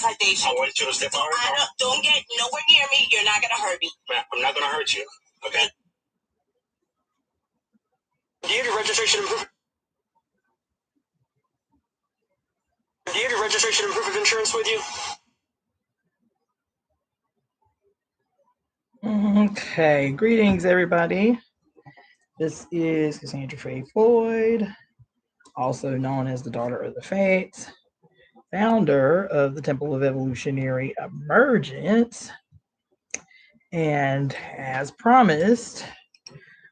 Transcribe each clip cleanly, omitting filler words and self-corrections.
causation. I want you to step out. Don't get nowhere near me. You're not gonna hurt me. I'm not gonna hurt you. Okay. Do you have your registration and proof? Do you have your registration and proof of insurance with you? Okay, greetings everybody. This is Cassandra-Floyd, also known as the Daughter of the Fates, founder of the Temple of Evolutionary Emergence. And as promised,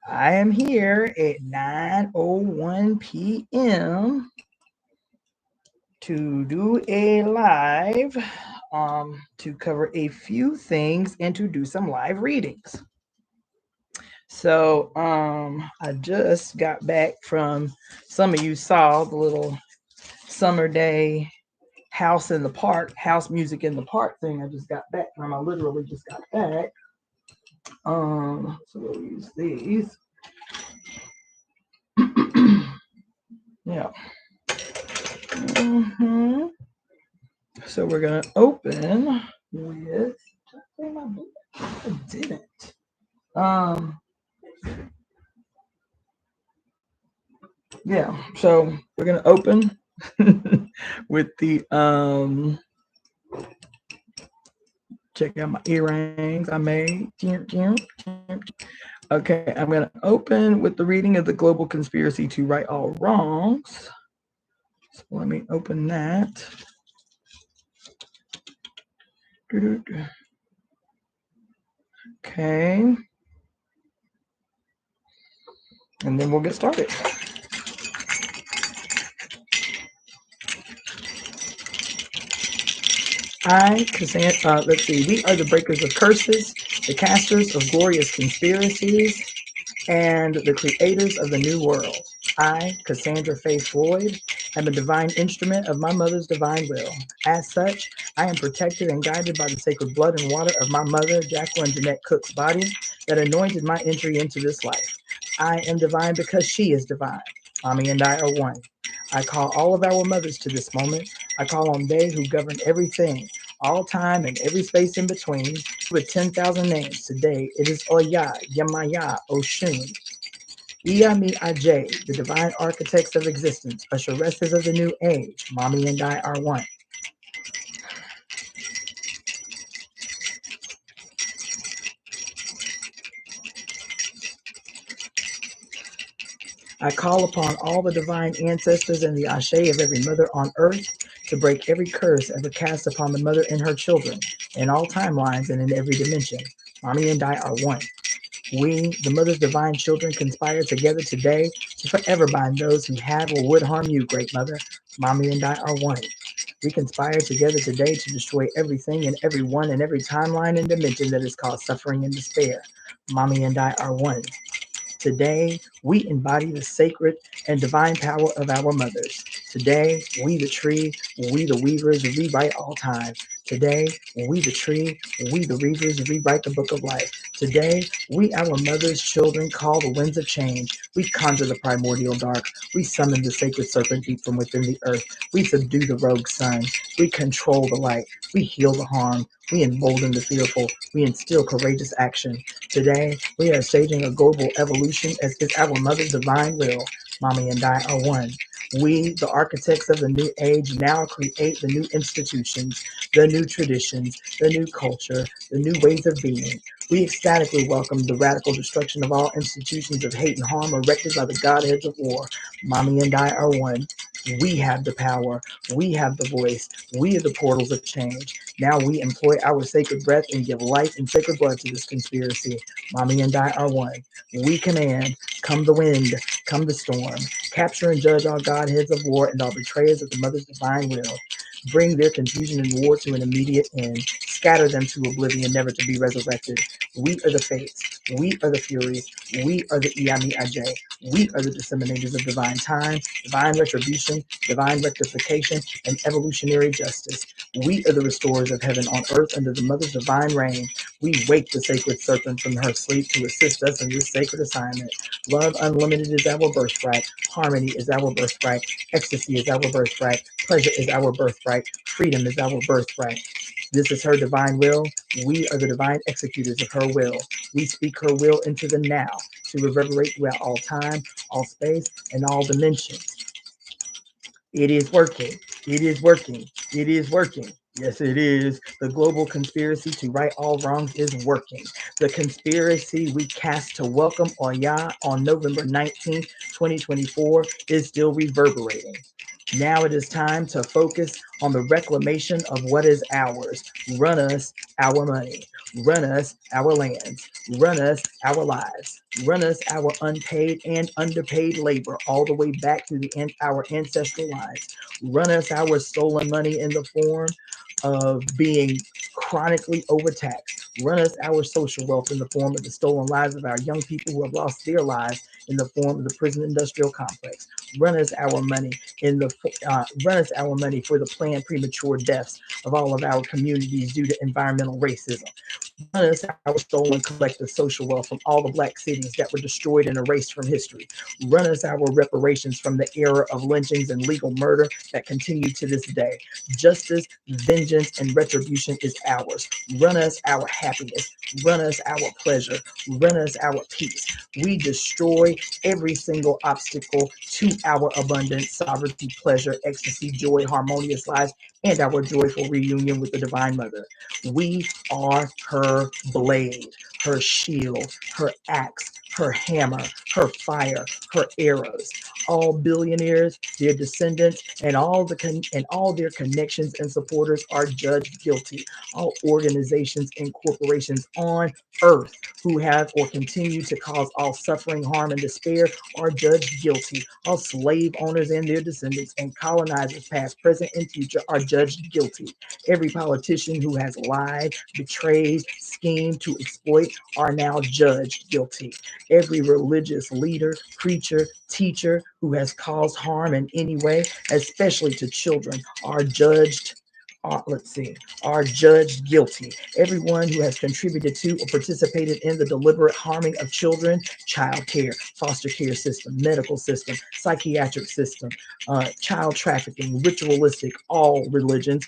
I am here at 9:01 p.m. to do a live to cover a few things and to do some live readings. So I just got back from, some of you saw the little summer day house music in the park thing. I just got back from. I literally just got back. So we'll use these. Yeah. So we're gonna open with. I didn't. Yeah. So we're gonna open with the check out my earrings I made. Okay, I'm gonna open with the reading of the global conspiracy to right all wrongs. So let me open that. Okay. And then we'll get started. Cassandra, let's see. We are the breakers of curses, the casters of glorious conspiracies, and the creators of the new world. I, Cassandra-Floyd, am a divine instrument of my mother's divine will. As such, I am protected and guided by the sacred blood and water of my mother, Jacqueline Jeanette Cook's body that anointed my entry into this life. I am divine because she is divine. Mommy and I are one. I call all of our mothers to this moment. I call on they who govern everything, all time and every space in between, with 10,000 names. Today, it is Oya, Yamaya, Oshun, Iyami Aj, the divine architects of existence, usheresses of the new age. Mommy and I are one. I call upon all the divine ancestors and the Ashe of every mother on earth to break every curse ever cast upon the mother and her children, in all timelines and in every dimension. Mommy and I are one. We, the Mother's Divine Children, conspire together today to forever bind those who have or would harm you, Great Mother. Mommy and I are one. We conspire together today to destroy everything and everyone in every timeline and dimension that has caused suffering and despair. Mommy and I are one. Today, we embody the sacred and divine power of our mothers. Today, we the tree, we the weavers, rewrite all time. Today, we the tree, we the weavers, rewrite the book of life. Today, we our mothers' children call the winds of change. We conjure the primordial dark. We summon the sacred serpent deep from within the earth. We subdue the rogue sun. We control the light. We heal the harm. We embolden the fearful. We instill courageous action. Today, we are staging a global evolution as is our mother's divine will. Mommy and I are one. We, the architects of the new age, now create the new institutions, the new traditions, the new culture, the new ways of being. We ecstatically welcome the radical destruction of all institutions of hate and harm erected by the godheads of war. Mommy and I are one. We have the power. We have the voice. We are the portals of change. Now we employ our sacred breath and give life and sacred blood to this conspiracy. Mommy and I are one. We command, come the wind, come the storm. Capture and judge all godheads of war and all betrayers of the mother's divine will. Bring their confusion and war to an immediate end. Scatter them to oblivion, never to be resurrected. We are the fates. We are the Furies. We are the Iami Aj. We are the disseminators of divine time, divine retribution, divine rectification, and evolutionary justice. We are the restorers of heaven on earth under the Mother's divine reign. We wake the sacred serpent from her sleep to assist us in this sacred assignment. Love unlimited is our birthright. Harmony is our birthright. Ecstasy is our birthright. Pleasure is our birthright. Freedom is our birthright. This is her divine will. We are the divine executors of her will. We speak her will into the now to reverberate throughout all time, all space, and all dimensions. It is working. It is working. It is working. Yes, it is. The global conspiracy to right all wrongs is working. The conspiracy we cast to welcome Oya on November 19th, 2024 is still reverberating. Now it is time to focus on the reclamation of what is ours. Run us our money. Run us our lands. Run us our lives. Run us our unpaid and underpaid labor all the way back through our ancestral lines. Run us our stolen money in the form of being chronically overtaxed. Run us our social wealth in the form of the stolen lives of our young people who have lost their lives in the form of the prison industrial complex. Run us our money for the planned premature deaths of all of our communities due to environmental racism. Run us our stolen collective social wealth from all the black cities that were destroyed and erased from history. Run us our reparations from the era of lynchings and legal murder that continue to this day. Justice, vengeance, and retribution is ours. Run us our happiness. Run us our pleasure. Run us our peace. We destroy every single obstacle to our abundance, sovereignty, pleasure, ecstasy, joy, harmonious lives, and our joyful reunion with the Divine Mother. We are her blade, her shield, her axe, her hammer, her fire, her arrows. All billionaires, their descendants, and all their connections and supporters are judged guilty. All organizations and corporations on earth who have or continue to cause all suffering, harm, and despair are judged guilty. All slave owners and their descendants and colonizers, past, present, and future, are judged guilty. Every politician who has lied, betrayed, schemed to exploit are now judged guilty. Every religious leader, preacher, teacher who has caused harm in any way, especially to children, are judged guilty. Everyone who has contributed to or participated in the deliberate harming of children, childcare, foster care system, medical system, psychiatric system, child trafficking, ritualistic, all religions,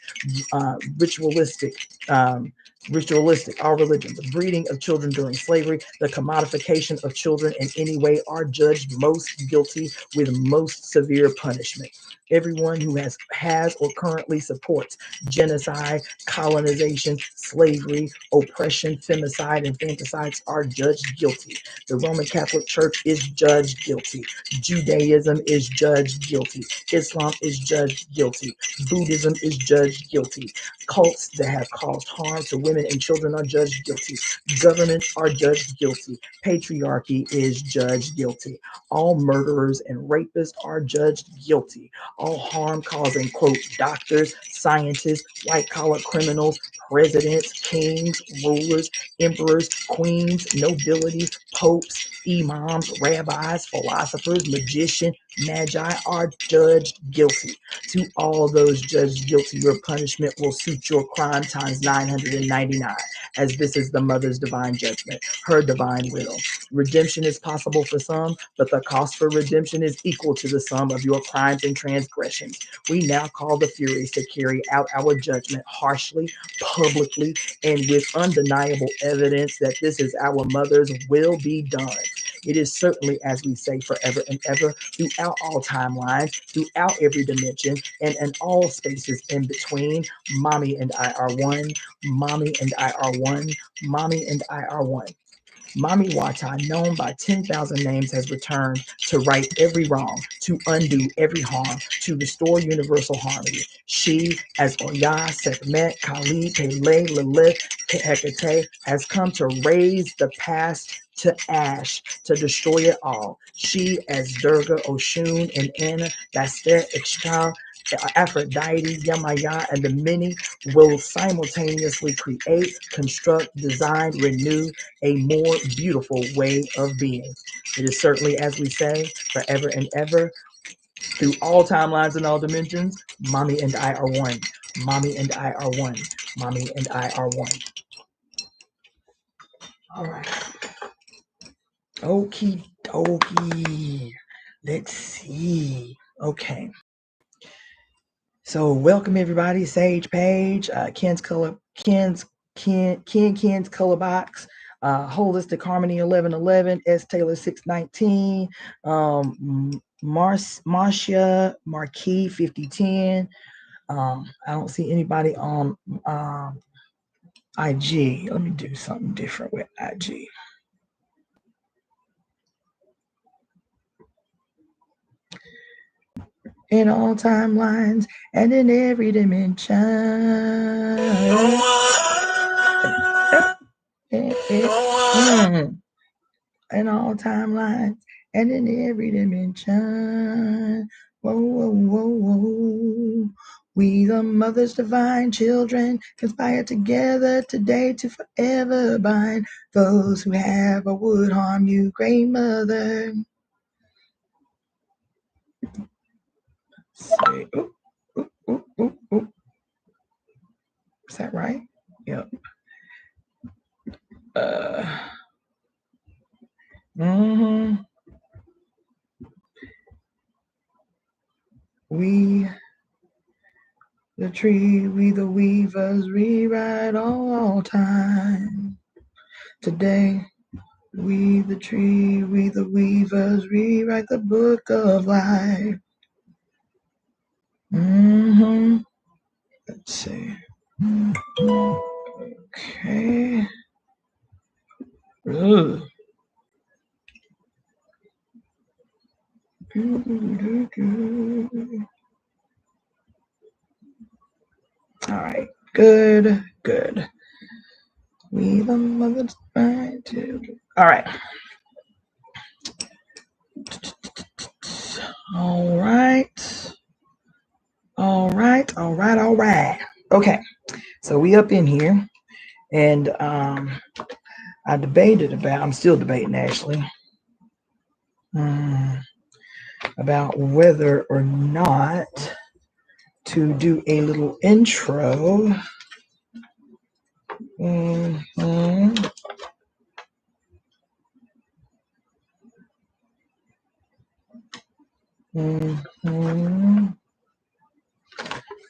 ritualistic, all religions, the breeding of children during slavery, the commodification of children in any way are judged most guilty with most severe punishment. Everyone who has or currently supports genocide, colonization, slavery, oppression, femicide, and infanticides are judged guilty. The Roman Catholic Church is judged guilty. Judaism is judged guilty. Islam is judged guilty. Buddhism is judged guilty. Cults that have caused harm to women and children are judged guilty. Governments are judged guilty. Patriarchy is judged guilty. All murderers and rapists are judged guilty. All harm-causing, quote, doctors, scientists, white-collar criminals, presidents, kings, rulers, emperors, queens, nobility, popes, imams, rabbis, philosophers, magicians, magi are judged guilty. To all those judged guilty, your punishment will suit your crime times 999, as this is the Mother's Divine Judgment, her divine will. Redemption is possible for some, but the cost for redemption is equal to the sum of your crimes and transgressions. We now call the Furies to carry out our judgment harshly, publicly, and with undeniable evidence that this is our Mother's will be done. It is certainly, as we say, forever and ever, throughout all timelines, throughout every dimension, and in all spaces in between. Mommy and I are one. Mommy and I are one. Mommy and I are one. Mami Wata, known by 10,000 names, has returned to right every wrong, to undo every harm, to restore universal harmony. She, as Oya, Sekhmet, Kali, Pele, Lilith, Hecate, has come to raise the past to ash, to destroy it all. She, as Durga, Oshun, and Anna, Bastet, Ishtar, Aphrodite, Yamaya, and the many will simultaneously create, construct, design, renew a more beautiful way of being. It is certainly, as we say, forever and ever, through all timelines and all dimensions, Mommy and I are one. Mommy and I are one. Mommy and I are one. All right. Okie dokie. Let's see. Okay. So welcome everybody. Sage Page, Ken's color box, Holistic Harmony 1111, S Taylor 619, Marcia Marquis 5010. I don't see anybody on IG. Let me do something different with IG. In all timelines and in every dimension. In all timelines and in every dimension. Whoa, whoa, whoa, whoa. We, the Mothers Divine Children, conspire together today to forever bind those who have or would harm you, Great Mother. Say, ooh, ooh, ooh, ooh, ooh. Is that right? Yep. We, the tree, we the weavers, rewrite all time. Today, we the tree, we the weavers, rewrite the book of life. Let's see. Okay. Ugh. All right. Good. We the Mothers Divine Children. All right. All right. Okay. So we up in here, and I debated about. I'm still debating actually. About whether or not to do a little intro.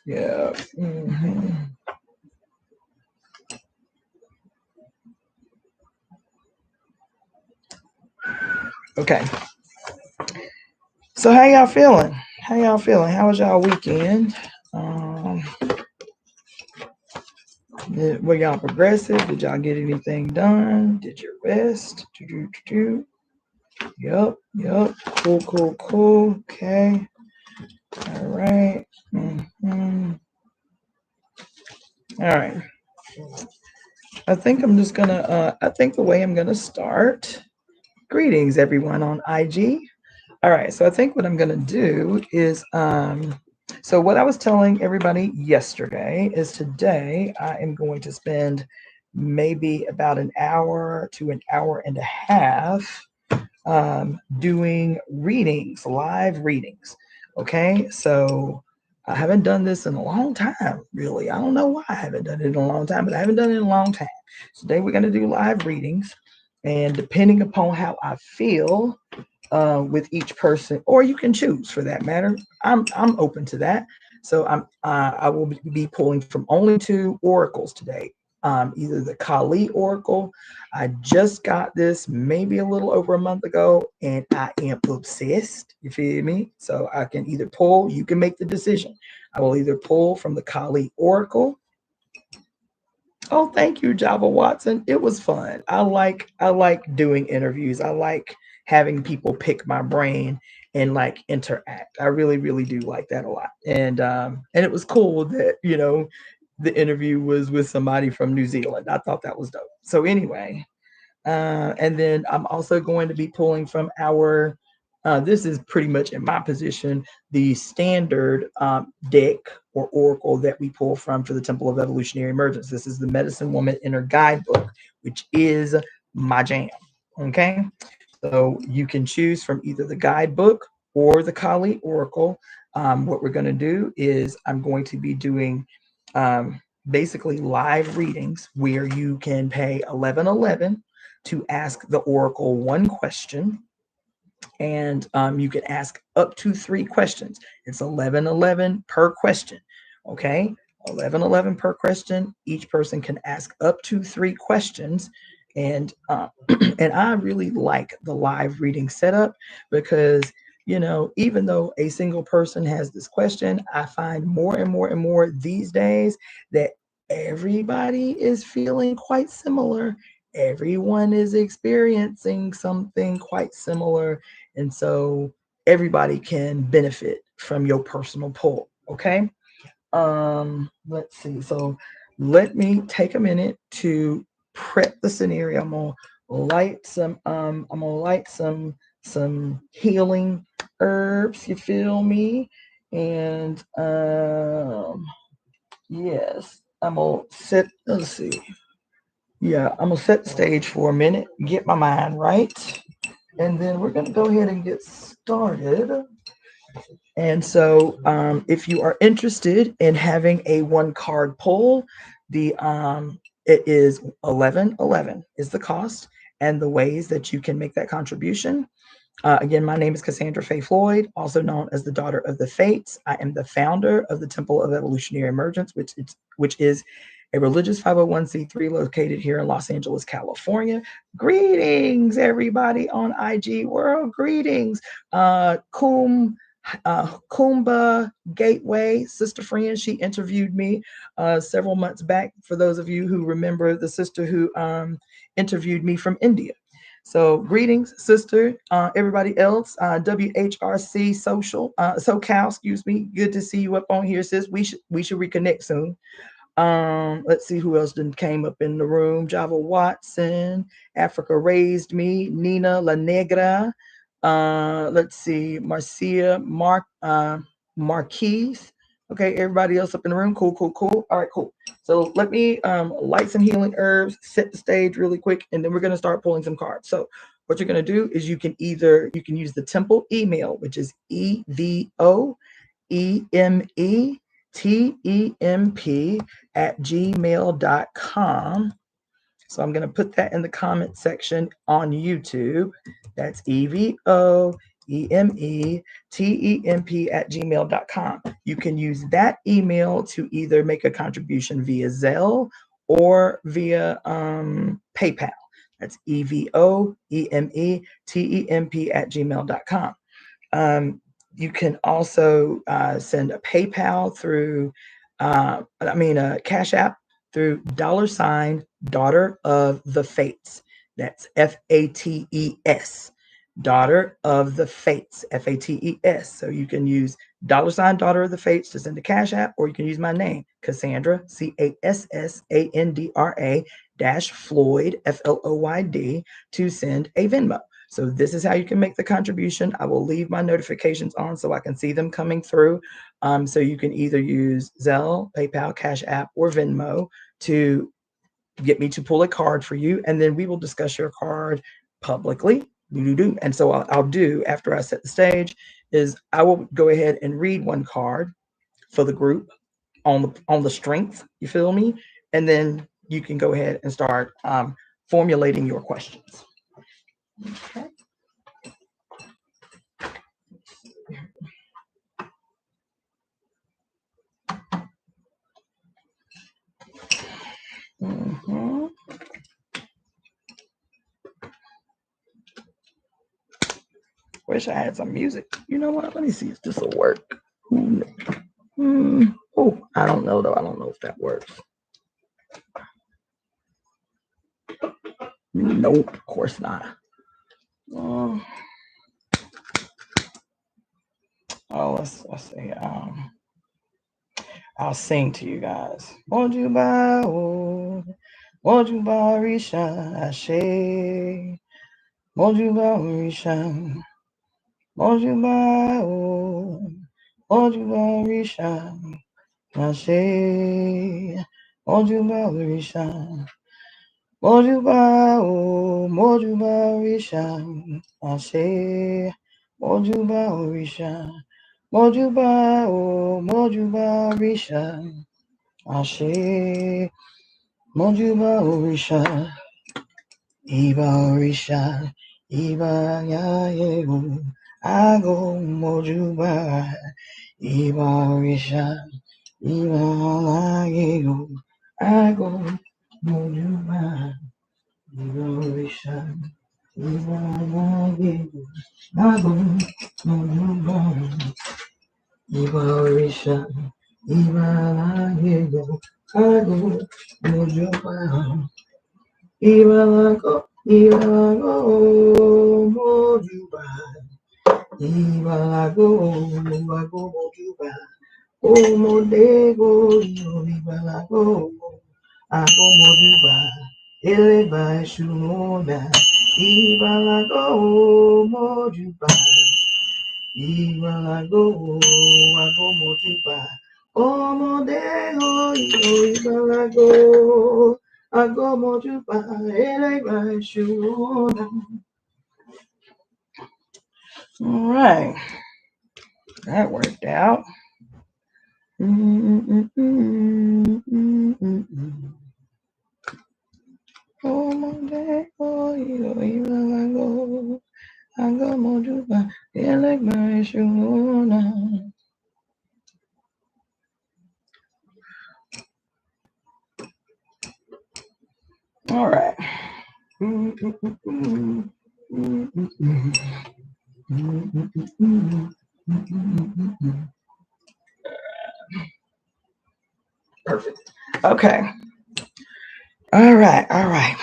Yeah. Okay. So how y'all feeling? How was y'all weekend? Were y'all progressive? Did y'all get anything done? Did you rest? Yep. Cool. Okay. All right. All right. I think I'm just gonna, I think the way I'm gonna start, greetings everyone on IG. All right, so I think what I'm gonna do is, so what I was telling everybody yesterday is today I am going to spend maybe about an hour to an hour and a half doing readings, live readings. Okay, so I haven't done this in a long time, really. I don't know why I haven't done it in a long time, but I haven't done it in a long time. So today we're going to do live readings, and depending upon how I feel with each person, or you can choose for that matter, I'm open to that. So I will be pulling from only 2 oracles today. Either the Kali Oracle. I just got this maybe a little over a month ago, and I am obsessed. You feel me? So I can either pull, you can make the decision. I will either pull from the Kali Oracle. Oh, thank you, Java Watson. It was fun. I like doing interviews. I like having people pick my brain and like interact. I really do like that a lot. And it was cool that, you know, the interview was with somebody from New Zealand. I thought that was dope. So anyway, and then I'm also going to be pulling from our This is pretty much, in my position, the standard deck or oracle that we pull from for the Temple of Evolutionary Emergence. This is the Medicine Woman Inner Guidebook, which is my jam. Okay, so you can choose from either the guidebook or the Kali Oracle. What we're going to do is I'm going to be doing basically live readings where you can pay $11.11 to ask the oracle one question. And you can ask up to 3 questions. It's $11.11 per question. Okay, $11.11 per question. Each person can ask up to 3 questions. And and I really like the live reading setup because, you know, even though a single person has this question, I find more and more and more these days that everybody is feeling quite similar. Everyone is experiencing something quite similar. And so everybody can benefit from your personal pull. Okay. Let's see. So let me take a minute to prep the scenario. I'm gonna light some healing herbs, you feel me? And yes, I'm gonna set, let's see. Yeah, I'm gonna set the stage for a minute, get my mind right, and then we're gonna go ahead and get started. And so if you are interested in having a 1-card pull, the it is $11.11 is the cost, and the ways that you can make that contribution. Again, my name is Cassandra-Floyd, also known as the Daughter of the Fates. I am the founder of the Temple of Evolutionary Emergence, which is a religious 501c3 located here in Los Angeles, California. Greetings, everybody on IG World. Greetings. Kumba Gateway, sister friend, she interviewed me several months back. For those of you who remember the sister who interviewed me from India. So greetings, sister. Everybody else, WHRC Social, SoCal, excuse me. Good to see you up on here, sis. We should reconnect soon. Let's see who else came up in the room. Java Watson, Africa Raised Me, Nina La Negra. Let's see, Marcia Marquise. Okay, everybody else up in the room. Cool. All right, cool. So let me light some healing herbs, set the stage really quick, and then we're gonna start pulling some cards. So what you're gonna do is you can use the temple email, which is evoemetemp@gmail.com. So I'm going to put that in the comment section on YouTube. That's evoemetemp@gmail.com. You can use that email to either make a contribution via Zelle or via PayPal. That's evoemetemp@gmail.com. You can also send a PayPal through, a Cashapp through $ Daughter of the Fates. That's FATES. Daughter of the Fates, FATES. So you can use $ Daughter of the Fates to send a Cash App, or you can use my name, Cassandra, CASSANDRA -Floyd, FLOYD, to send a Venmo. So this is how you can make the contribution. I will leave my notifications on so I can see them coming through. So you can either use Zelle, PayPal, Cash App, or Venmo to get me to pull a card for you, and then we will discuss your card publicly. And so I'll do, after I set the stage, is I will go ahead and read one card for the group on the strength, you feel me? And then you can go ahead and start formulating your questions. Okay. Mm-hmm. Wish I had some music. You know what? Let me see if this will work. Oh, I don't know though. I don't know if that works. Nope, of course not. Let's see. I'll sing to you guys. Won't you bow? Won't you bow, Risha? Ashe. Won't you bow, Risha? Mojuba, oh, Mojuba, Risha, Ashe, Mojuba, Risha, Mojuba, oh, Mojuba, Risha, Ashe, Mojuba, Risha, Mojuba, oh, Mojuba, Risha, Ashe, Mojuba, Risha, Iba, Risha, Iba, Yaegu, Ago, Mojuba, Iba, Risha, Iba, Yaegu, Ago, Mojuba, Iba, Risha, Iba, Yaegu, Ago, Mojuba, Ibarisha, Ibalago, Ago, Mojuba, Ibalago, Ibalago, Mojuba, Ibalago, Mojuba, Mojuba, O Modego, Ibalago, Ago Mojuba, Eleba Shumona, Ibalago, Mojuba. Ibalago, ago mojuba, omode ibalago, ago mojuba, eleba shuna. All right, that worked out. Omode ibalago, ago mojuba, eleba shuna. All right. Perfect. Okay. All right. All right.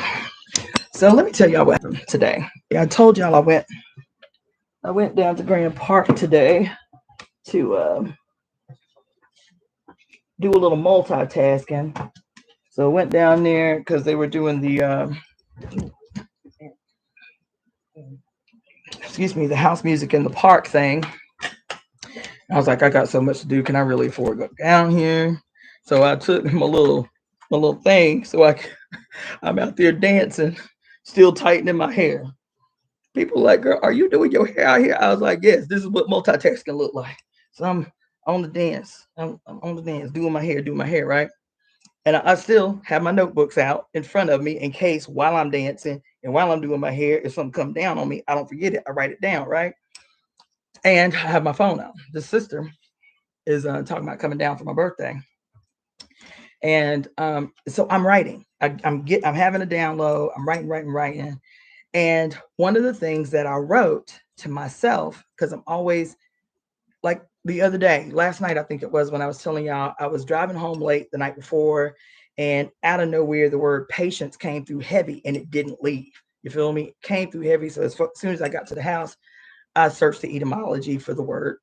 So let me tell y'all what happened today. Yeah, I told y'all I went down to Grand Park today to do a little multitasking. So I went down there because they were doing the the house music in the park thing. I was like, I got so much to do. Can I really afford to go down here? So I took my little thing. So I'm out there dancing, still tightening my hair. People were like, girl, are you doing your hair out here? I was like, yes, this is what multitasking look like. So I'm on the dance. I'm on the dance, doing my hair, right? And I still have my notebooks out in front of me in case while I'm dancing and while I'm doing my hair, if something comes down on me, I don't forget it. I write it down, right? And I have my phone out. The sister is talking about coming down for my birthday. And so I'm writing. I'm having a download. I'm writing. And one of the things that I wrote to myself, because I'm always like the other day, last night, I think it was when I was telling y'all, I was driving home late the night before, and out of nowhere, the word patience came through heavy and it didn't leave. You feel me? It came through heavy. So as soon as I got to the house, I searched the etymology for the word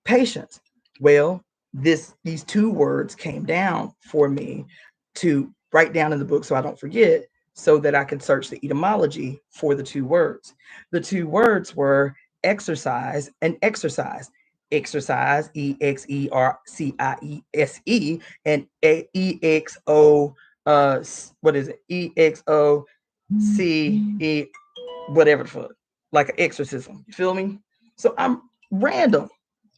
patience. Well, these two words came down for me to write down in the book so I don't forget, so that I could search the etymology for the two words. The two words were exercise and exercise. Exercise, Exerciese, and EXO, what is it? EXOCE, whatever the fuck, like an exorcism. You feel me? So I'm random.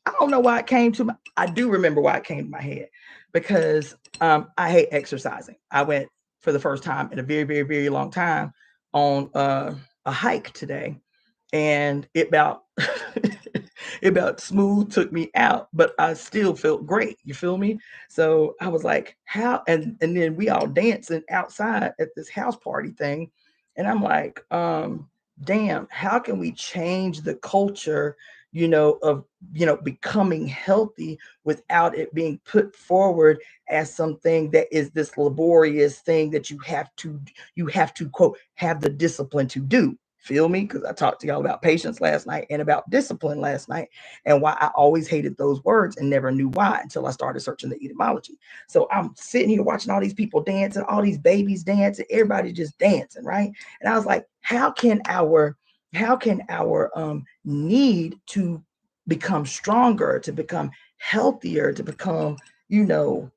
I don't know why it came to my. I do remember why it came to my head, because I hate exercising. I went for the first time in a very, very, very long time on a hike today, and it about it about smooth took me out, but I still felt great. You feel me? So I was like, how? And then we all dancing outside at this house party thing, and I'm like, damn, how can we change the culture, of becoming healthy without it being put forward as something that is this laborious thing that you have to quote have the discipline to do. Feel me? Because I talked to y'all about patience last night and about discipline last night, and why I always hated those words and never knew why until I started searching the etymology. So I'm sitting here watching all these people dancing, all these babies dancing, everybody just dancing, right? And I was like, how can our How can our need to become stronger, to become healthier, to become, you know,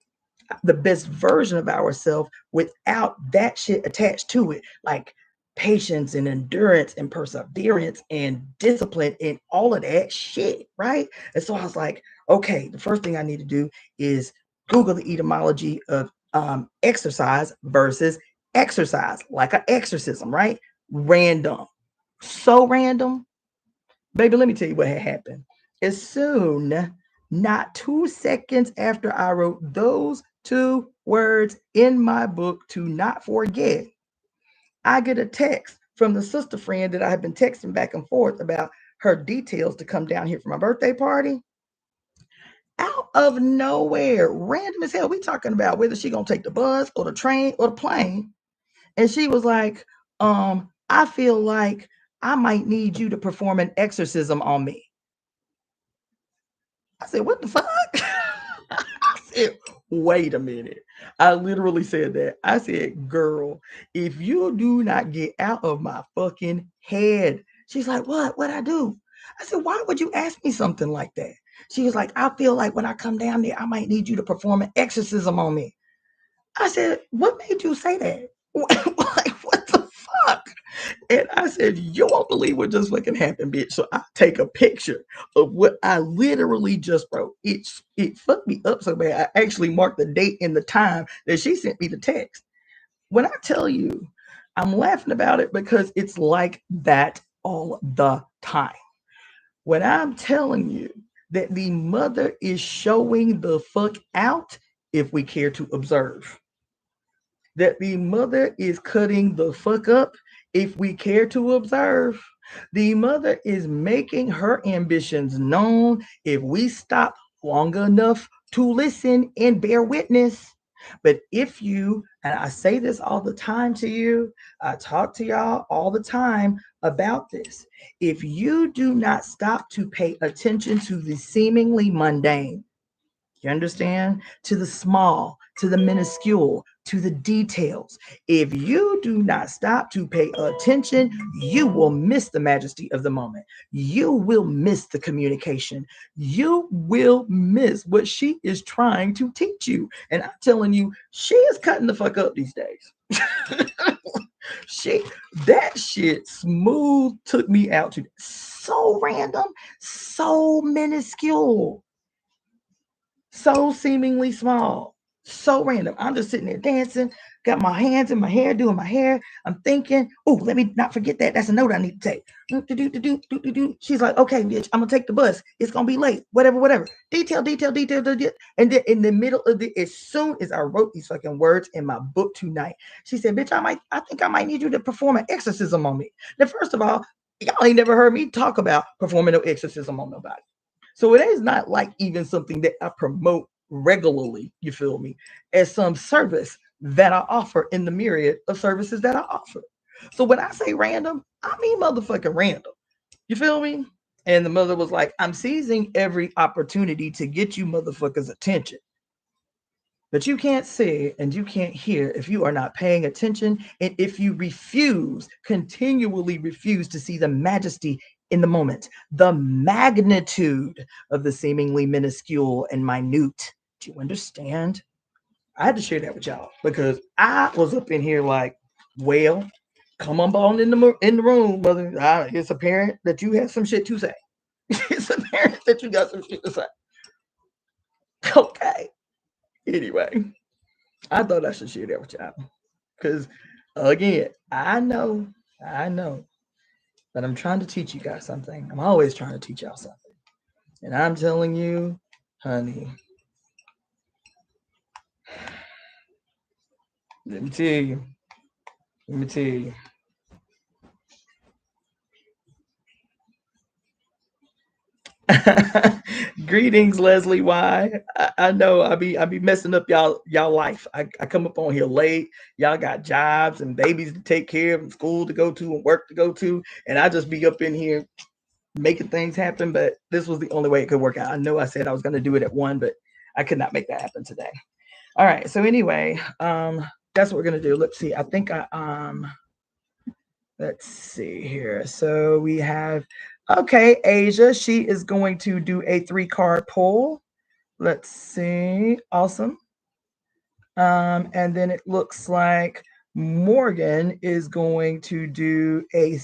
the best version of ourselves without that shit attached to it, like patience and endurance and perseverance and discipline and all of that shit, right? And so I was like, okay, the first thing I need to do is Google the etymology of exercise versus exercise, like an exorcism, right? Random, so random. Baby, let me tell you what had happened. As soon, not 2 seconds after I wrote those 2 words in my book to not forget, I get a text from the sister friend that I have been texting back and forth about her details to come down here for my birthday party. Out of nowhere, random as hell. We talking about whether she gonna take the bus or the train or the plane. And she was like, I feel like I might need you to perform an exorcism on me. I said, what the fuck? I said, wait a minute. I literally said that. I said, girl, if you do not get out of my fucking head. She's like, what? What'd I do? I said, why would you ask me something like that? She was like, I feel like when I come down there, I might need you to perform an exorcism on me. I said, what made you say that? Like, what the fuck? And I said, you won't believe what just fucking happened, bitch. So I take a picture of what I literally just wrote. It fucked me up so bad. I actually marked the date and the time that she sent me the text. When I tell you, I'm laughing about it because it's like that all the time. When I'm telling you that the mother is showing the fuck out, if we care to observe, that the mother is cutting the fuck up, if we care to observe, the mother is making her ambitions known if we stop long enough to listen and bear witness. But if you, and I say this all the time to you, I talk to y'all all the time about this. If you do not stop to pay attention to the seemingly mundane, you understand? To the small, to the minuscule, to the details. If you do not stop to pay attention, you will miss the majesty of the moment. You will miss the communication. You will miss what she is trying to teach you. And I'm telling you, she is cutting the fuck up these days. she that shit smooth took me out to so random, so minuscule, so seemingly small, so random. I'm just sitting there dancing, got my hands in my hair, doing my hair. I'm thinking, oh, let me not forget that. That's a note I need to take. She's like, okay, bitch, I'm gonna take the bus. It's gonna be late. Whatever. Detail. And then in the middle of it, as soon as I wrote these fucking words in my book tonight, she said, bitch, I think I might need you to perform an exorcism on me. Now, first of all, y'all ain't never heard me talk about performing no exorcism on nobody. So it is not like even something that I promote regularly, you feel me, as some service that I offer in the myriad of services that I offer. So when I say random, I mean motherfucking random. You feel me? And the mother was like, I'm seizing every opportunity to get you motherfuckers' attention. But you can't see and you can't hear if you are not paying attention and if you continually refuse to see the majesty in the moment, the magnitude of the seemingly minuscule and minute. Do you understand? I had to share that with y'all because I was up in here like, well, come on in the room, mother. It's apparent that you have some shit to say. It's apparent that you got some shit to say. Okay. Anyway, I thought I should share that with y'all because, again, I know that I'm trying to teach you guys something. I'm always trying to teach y'all something. And I'm telling you, honey, let me tell you. Let me tell you. Greetings, Leslie. Why? I know I be messing up y'all life. I come up on here late. Y'all got jobs and babies to take care of and school to go to and work to go to. And I just be up in here making things happen. But this was the only way it could work out. I know I said I was gonna do it at 1, but I could not make that happen today. All right. So anyway, that's what we're gonna do. Let's see. I think Let's see here. So we have, okay, Asia. She is going to do a 3-card pull. Let's see. Awesome. And then it looks like Morgan is going to do a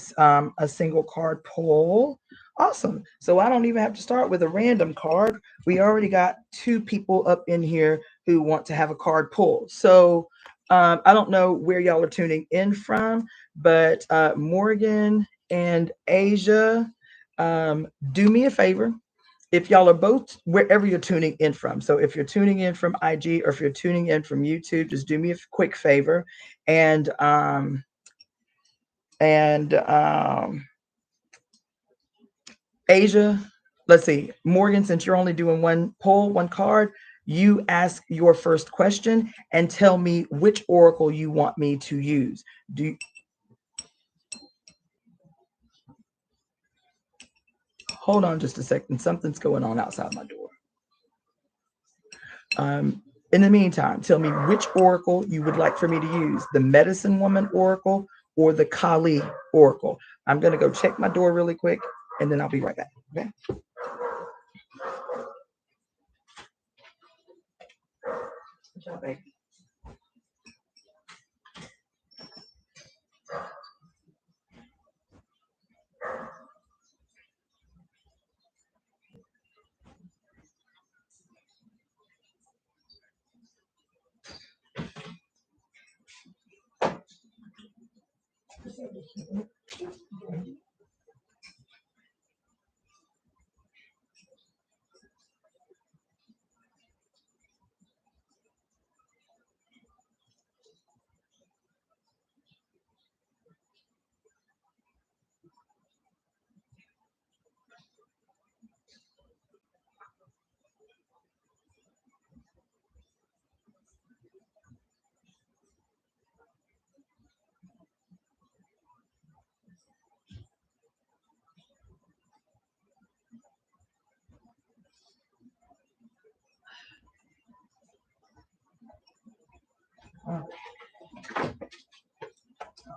single card pull. Awesome. So I don't even have to start with a random card. We already got 2 people up in here who want to have a card pull. So I don't know where y'all are tuning in from, but Morgan and Asia, do me a favor. If y'all are both wherever you're tuning in from. So if you're tuning in from IG or if you're tuning in from YouTube, just do me a quick favor and Asia, let's see, Morgan, since you're only doing one pull, one card, you ask your first question and tell me which oracle you want me to use. Hold on just a second. Something's going on outside my door. In the meantime, tell me which oracle you would like for me to use, the Medicine Woman oracle or the Kali oracle. I'm going to go check my door really quick, and then I'll be right back. Okay. Good job, baby. All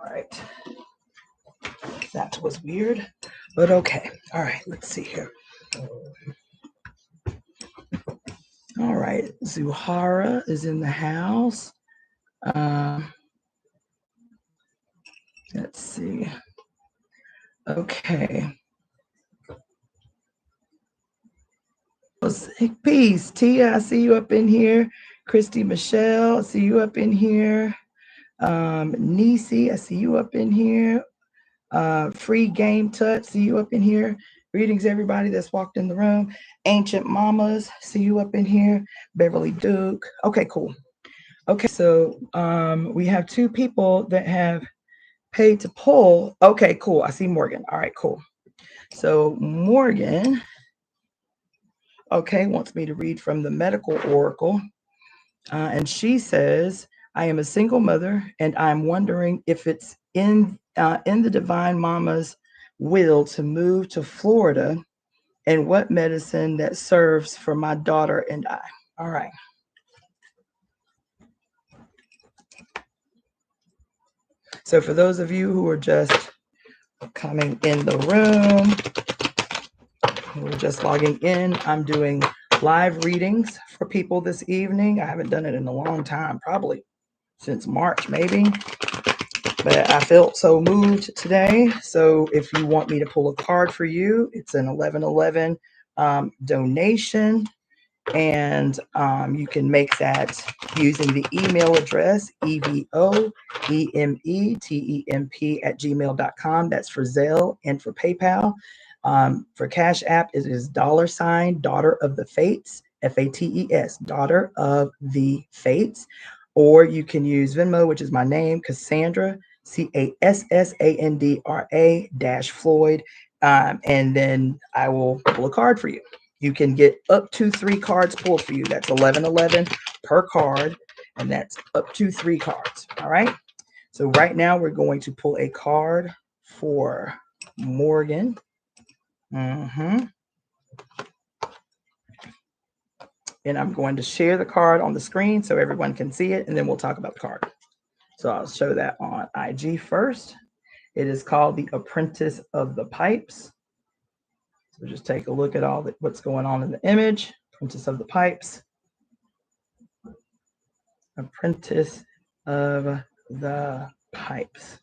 right. That was weird, but okay. All right, let's see here. All right, Zuhara is in the house. Let's see. Okay. Peace. Tia, I see you up in here. Christy Michelle, I see you up in here. Nisi, I see you up in here. Free Game Touch, see you up in here. Greetings, everybody that's walked in the room. Ancient Mamas, see you up in here. Beverly Duke. Okay, cool. Okay, so we have 2 people that have paid to pull. Okay, cool. I see Morgan. All right, cool. So Morgan, okay, wants me to read from the Medical Oracle. And she says, I am a single mother, and I'm wondering if it's in the Divine Mama's will to move to Florida, and what medicine that serves for my daughter and I. All right. So for those of you who are just coming in the room, who are just logging in, I'm doing live readings for people this evening. I haven't done it in a long time, probably since March, maybe. But I felt so moved today. So if you want me to pull a card for you, it's an 1111 donation. And you can make that using the email address evoemetemp@gmail.com. That's for Zelle and for PayPal. For Cashapp, it is $ Daughter of the Fates, FATES, Daughter of the Fates. Or you can use Venmo, which is my name, Cassandra, CASSANDRA-Floyd. And then I will pull a card for you. You can get up to 3 cards pulled for you. That's 1111 per card, and that's up to 3 cards. All right. So right now we're going to pull a card for Morgan. And I'm going to share the card on the screen so everyone can see it, and then we'll talk about the card. So I'll show that on IG first, It is called the Apprentice of the Pipes. So just take a look at all what's going on in the image. Apprentice of the Pipes. Apprentice of the Pipes.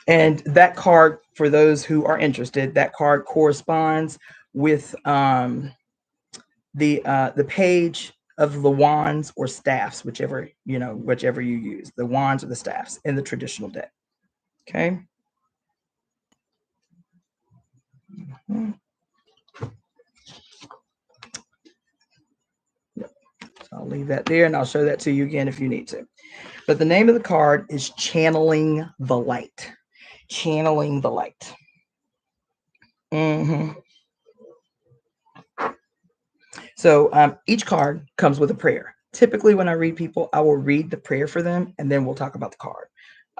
And that card, for those who are interested, that card corresponds with the page of the wands or staffs, whichever you use, the wands or the staffs in the traditional deck. Okay. Mm-hmm. Yep. So I'll leave that there, and I'll show that to you again if you need to. But the name of the card is Channeling the Light. Channeling the Light. Mm-hmm. So each card comes with a prayer. Typically, when I read people, I will read the prayer for them, and then we'll talk about the card,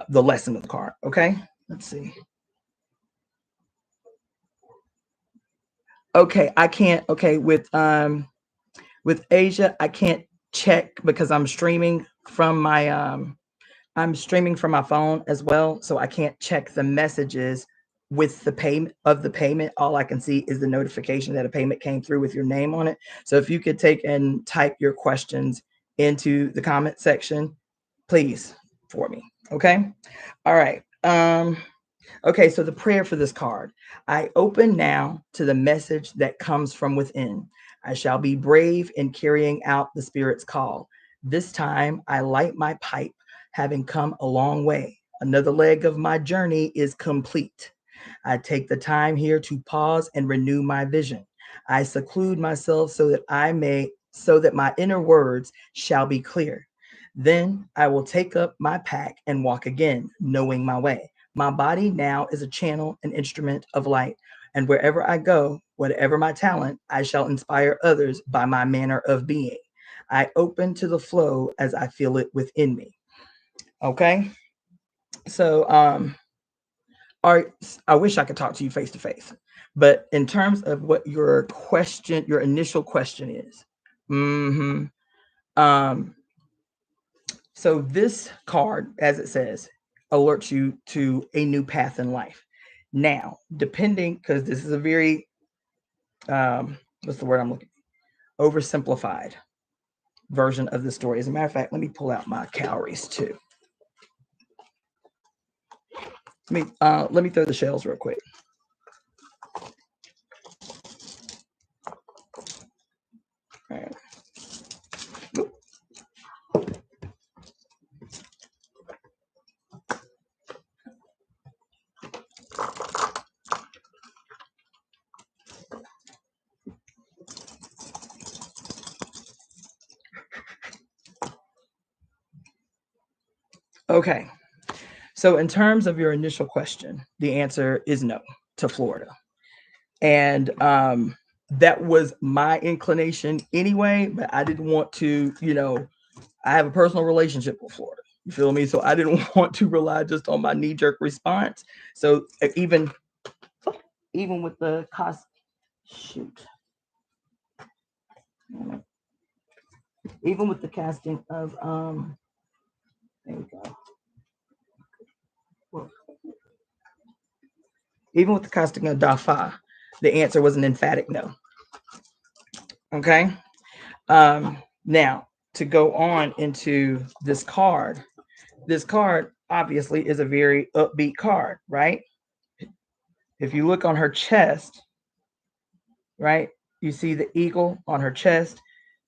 the lesson of the card. Okay, let's see. Okay, I can't. Okay, with Asia, I can't check because I'm streaming from my phone as well, so I can't check the messages with the payment. All I can see is the notification that a payment came through with your name on it. So if you could take and type your questions into the comment section, please, for me. Okay. All right. Okay, so the prayer for this card. I open now to the message that comes from within. I shall be brave in carrying out the Spirit's call. This time I light my pipe, having come a long way. Another leg of my journey is complete. I take the time here to pause and renew my vision. I seclude myself so that my inner words shall be clear. Then I will take up my pack and walk again, knowing my way. My body now is a channel, an instrument of light. And wherever I go, whatever my talent, I shall inspire others by my manner of being. I open to the flow as I feel it within me. Okay. So I wish I could talk to you face to face, but in terms of what your initial question is, so this card, as it says, alerts you to a new path in life. Now, because this is a very, what's the word I'm looking for? Oversimplified version of the story. As a matter of fact, let me pull out my calories too. Let me throw the shells real quick. All right. Okay. So in terms of your initial question, the answer is no to Florida. And that was my inclination anyway, but I didn't want to, I have a personal relationship with Florida. You feel me? So I didn't want to rely just on my knee-jerk response. So even with the cost, even with the casting of there we go. Even with the casting of Dafa, the answer was an emphatic no. Okay. Now to go on into this card obviously is a very upbeat card, right? If you look on her chest, right, you see the eagle on her chest.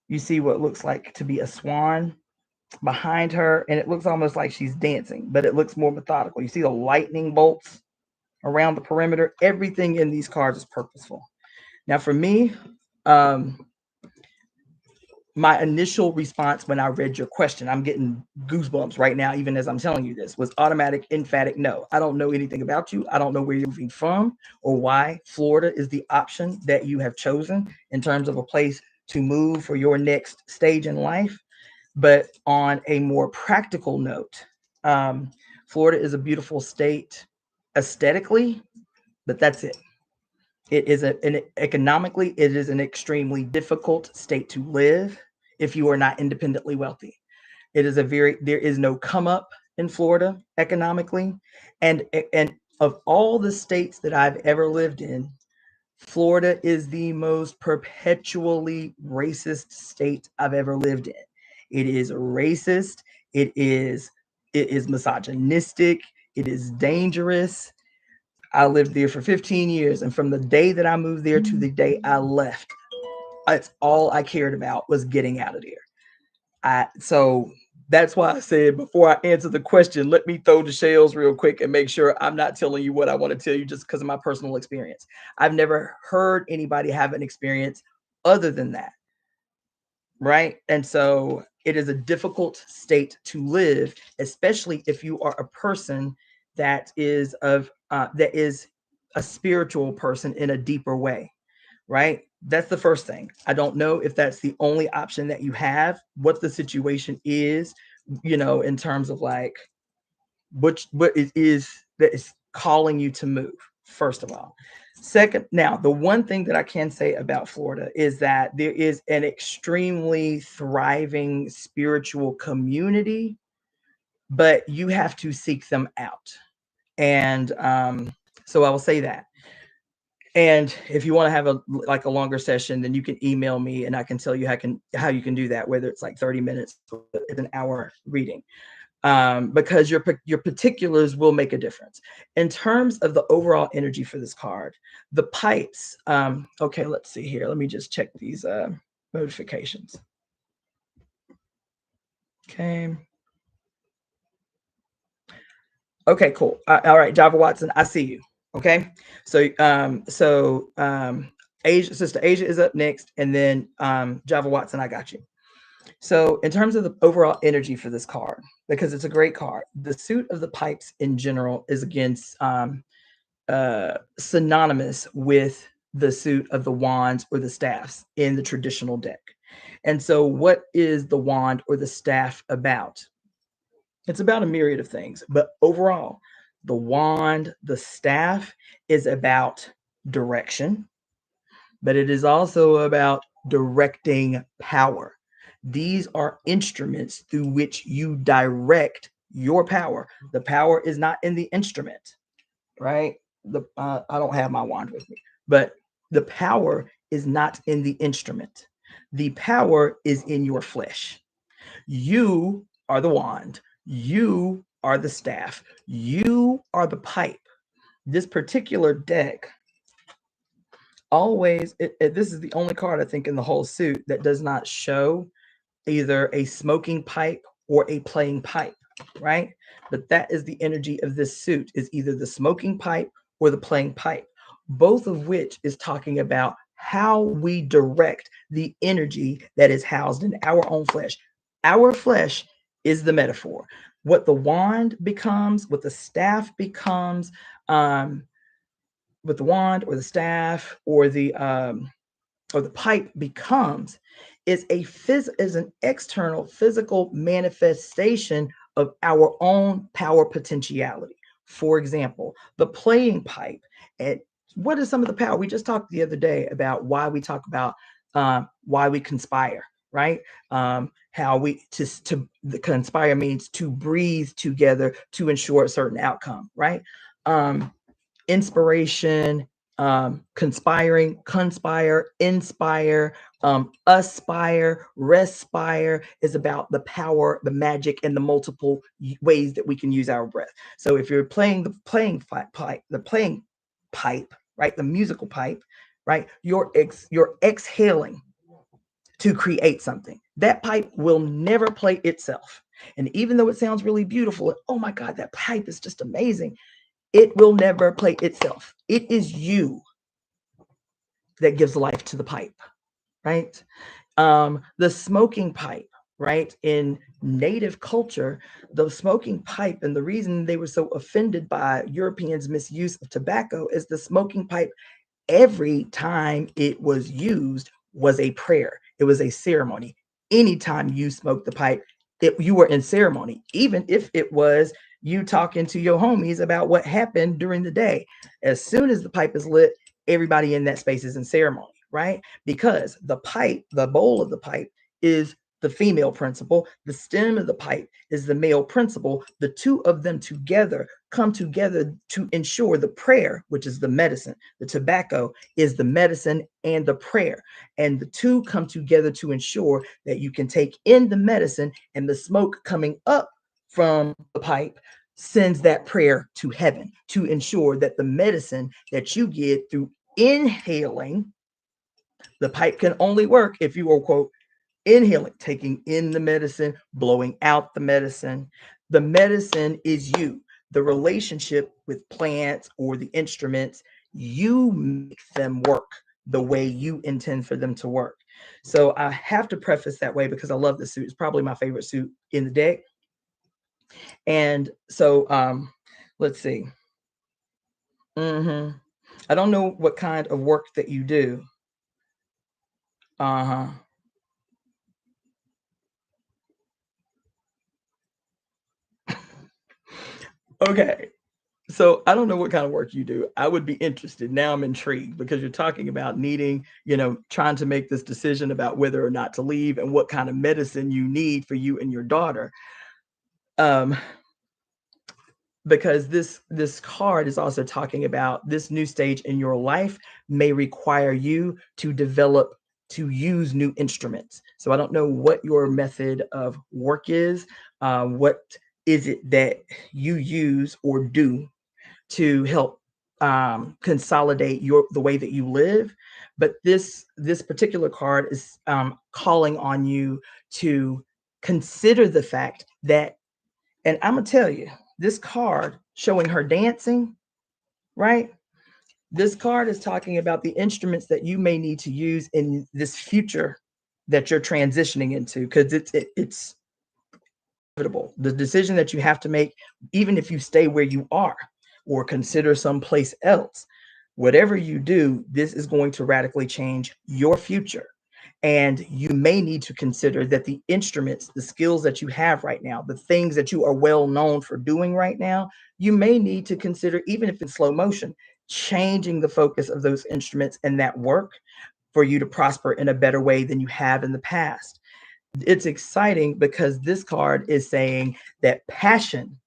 You see what looks like to be a swan behind her, and it looks almost like she's dancing, but it looks more methodical. You see the lightning bolts around the perimeter. Everything in these cards is purposeful. Now, for me, my initial response when I read your question, I'm getting goosebumps right now, even as I'm telling you this, was automatic, emphatic no. I don't know anything about you. I don't know where you're moving from or why Florida is the option that you have chosen in terms of a place to move for your next stage in life. But on a more practical note, Florida is a beautiful state aesthetically, but that's it. It is economically, it is an extremely difficult state to live if you are not independently wealthy. It is there is no come up in Florida economically. And of all the states that I've ever lived in, Florida is the most perpetually racist state I've ever lived in. It is racist. It is misogynistic. It is dangerous. I lived there for 15 years, and from the day that I moved there to the day I left, it's all I cared about was getting out of there. So that's why I said, before I answer the question, let me throw the shells real quick and make sure I'm not telling you what I want to tell you just because of my personal experience. I've never heard anybody have an experience other than that. Right. And so it is a difficult state to live, especially if you are a person that is a spiritual person in a deeper way. Right. That's the first thing. I don't know if that's the only option that you have, what the situation is, in terms of like what it is that is calling you to move, first of all. Second, now, the one thing that I can say about Florida is that there is an extremely thriving spiritual community, but you have to seek them out. And so I will say that. And if you want to have a longer session, then you can email me and I can tell you how you can do that, whether it's like 30 minutes or an hour reading. Because your particulars will make a difference. In terms of the overall energy for this card, the pipes, okay, let's see here. Let me just check these modifications. Okay. Okay, cool. All right, Java Watson, I see you. Okay. So Asia, Sister Asia is up next, and then Java Watson, I got you. So in terms of the overall energy for this card, because it's a great card, the suit of the pipes in general is against synonymous with the suit of the wands or the staffs in the traditional deck. And so what is the wand or the staff about? It's about a myriad of things, but overall, the wand, the staff is about direction, but it is also about directing power. These are instruments through which you direct your power. The power is not in the instrument, right? I don't have my wand with me, but the power is not in the instrument. The power is in your flesh. You are the wand. You are the staff. You are the pipe. This particular deck always, this is the only card I think in the whole suit that does not show either a smoking pipe or a playing pipe, right? But that is the energy of this suit, is either the smoking pipe or the playing pipe, both of which is talking about how we direct the energy that is housed in our own flesh. Our flesh is the metaphor. What the wand becomes, what the staff becomes, what the wand or the staff or the pipe becomes is an external physical manifestation of our own power potentiality. For example, the playing pipe. And what is some of the power? We just talked the other day about why we talk about why we conspire, right? How we to the conspire means to breathe together to ensure a certain outcome, right? Inspiration, conspiring, conspire, inspire, aspire, respire is about the power, the magic, and the multiple ways that we can use our breath. So if you're playing the playing pipe, right, the musical pipe, right, you're exhaling to create something. That pipe will never play itself. And even though it sounds really beautiful, oh my God, that pipe is just amazing, it will never play itself. It is you that gives life to the pipe, right? The smoking pipe, right? In native culture, the smoking pipe, and the reason they were so offended by Europeans' misuse of tobacco is the smoking pipe, every time it was used, was a prayer. It was a ceremony. Anytime you smoked the pipe, you were in ceremony, even if it was you talking to your homies about what happened during the day. As soon as the pipe is lit, everybody in that space is in ceremony, right? Because the pipe, the bowl of the pipe, is the female principle. The stem of the pipe is the male principle. The two of them together come together to ensure the prayer, which is the medicine. The tobacco is the medicine and the prayer. And the two come together to ensure that you can take in the medicine, and the smoke coming up from the pipe sends that prayer to heaven to ensure that the medicine that you get through inhaling, the pipe can only work if you are, quote, inhaling, taking in the medicine, blowing out the medicine. The medicine is you. The relationship with plants or the instruments, you make them work the way you intend for them to work. So I have to preface that way because I love the suit. It's probably my favorite suit in the deck. And so let's see. I don't know what kind of work that you do. Okay. So I don't know what kind of work you do. I would be interested. Now I'm intrigued because you're talking about needing, trying to make this decision about whether or not to leave and what kind of medicine you need for you and your daughter. Because this card is also talking about this new stage in your life may require you to develop, to use new instruments. So I don't know what your method of work is. What is it that you use or do to help consolidate the way that you live? But this particular card is calling on you to consider the fact that, and I'm gonna tell you, this card showing her dancing, right? This card is talking about the instruments that you may need to use in this future that you're transitioning into, because it's inevitable. The decision that you have to make, even if you stay where you are or consider someplace else, whatever you do, this is going to radically change your future. And you may need to consider that the instruments, the skills that you have right now, the things that you are well known for doing right now, you may need to consider, even if it's slow motion, changing the focus of those instruments and that work for you to prosper in a better way than you have in the past. It's exciting because this card is saying that passion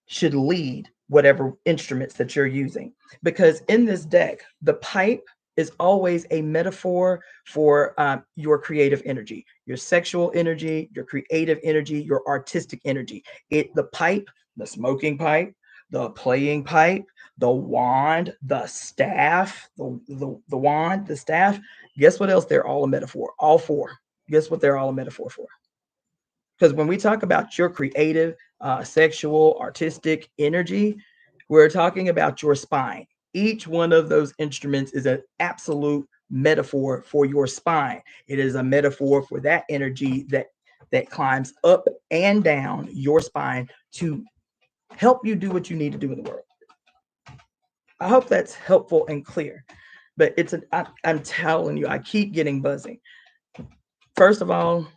should lead whatever instruments that you're using. Because in this deck, the pipe is always a metaphor for your creative energy, your sexual energy, your creative energy, your artistic energy. The pipe, the smoking pipe, the playing pipe, the wand, the staff, the wand, the staff. Guess what else they're all a metaphor? All four. Guess what they're all a metaphor for? Because when we talk about your creative, sexual, artistic energy, we're talking about your spine. Each one of those instruments is an absolute metaphor for your spine. It is a metaphor for that energy that climbs up and down your spine to help you do what you need to do in the world. I hope that's helpful and clear. But I'm telling you, I keep getting buzzing. First of all,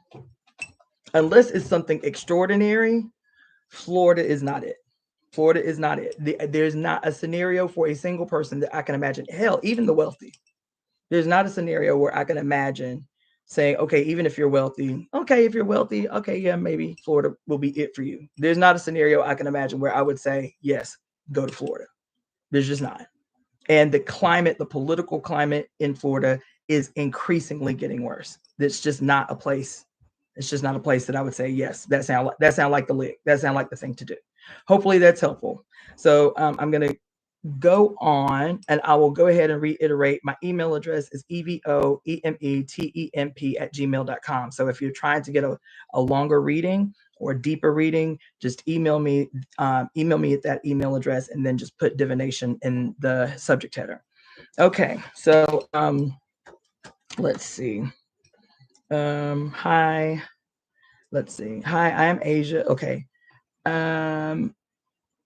unless it's something extraordinary, Florida is not it. Florida is not it. There's not a scenario for a single person that I can imagine. Hell, even the wealthy. There's not a scenario where I can imagine saying, okay, even if you're wealthy, okay, yeah, maybe Florida will be it for you. There's not a scenario I can imagine where I would say, yes, go to Florida. There's just not. And the climate, the political climate in Florida is increasingly getting worse. It's just not a place. It's just not a place that I would say, yes, that sound like the lick. That sound like the thing to do. Hopefully that's helpful. So I'm going to go on and I will go ahead and reiterate. My email address is evoemetemp@gmail.com. So if you're trying to get a longer reading or deeper reading, just email me at that email address and then just put divination in the subject header. Okay, so let's see. Hi. Let's see. Hi, I'm Asia. Okay.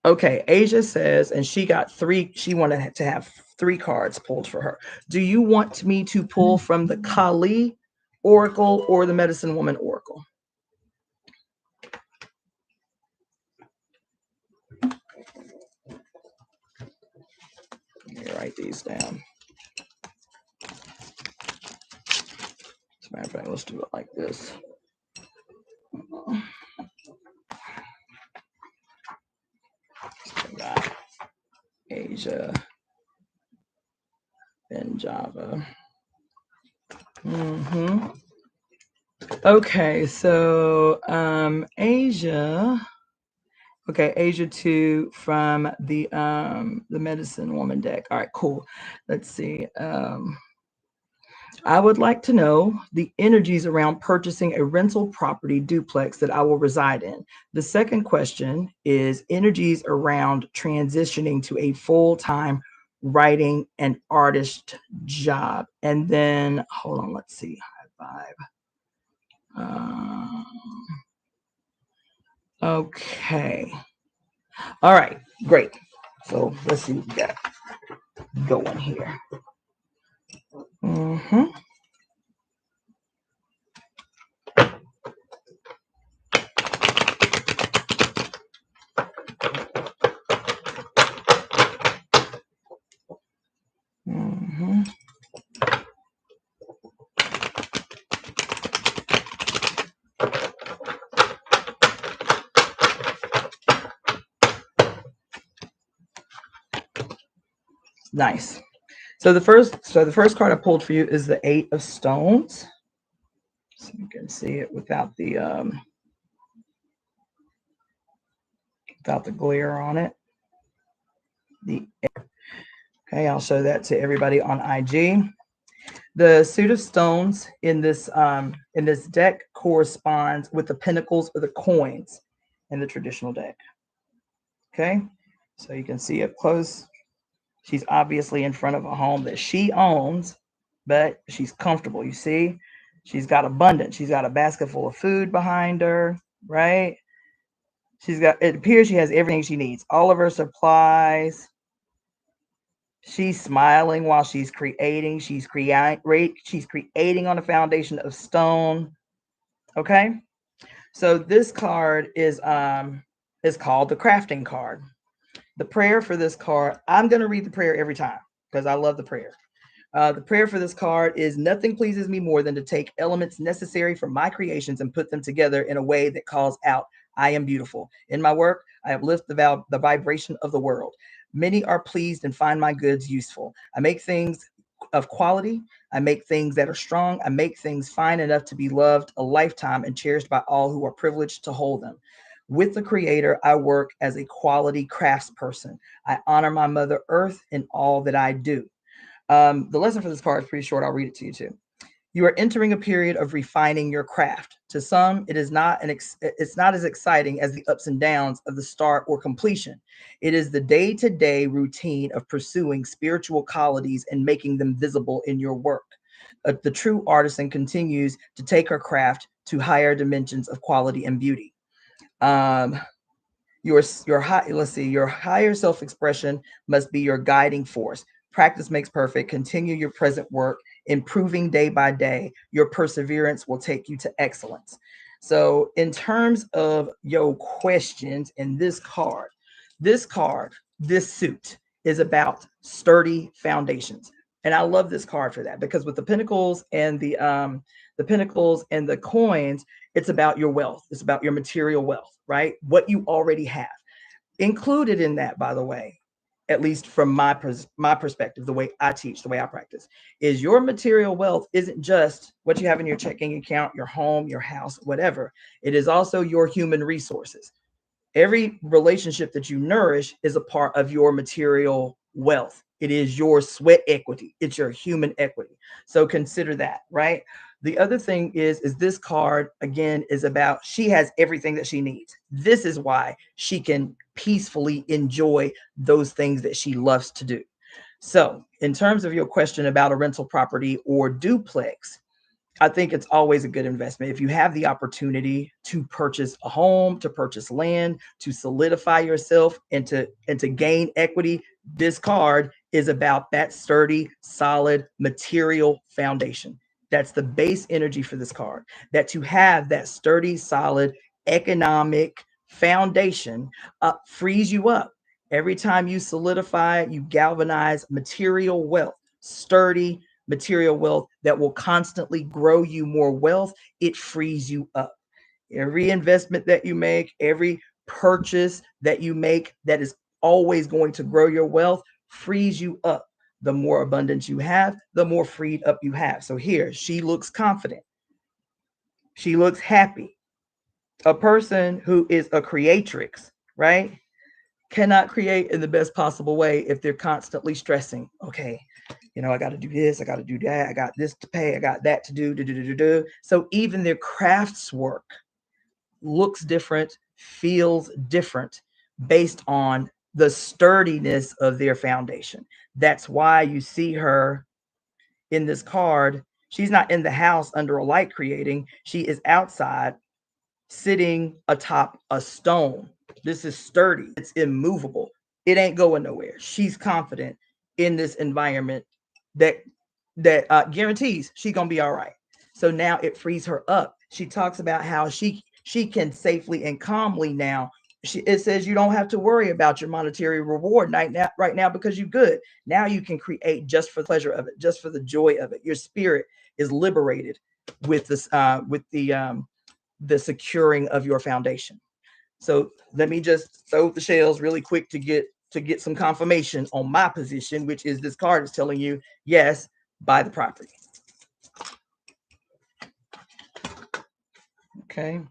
Okay, Asia says, and she wanted to have 3 cards pulled for her. Do you want me to pull from the Kali Oracle or the Medicine Woman Oracle? Let me write these down. As a matter of fact, let's do it like this. Asia and Java. Okay, so Asia. Okay, Asia 2 from the medicine woman deck. All right, cool. Let's see. I would like to know the energies around purchasing a rental property duplex that I will reside in. The second question is energies around transitioning to a full-time writing and artist job. And then, hold on, let's see. High five. Okay. All right, great. So let's see what we got going here. Nice. So the first card I pulled for you is the Eight of Stones. So you can see it without the glare on it. Okay, I'll show that to everybody on IG. The suit of stones in this deck corresponds with the pentacles or the coins in the traditional deck. Okay, so you can see up close. She's obviously in front of a home that she owns, but she's comfortable. You see, she's got abundance. She's got a basket full of food behind her, right? It appears she has everything she needs, all of her supplies. She's smiling while she's creating. She's creating on a foundation of stone. Okay, so this card is called the crafting card. The prayer for this card, I'm going to read the prayer every time because I love the prayer. The prayer for this card is: nothing pleases me more than to take elements necessary for my creations and put them together in a way that calls out, I am beautiful. In my work, I uplift the vibration of the world. Many are pleased and find my goods useful. I make things of quality. I make things that are strong. I make things fine enough to be loved a lifetime and cherished by all who are privileged to hold them. With the Creator, I work as a quality craftsperson. I honor my Mother Earth in all that I do. The lesson for this card is pretty short. I'll read it to you too. You are entering a period of refining your craft. To some, it is not it's not as exciting as the ups and downs of the start or completion. It is the day-to-day routine of pursuing spiritual qualities and making them visible in your work. The true artisan continues to take her craft to higher dimensions of quality and beauty. Your higher self-expression must be your guiding force. Practice makes perfect. Continue your present work, improving day by day. Your perseverance will take you to excellence. So in terms of your questions in this suit is about sturdy foundations. And I love this card for that, because with the pentacles and the coins, it's about your wealth. It's about your material wealth, right? What you already have. Included in that, by the way, at least from my perspective, the way I teach, the way I practice, is your material wealth isn't just what you have in your checking account, your home, your house, whatever. It is also your human resources. Every relationship that you nourish is a part of your material wealth. It is your sweat equity. It's your human equity. So consider that, right? The other thing is this card, again, is about she has everything that she needs. This is why she can peacefully enjoy those things that she loves to do. So in terms of your question about a rental property or duplex, I think it's always a good investment. If you have the opportunity to purchase a home, to purchase land, to solidify yourself and to gain equity, this card is about that sturdy, solid material foundation. That's the base energy for this card. That to have that sturdy, solid economic foundation frees you up. Every time you solidify, you galvanize material wealth, sturdy material wealth that will constantly grow you more wealth. It frees you up. Every investment that you make, every purchase that you make that is always going to grow your wealth frees you up. The more abundance you have, the more freed up you have. So here, she looks confident. She looks happy. A person who is a creatrix, right, cannot create in the best possible way if they're constantly stressing. Okay, you know, I got to do this, I got to do that, I got this to pay, I got that to do. So even their crafts work looks different, feels different based on the sturdiness of their foundation. That's why you see her in this card. She's not in the house under a light creating. She is outside sitting atop a stone. This is sturdy. It's immovable. It ain't going nowhere. She's confident in this environment that guarantees she's gonna be all right. So now it frees her up. She talks about how she can safely and calmly now. It says you don't have to worry about your monetary reward right now because you're good. Now you can create just for the pleasure of it, just for the joy of it. Your spirit is liberated with this, with the securing of your foundation. So let me just throw the shells really quick to get some confirmation on my position, which is this card is telling you, yes, buy the property. Okay.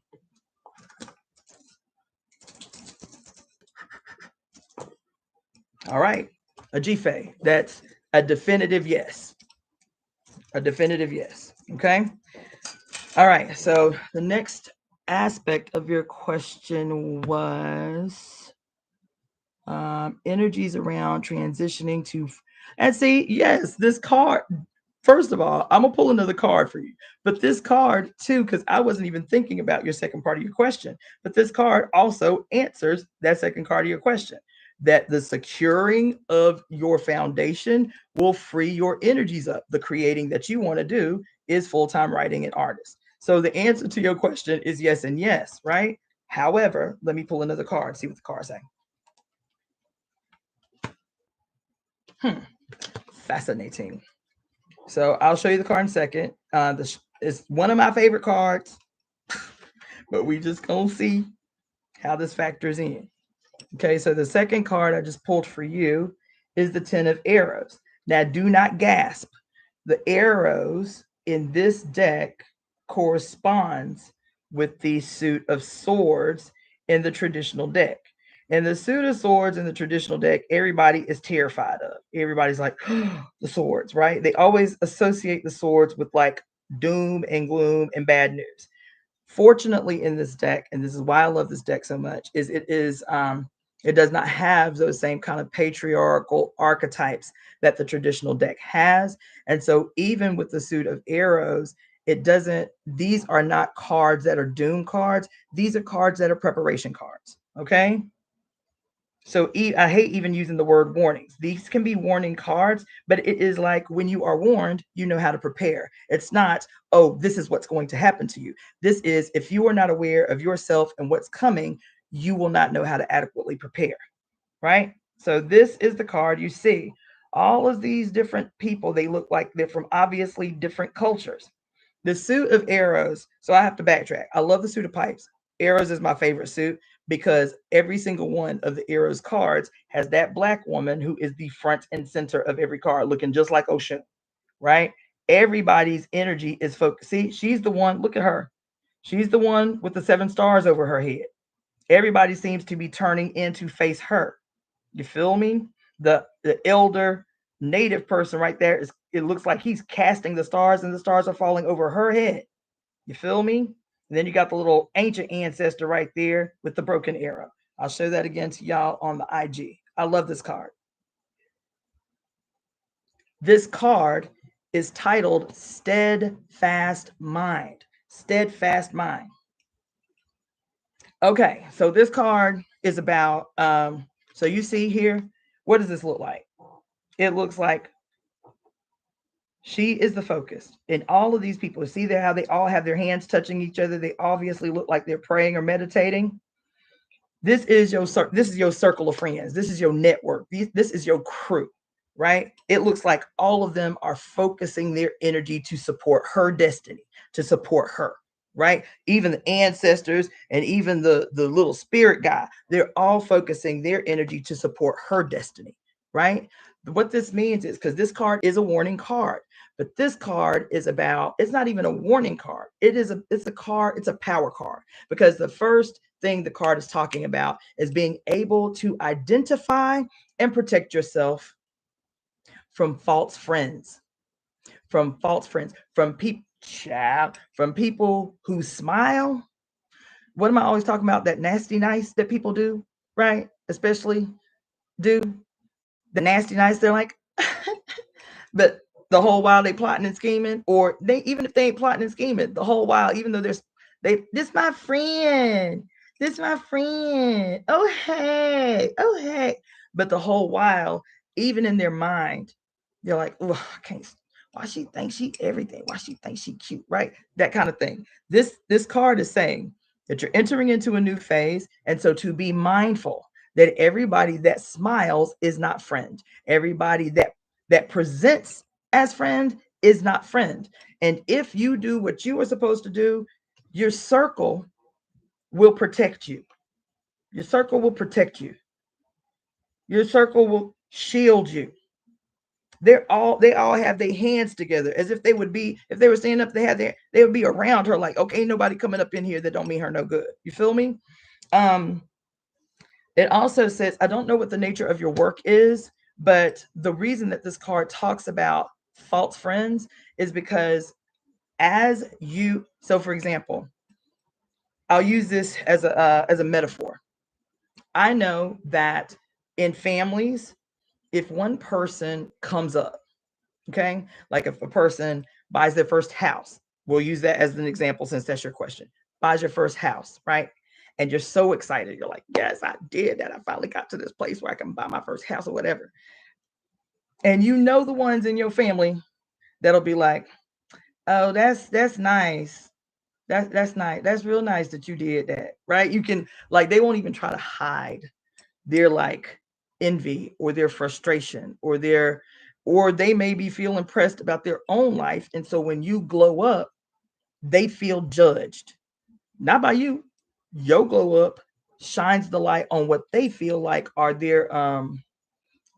All right. A G-Faye. That's a definitive yes. A definitive yes. Okay. All right. So the next aspect of your question was energies around transitioning to, and see, yes, this card. First of all, I'm gonna pull another card for you, but this card too, because I wasn't even thinking about your second part of your question, but this card also answers that second part of your question, that the securing of your foundation will free your energies up. The creating that you want to do is full-time writing and artist. So the answer to your question is yes and yes, right? However, let me pull another card, see what the cards say. Fascinating. So I'll show you the card in a second. It's one of my favorite cards, but we just gonna see how this factors in. Okay, so the second card I just pulled for you is the 10 of Arrows. Now, do not gasp. The arrows in this deck corresponds with the suit of swords in the traditional deck. And the suit of swords in the traditional deck, everybody is terrified of. Everybody's like, oh, the swords, right? They always associate the swords with like doom and gloom and bad news. Fortunately, in this deck, and this is why I love this deck so much, is it does not have those same kind of patriarchal archetypes that the traditional deck has. And so even with the suit of arrows, it doesn't, these are not cards that are doom cards. These are cards that are preparation cards. Okay. So I hate even using the word warnings. These can be warning cards, but it is like when you are warned, you know how to prepare. It's not, oh, this is what's going to happen to you. This is, if you are not aware of yourself and what's coming, you will not know how to adequately prepare, right? So this is the card you see. All of these different people, they look like they're from obviously different cultures. The suit of arrows, so I have to backtrack. I love the suit of pipes. Arrows is my favorite suit because every single one of the arrows cards has that black woman who is the front and center of every card, looking just like Oshun, right? Everybody's energy is focused. See, she's the one, look at her. She's the one with the 7 stars over her head. Everybody seems to be turning in to face her. You feel me? The elder native person right there, is it looks like he's casting the stars and the stars are falling over her head. You feel me? And then you got the little ancient ancestor right there with the broken arrow. I'll show that again to y'all on the IG. I love this card. This card is titled Steadfast Mind. Steadfast Mind. Okay, so this card is about, so you see here, what does this look like? It looks like she is the focus. And all of these people, see there how they all have their hands touching each other. They obviously look like they're praying or meditating. This is your circle of friends. This is your network. This is your crew, right? It looks like all of them are focusing their energy to support her destiny, to support her, right? Even the ancestors and even the little spirit guy, they're all focusing their energy to support her destiny, right? What this means is, because this card is a warning card, but this card is about, it's not even a warning card. It's a card, it's a power card, because the first thing the card is talking about is being able to identify and protect yourself from false friends, from people who smile. What am I always talking about? That nasty nice that people do, right? Especially do the nasty nice. They're like, but the whole while they plotting and scheming, or they, even if they ain't plotting and scheming, the whole while, even though this my friend, oh hey, but the whole while, even in their mind, they're like, oh, I can't. Why she thinks she everything? Why she thinks she cute, right? That kind of thing. This card is saying that you're entering into a new phase, and so to be mindful that everybody that smiles is not friend. Everybody that presents as friend is not friend. And if you do what you are supposed to do, your circle will protect you. Your circle will protect you. Your circle will shield you. They all have their hands together, as if they would be, if they were standing up, they would be around her, like, okay, ain't nobody coming up in here that don't mean her no good. You feel me? It also says, I don't know what the nature of your work is, but the reason that this card talks about false friends is because so for example, I'll use this as a metaphor. I know that in families, if one person comes up, okay, like if a person buys their first house, we'll use that as an example since that's your question, buys your first house, right? And you're so excited. You're like, yes, I did that. I finally got to this place where I can buy my first house or whatever. And you know the ones in your family that'll be like, oh, that's nice. That's nice. That's real nice that you did that, right? You can, like, they won't even try to hide their like envy or their frustration or they may be feeling pressed about their own life. And so when you glow up, they feel judged, not by you. Your glow up shines the light on what they feel like are their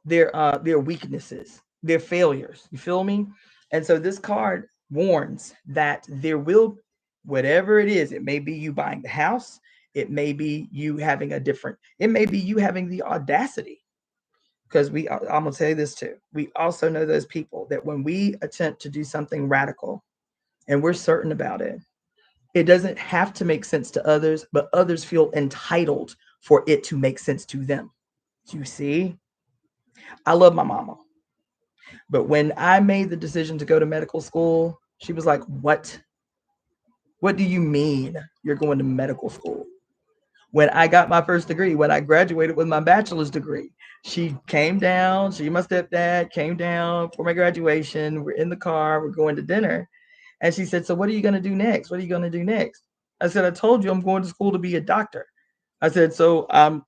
weaknesses, their failures. You feel me? And so this card warns that there will, whatever it is, it may be you buying the house, it may be you having it may be you having the audacity. Because I'm gonna tell you this too. We also know those people that when we attempt to do something radical and we're certain about it, it doesn't have to make sense to others, but others feel entitled for it to make sense to them. You see? I love my mama. But when I made the decision to go to medical school, she was like, what? What do you mean you're going to medical school? When I got my first degree, when I graduated with my bachelor's degree, she came down, my stepdad came down for my graduation. We're in the car, we're going to dinner. And she said, so what are you going to do next? What are you going to do next? I said, I told you I'm going to school to be a doctor. I said, so I'm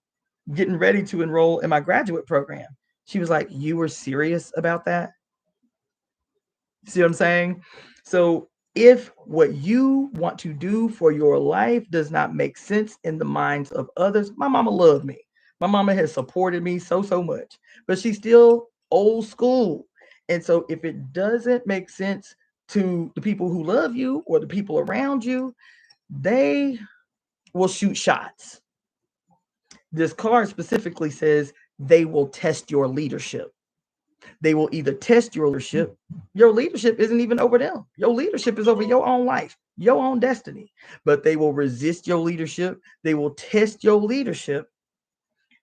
getting ready to enroll in my graduate program. She was like, you were serious about that? See what I'm saying? So if what you want to do for your life does not make sense in the minds of others, my mama loved me. My mama has supported me so much, but she's still old school. And so if it doesn't make sense to the people who love you or the people around you, they will shoot shots. This card specifically says they will test your leadership. They will either test your leadership. Your leadership isn't even over them. Your leadership is over your own life, your own destiny. But they will resist your leadership. They will test your leadership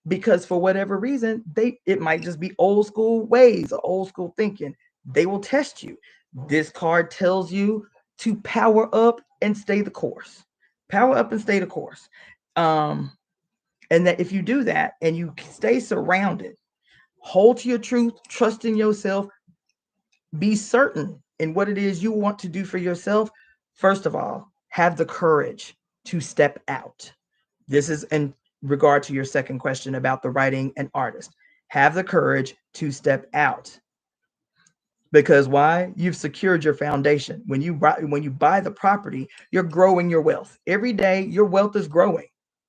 because for whatever reason, it might just be old school ways or old school thinking. They will test you. This card tells you to power up and stay the course. Power up and stay the course. And that if you do that and you stay surrounded, hold to your truth, trust in yourself, be certain in what it is you want to do for yourself. First of all, have the courage to step out. This is in regard to your second question about the writing and artist. Have the courage to step out. Because why? You've secured your foundation. When you buy the property, you're growing your wealth. Every day, your wealth is growing.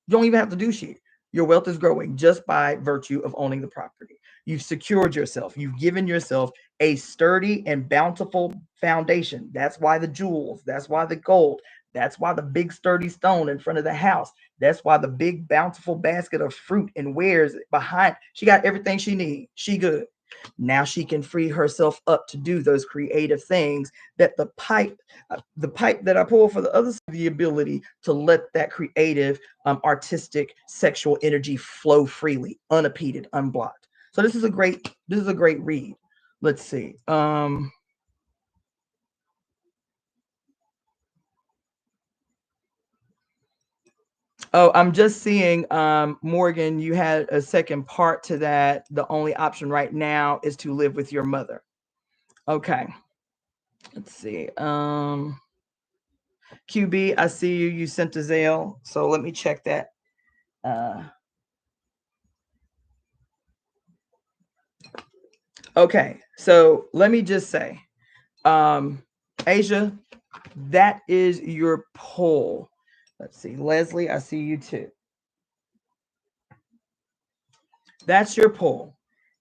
You don't even have to do shit. Your wealth is growing just by virtue of owning the property. You've secured yourself. You've given yourself a sturdy and bountiful foundation. That's why the jewels, that's why the gold, that's why the big sturdy stone in front of the house. That's why the big bountiful basket of fruit and wares behind. She got everything she needs. She good. Now she can free herself up to do those creative things that the pipe that I pull for the other side, the ability to let that creative, artistic, sexual energy flow freely, unimpeded, unblocked. So this is a great read. Let's see. Oh, I'm just seeing, Morgan, you had a second part to that. The only option right now is to live with your mother. Okay. Let's see. QB, I see you. You sent a Zelle. So let me check that. Okay. So let me just say, Asia, that is your poll. Let's see. Leslie, I see you too. That's your poll.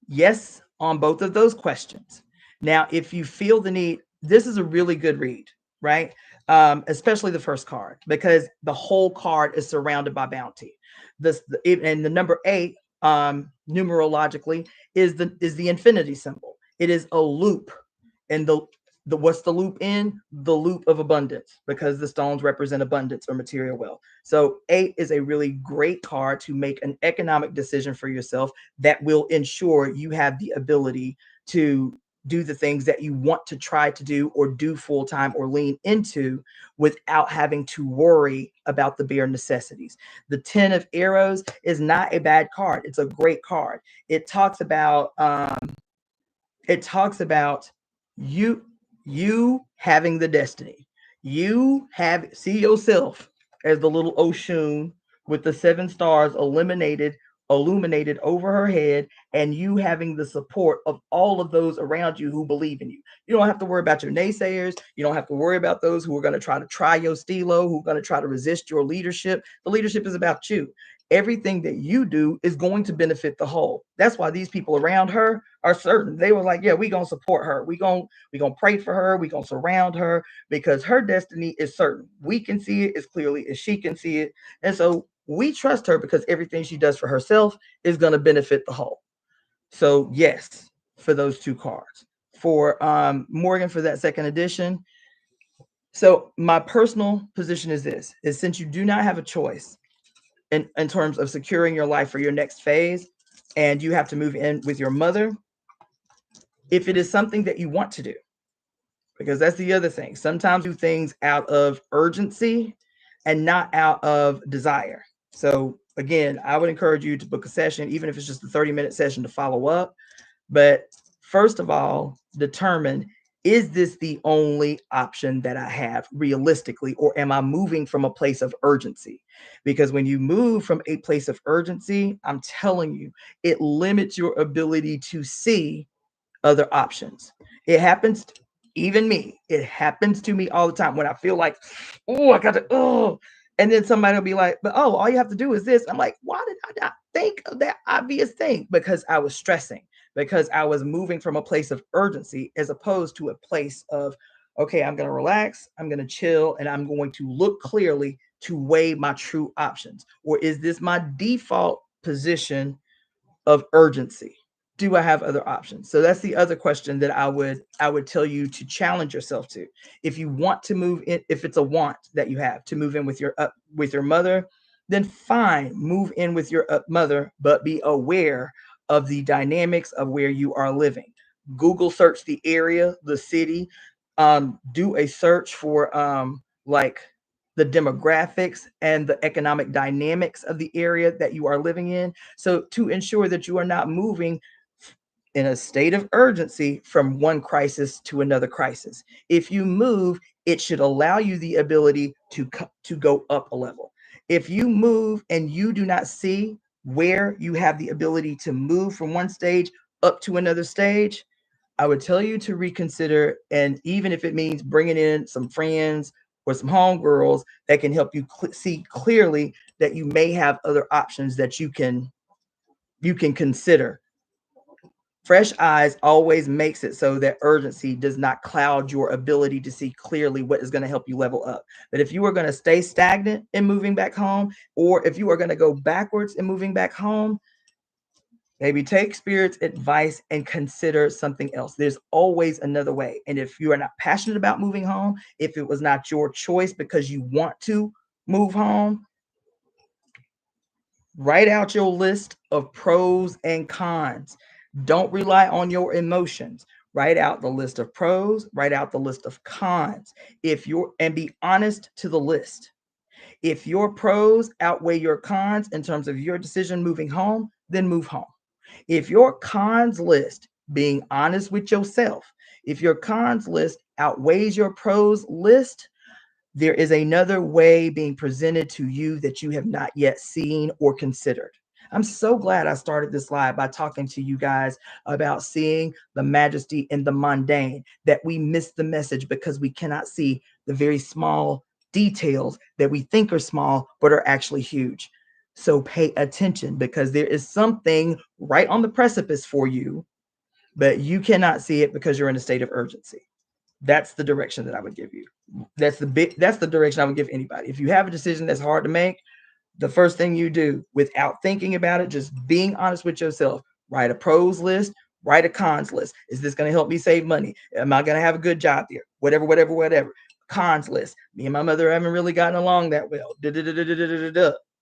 Yes, on both of those questions. Now, if you feel the need, this is a really good read, right? Especially the first card, because the whole card is surrounded by bounty. And the number 8, numerologically, is the infinity symbol. It is a loop, and the what's the loop in? The loop of abundance, because the stones represent abundance or material wealth. So 8 is a really great card to make an economic decision for yourself that will ensure you have the ability to do the things that you want to try to do or do full time or lean into without having to worry about the bare necessities. The 10 of Arrows is not a bad card. It's a great card. It talks about you having the destiny. You see yourself as the little Oshun with the 7 stars illuminated over her head, and you having the support of all of those around you who believe in you. You don't have to worry about your naysayers. You don't have to worry about those who are going to try your stilo, who are going to try to resist your leadership. The leadership is about you. Everything that you do is going to benefit the whole. That's why these people around her are certain. They were like, yeah, we're going to support her. We're going to pray for her. We're going to surround her, because her destiny is certain. We can see it as clearly as she can see it. And so we trust her, because everything she does for herself is going to benefit the whole. So yes, for those 2 cards. For Morgan, for that second edition. So my personal position is this, is since you do not have a choice in terms of securing your life for your next phase, and you have to move in with your mother, if it is something that you want to do, because that's the other thing. Sometimes do things out of urgency and not out of desire. So again, I would encourage you to book a session, even if it's just a 30-minute session to follow up. But first of all, determine, is this the only option that I have realistically, or am I moving from a place of urgency? Because when you move from a place of urgency, I'm telling you, it limits your ability to see other options. It happens to even me. It happens to me all the time when I feel like, oh, I got to, oh. And then somebody will be like, but oh, all you have to do is this. I'm like, why did I not think of that obvious thing? Because I was stressing, because I was moving from a place of urgency as opposed to a place of, okay, I'm going to relax, I'm going to chill, and I'm going to look clearly to weigh my true options. Or is this my default position of urgency? Do I have other options? So that's the other question that I would tell you to challenge yourself to. If you want to move in, if it's a want that you have to move in with your mother, then fine, move in with your mother, but be aware of the dynamics of where you are living. Google search the area, the city, do a search for like the demographics and the economic dynamics of the area that you are living in, so to ensure that you are not moving in a state of urgency from one crisis to another crisis. If you move, it should allow you the ability to go up a level. If you move and you do not see where you have the ability to move from one stage up to another stage, I would tell you to reconsider. And even if it means bringing in some friends or some homegirls that can help you see clearly that you may have other options that you can consider. Fresh eyes always makes it so that urgency does not cloud your ability to see clearly what is going to help you level up. But if you are going to stay stagnant in moving back home, or if you are going to go backwards in moving back home, maybe take Spirit's advice and consider something else. There's always another way. And if you are not passionate about moving home, if it was not your choice because you want to move home, write out your list of pros and cons. Don't rely on your emotions. Write out the list of pros, write out the list of cons. And be honest to the list. If your pros outweigh your cons in terms of your decision moving home, then move home. If your cons list, being honest with yourself, if your cons list outweighs your pros list, there is another way being presented to you that you have not yet seen or considered. I'm so glad I started this live by talking to you guys about seeing the majesty in the mundane, that we miss the message because we cannot see the very small details that we think are small, but are actually huge. So pay attention, because there is something right on the precipice for you, but you cannot see it because you're in a state of urgency. That's the direction that I would give you. That's the direction I would give anybody. If you have a decision that's hard to make, the first thing you do, without thinking about it, just being honest with yourself, write a pros list, write a cons list. Is this going to help me save money? Am I going to have a good job there? Whatever. Cons list. Me and my mother haven't really gotten along that well.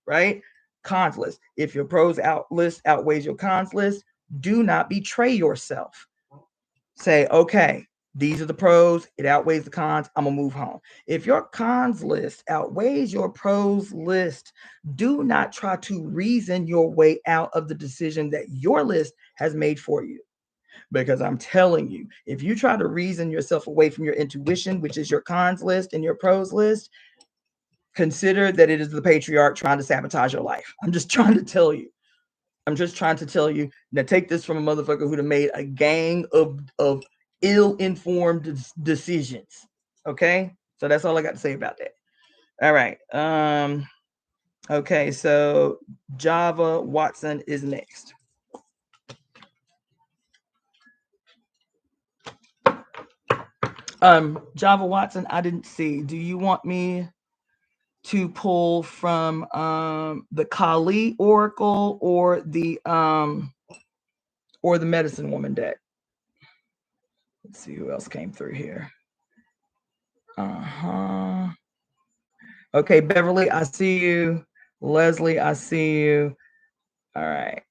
Right? Cons list. If your pros list outweighs your cons list, do not betray yourself. Say, okay, these are the pros, it outweighs the cons, I'm gonna move home. If your cons list outweighs your pros list, do not try to reason your way out of the decision that your list has made for you. Because I'm telling you, if you try to reason yourself away from your intuition, which is your cons list and your pros list, consider that it is the patriarch trying to sabotage your life. I'm just trying to tell you. Now take this from a motherfucker who'd have made a gang of ill-informed decisions. Okay, so that's all I got to say about that. All right. Okay, so Java Watson is next. Java Watson, I didn't see. Do you want me to pull from the Kali Oracle or the Medicine Woman deck? Let's see who else came through here. Okay, Beverly, I see you. Leslie, I see you. All right.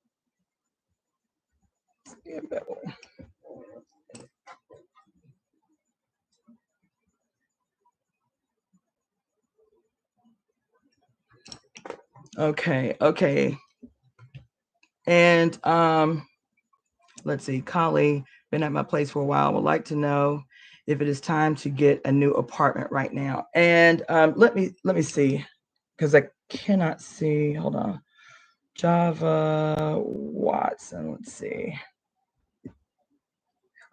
Okay. And let's see. Kali, been at my place for a while. Would like to know if it is time to get a new apartment right now. And let me see, because I cannot see. Hold on. Java Watson. Let's see.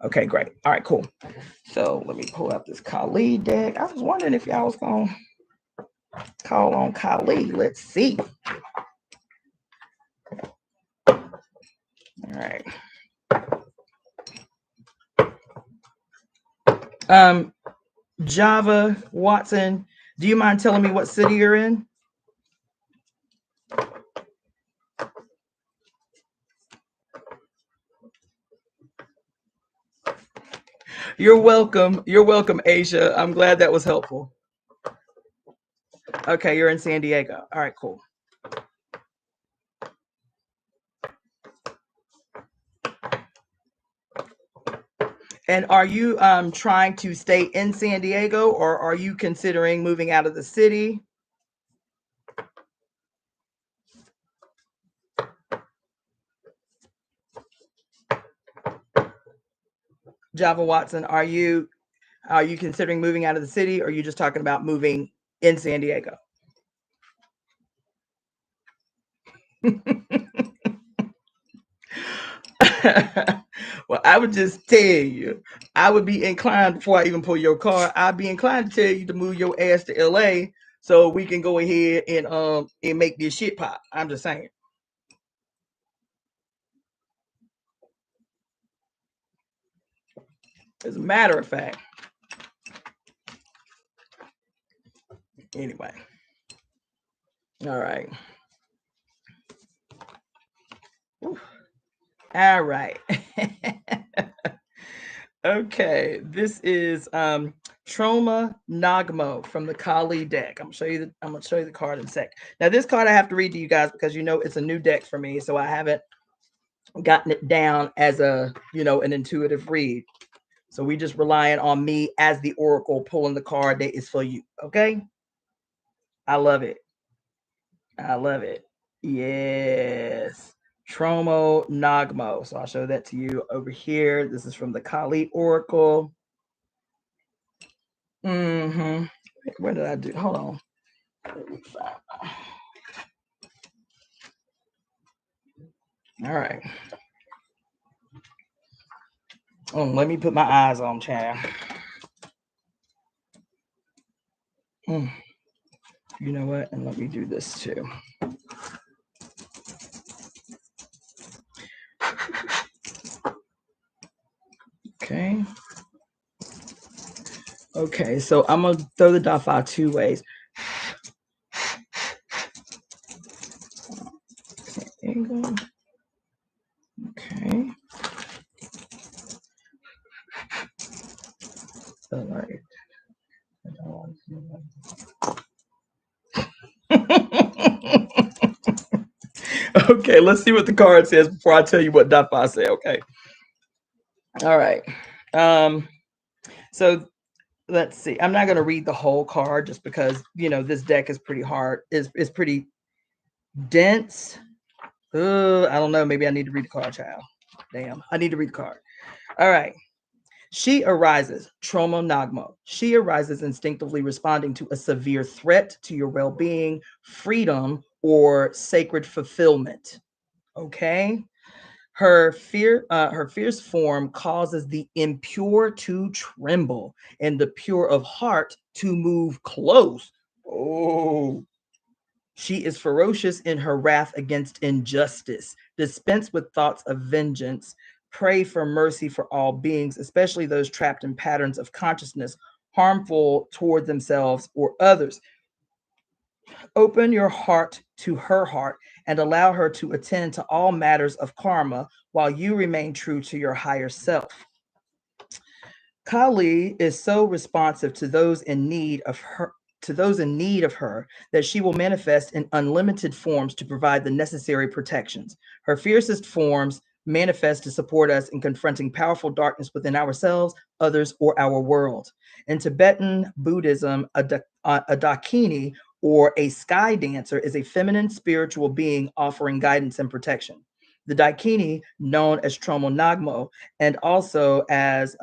Okay, great. All right, cool. So let me pull up this Kali deck. I was wondering if y'all was gonna call on Kali. Let's see. All right. Java Watson, do you mind telling me what city you're in? You're welcome. You're welcome, Asia. I'm glad that was helpful. Okay, you're in San Diego. All right, cool. And are you trying to stay in San Diego, or are you considering moving out of the city? Java Watson, are you considering moving out of the city, or are you just talking about moving in San Diego? Well, I would just tell you, I would be inclined, before I even pull your card, I'd be inclined to tell you to move your ass to LA so we can go ahead and make this shit pop. I'm just saying. As a matter of fact. Anyway. All right. Ooh. All right. Okay, this is Trauma Nagmo from the Kali deck. I'm gonna show you the card in a sec. Now, this card I have to read to you guys because you know it's a new deck for me, so I haven't gotten it down as a an intuitive read. So we just relying on me as the oracle pulling the card that is for you. Okay, I love it. I love it. Yes. Tromo Nagmo. So I'll show that to you over here. This is from the Kali Oracle. What did I do? Hold on. All right. Oh, let me put my eyes on Chad. You know what? And let me do this too. Okay. Okay, so I'm gonna throw the dot file two ways. Angle. Okay. All right. Okay, let's see what the card says before I tell you what dot file say. Okay. All right. So let's see. I'm not going to read the whole card just because this deck is pretty hard. Is pretty dense. I don't know. Maybe I need to read the card, child. Damn, I need to read the card. All right. She arises, Tromo Nagmo. She arises instinctively responding to a severe threat to your well-being, freedom, or sacred fulfillment. Okay. Her fierce form causes the impure to tremble and the pure of heart to move close. Oh, she is ferocious in her wrath against injustice, dispense with thoughts of vengeance, pray for mercy for all beings, especially those trapped in patterns of consciousness harmful toward themselves or others. Open your heart to her heart and allow her to attend to all matters of karma while you remain true to your higher self. Kali is so responsive to those in need of her that she will manifest in unlimited forms to provide the necessary protections. Her fiercest forms manifest to support us in confronting powerful darkness within ourselves, others, or our world. In Tibetan Buddhism, a dakini, or a sky dancer, is a feminine spiritual being offering guidance and protection. The Daikini, known as Tromo Nagmo and also as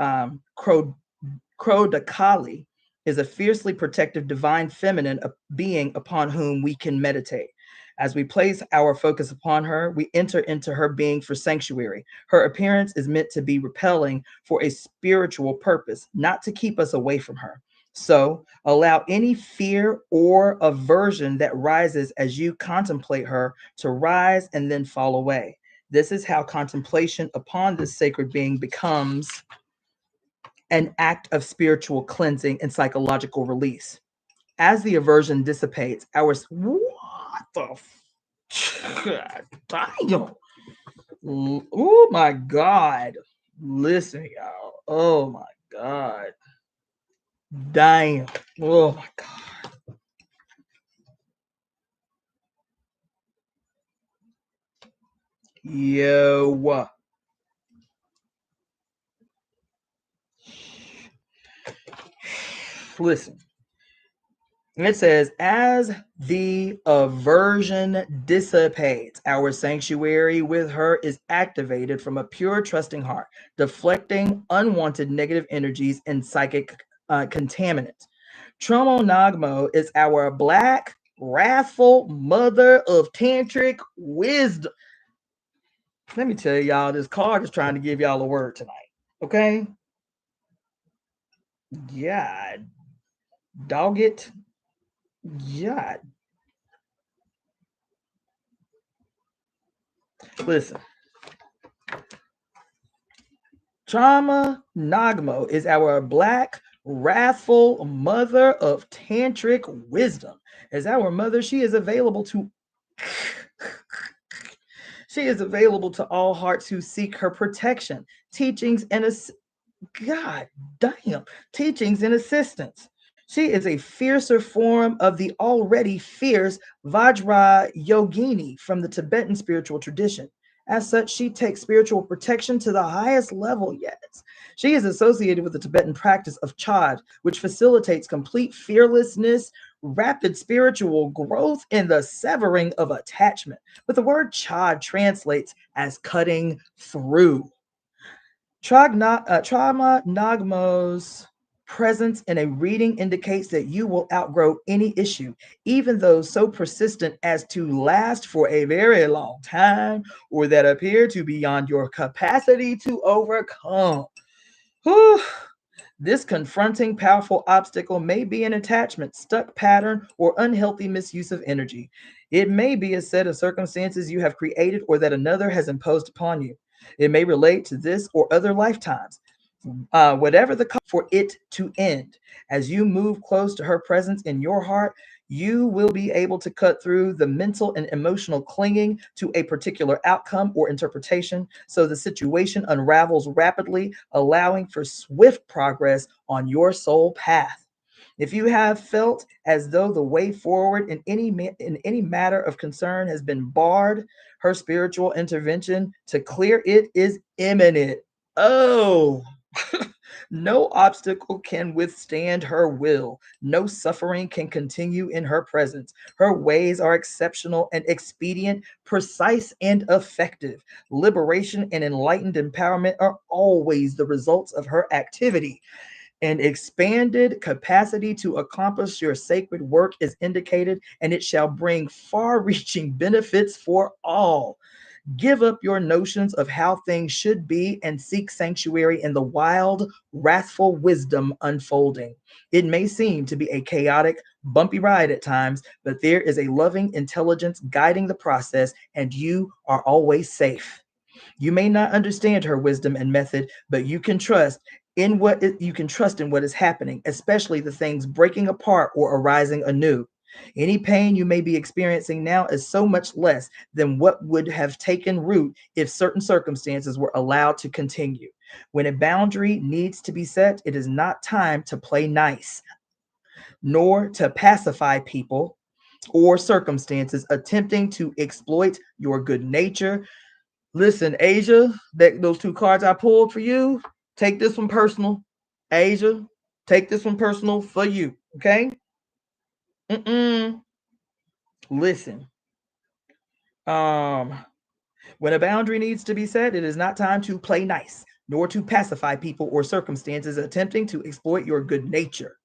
Krodakali, is a fiercely protective divine feminine being upon whom we can meditate. As we place our focus upon her, we enter into her being for sanctuary. Her appearance is meant to be repelling for a spiritual purpose, not to keep us away from her. So allow any fear or aversion that rises as you contemplate her to rise and then fall away. This is how contemplation upon this sacred being becomes an act of spiritual cleansing and psychological release. As the aversion dissipates, what the damn. Oh my God. Listen, y'all. Oh my God. Damn. Oh my God. Yo. Listen. It says, as the aversion dissipates, our sanctuary with her is activated from a pure, trusting heart, deflecting unwanted negative energies and psychic contaminants. Tromo Nagmo is our black, wrathful mother of tantric wisdom. Let me tell y'all, this card is trying to give y'all a word tonight. Okay? Yeah. Dog it. Yeah. Listen. Trauma Nagmo is our black, wrathful mother of tantric wisdom. As our mother, she is available to all hearts who seek her protection, teachings, and God damn, teachings and assistance. She is a fiercer form of the already fierce Vajra Yogini from the Tibetan spiritual tradition. As such, she takes spiritual protection to the highest level yet. She is associated with the Tibetan practice of chad, which facilitates complete fearlessness, rapid spiritual growth, and the severing of attachment. But the word chad translates as cutting through. Trauma Nagmo's presence in a reading indicates that you will outgrow any issue, even those so persistent as to last for a very long time or that appear to be beyond your capacity to overcome. Whew. This confronting, powerful obstacle may be an attachment, stuck pattern, or unhealthy misuse of energy. It may be a set of circumstances you have created or that another has imposed upon you. It may relate to this or other lifetimes. Whatever the cause for it to end, as you move close to her presence in your heart, you will be able to cut through the mental and emotional clinging to a particular outcome or interpretation so the situation unravels rapidly, allowing for swift progress on your soul path. If you have felt as though the way forward in any matter of concern has been barred, her spiritual intervention to clear it is imminent. Oh, no obstacle can withstand her will. No suffering can continue in her presence. Her ways are exceptional and expedient, precise and effective. Liberation and enlightened empowerment are always the results of her activity. An expanded capacity to accomplish your sacred work is indicated, and it shall bring far reaching benefits for all. Give up your notions of how things should be and seek sanctuary in the wild, wrathful wisdom unfolding. It may seem to be a chaotic, bumpy ride at times, but there is a loving intelligence guiding the process, and you are always safe. You may not understand her wisdom and method, but you can trust in what is happening, especially the things breaking apart or arising anew. Any pain you may be experiencing now is so much less than what would have taken root if certain circumstances were allowed to continue. When a boundary needs to be set, it is not time to play nice, nor to pacify people or circumstances attempting to exploit your good nature. Listen, Asia, those two cards I pulled for you, take this one personal. Asia, take this one personal for you. Okay? Listen. When a boundary needs to be set, it is not time to play nice, nor to pacify people or circumstances attempting to exploit your good nature.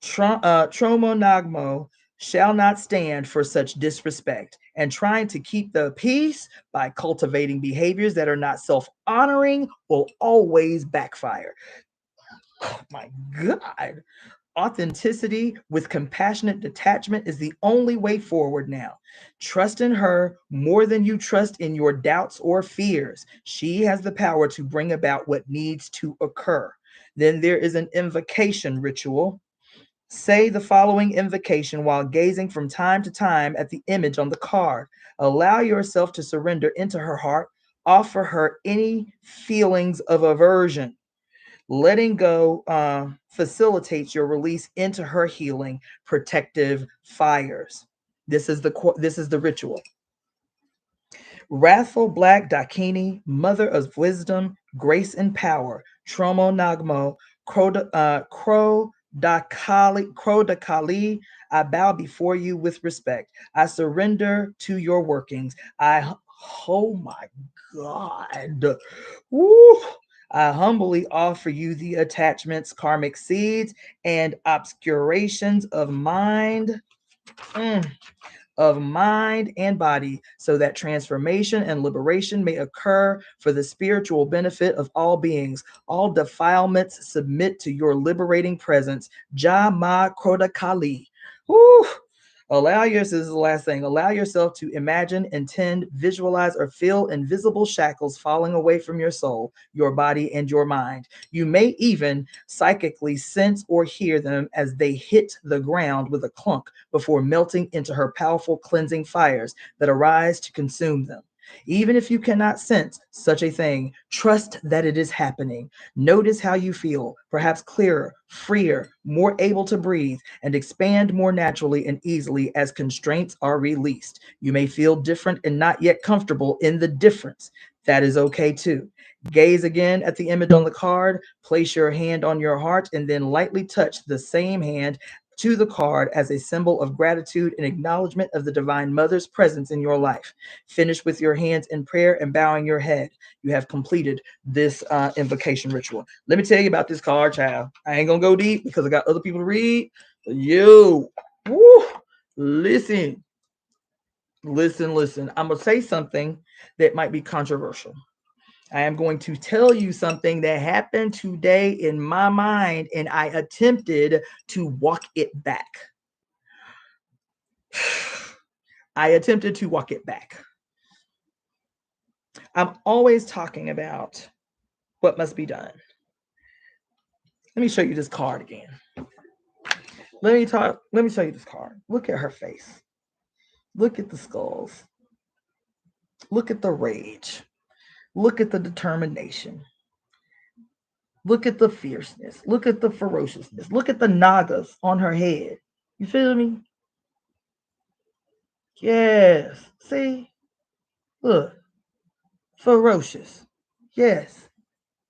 Tromo Nagmo shall not stand for such disrespect, and trying to keep the peace by cultivating behaviors that are not self-honoring will always backfire. Oh my God. Authenticity with compassionate detachment is the only way forward now. Trust in her more than you trust in your doubts or fears. She has the power to bring about what needs to occur. Then there is an invocation ritual. Say the following invocation while gazing from time to time at the image on the card. Allow yourself to surrender into her heart. Offer her any feelings of aversion. Letting go facilitates your release into her healing protective fires. This is the ritual. Wrathful Black Dakini, Mother of Wisdom, Grace and Power, Tromo Nagmo, Crow Dakali, I bow before you with respect. I surrender to your workings. Oh my God. Woo. I humbly offer you the attachments, karmic seeds, and obscurations of mind. Of mind and body, so that transformation and liberation may occur for the spiritual benefit of all beings. All defilements submit to your liberating presence. Ja Ma Kroda Kali. Woo! This is the last thing. Allow yourself to imagine, intend, visualize, or feel invisible shackles falling away from your soul, your body, and your mind. You may even psychically sense or hear them as they hit the ground with a clunk before melting into her powerful cleansing fires that arise to consume them. Even if you cannot sense such a thing, trust that it is happening. Notice how you feel, perhaps clearer, freer, more able to breathe, and expand more naturally and easily as constraints are released. You may feel different and not yet comfortable in the difference. That is okay too. Gaze again at the image on the card, place your hand on your heart, and then lightly touch the same hand to the card as a symbol of gratitude and acknowledgement of the Divine Mother's presence in your life. Finish with your hands in prayer and bowing your head. You have completed this invocation ritual. Let me tell you about this card, child. I ain't gonna go deep because I got other people to read. You, woo, listen. I'm gonna say something that might be controversial. I am going to tell you something that happened today in my mind, and I attempted to walk it back. I'm always talking about what must be done. Let me show you this card again. Let me show you this card. Look at her face. Look at the skulls. Look at the rage. Look at the determination. Look at the fierceness. Look at the ferociousness. Look at the nagas on her head. You feel me? Yes. See? Look. Ferocious. Yes.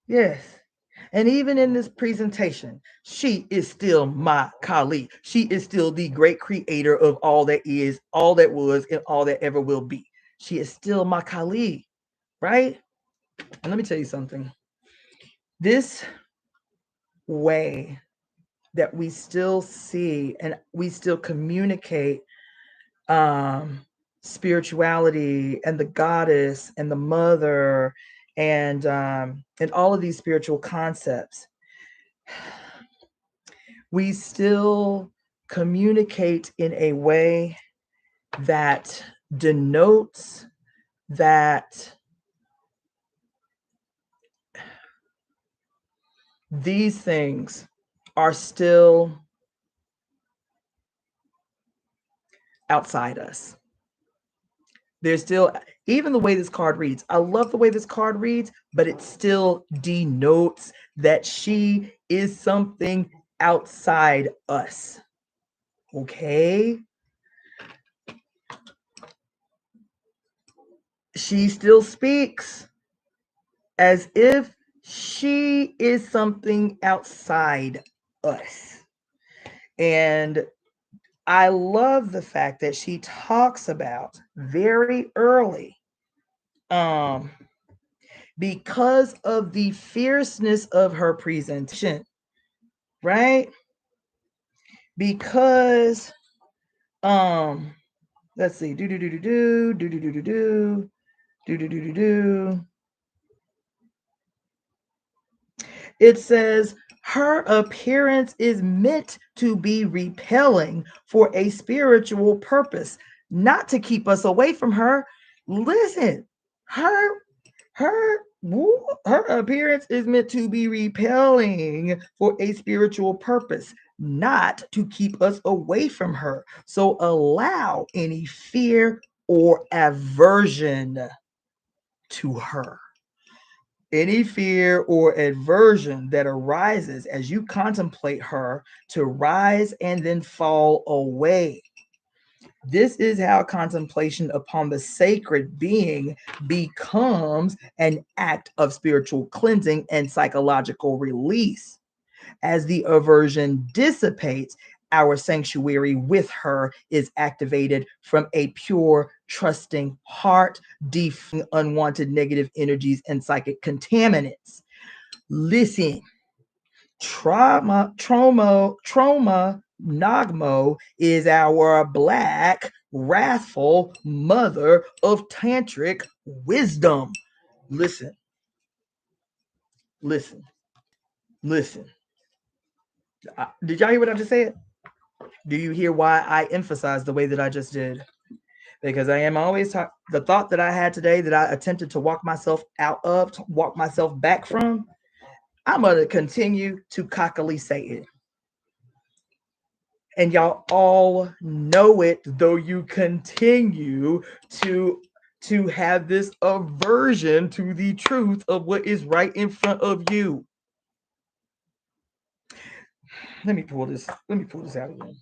And even in this presentation, she is still my Kali. She is still the great creator of all that is, all that was, and all that ever will be. She is still my Kali, right? And let me tell you something. This way that we still see and we still communicate spirituality and the goddess and the mother and all of these spiritual concepts, we still communicate in a way that denotes that these things are still outside us. There's still, even the way this card reads, I love the way this card reads, but it still denotes that she is something outside us. Okay? She still speaks as if she is something outside us. And I love the fact that she talks about very early, because of the fierceness of her presentation, right? Because, let's see, it says her appearance is meant to be repelling for a spiritual purpose, not to keep us away from her. Listen, her appearance is meant to be repelling for a spiritual purpose, not to keep us away from her. So allow any fear or aversion to her. Any fear or aversion that arises as you contemplate her to rise and then fall away. This is how contemplation upon the sacred being becomes an act of spiritual cleansing and psychological release. As the aversion dissipates, our sanctuary with her is activated from a pure, trusting heart, defying unwanted negative energies and psychic contaminants. Listen, trauma, Nagmo is our black, wrathful mother of tantric wisdom. Listen. Did y'all hear what I just said? Do you hear why I emphasize the way that I just did? Because I am always the thought that I had today that I attempted to walk myself out of, to walk myself back from. I'm going to continue to cockily say it. And y'all all know it, though you continue to have this aversion to the truth of what is right in front of you. Let me pull this out again.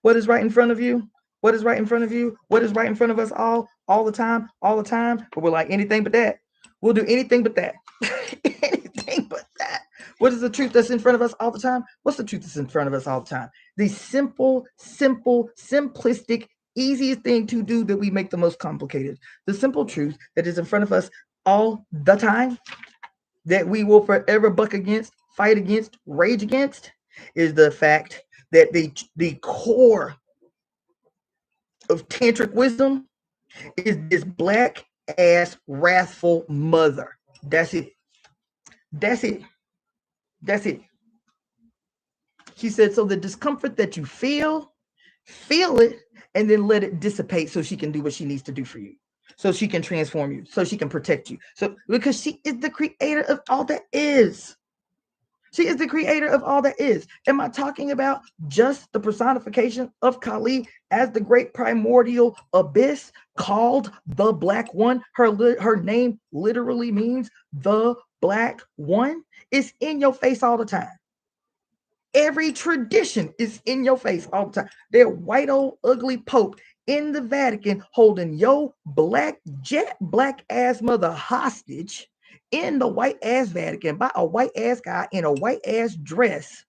What is right in front of you? What is right in front of you? What is right in front of us all the time, But we're like, anything but that. We'll do anything but that. Anything but that. What is the truth that's in front of us all the time? What's the truth that's in front of us all the time? The simple, simplistic, easiest thing to do that we make the most complicated. The simple truth that is in front of us all the time, that we will forever buck against, fight against, rage against, is the fact that the core of tantric wisdom is this black ass wrathful mother. That's it. That's it. That's it. She said, so the discomfort that you feel it, and then let it dissipate so she can do what she needs to do for you. So she can transform you. So she can protect you. So because she is the creator of all that is. She is the creator of all that is. Am I talking about just the personification of Kali as the great primordial abyss called the Black One? Her name literally means the Black One. It's in your face all the time. Every tradition is in your face all the time. That white old ugly Pope in the Vatican holding your black ass mother hostage in the white ass Vatican by a white ass guy in a white ass dress.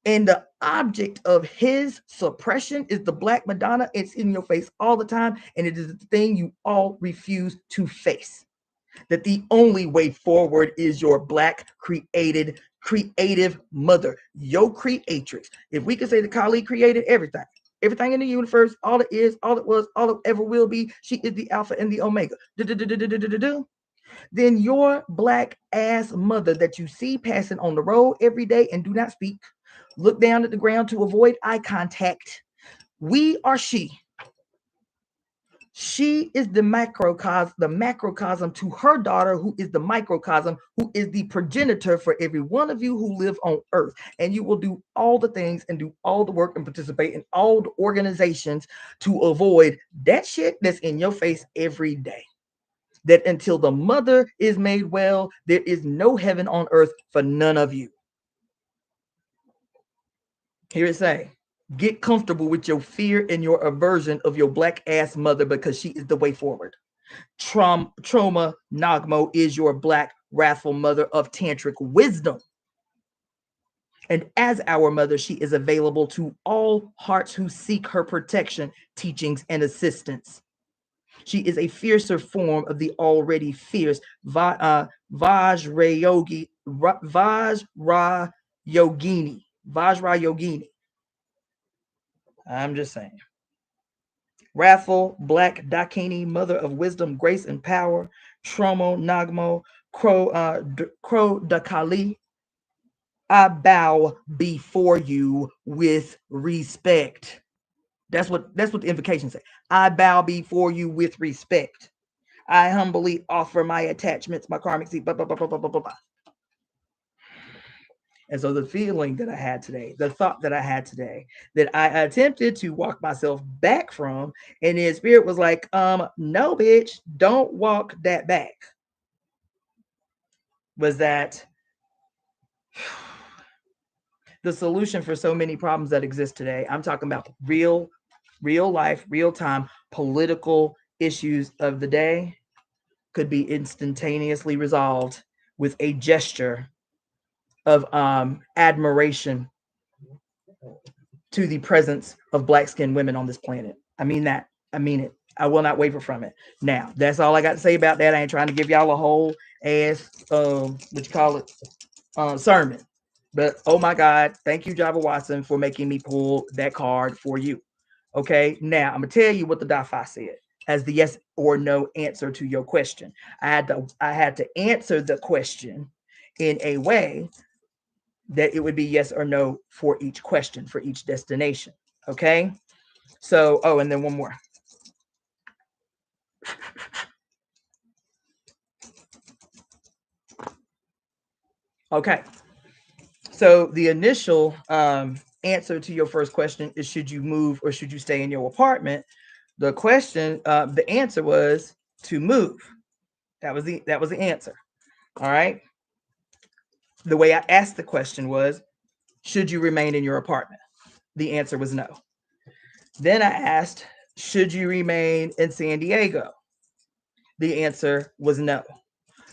And the object of his suppression is the Black Madonna. It's in your face all the time. And it is the thing you all refuse to face. That the only way forward is your black creative mother, your creatrix. If we could say that Kali created everything in the universe, all it is, all it was, all it ever will be, she is the Alpha and the Omega. Then your black ass mother that you see passing on the road every day and do not speak, look down at the ground to avoid eye contact. We are she. She is the macrocosm to her daughter, who is the microcosm, who is the progenitor for every one of you who live on earth. And you will do all the things and do all the work and participate in all the organizations to avoid that shit that's in your face every day. That until the mother is made well, there is no heaven on earth for none of you. Here it say, get comfortable with your fear and your aversion of your black ass mother because she is the way forward. Trauma Nagmo is your black wrathful mother of tantric wisdom. And as our mother, she is available to all hearts who seek her protection, teachings, and assistance. She is a fiercer form of the already fierce Vajra Yogini. I'm just saying. Wrathful, black Dakini, mother of wisdom, grace, and power. Tromo, Nagmo, Kro Dakali. I bow before you with respect. That's what the invocation says. I bow before you with respect. I humbly offer my attachments, my karmic seed, blah, blah, blah, blah, blah, blah, blah. And so the feeling that I had today, the thought that I had today, that I attempted to walk myself back from, and then spirit was like, no, bitch, don't walk that back. Was that the solution for so many problems that exist today? I'm talking about real life, real time political issues of the day could be instantaneously resolved with a gesture of admiration to the presence of black-skinned women on this planet. I mean that. I mean it. I will not waver from it. Now, that's all I got to say about that. I ain't trying to give y'all a whole ass, sermon. But, oh my God, thank you, Java Watson, for making me pull that card for you. Okay, now I'm going to tell you what the Dafa said as the yes or no answer to your question. I had to answer the question in a way that it would be yes or no for each question, for each destination. Okay. So, oh, and then one more. Okay. So the initial answer to your first question is, should you move or should you stay in your apartment? The question, the answer was to move. That was the answer. All right. The way I asked the question was, should you remain in your apartment? The answer was no. Then I asked, should you remain in San Diego? The answer was no.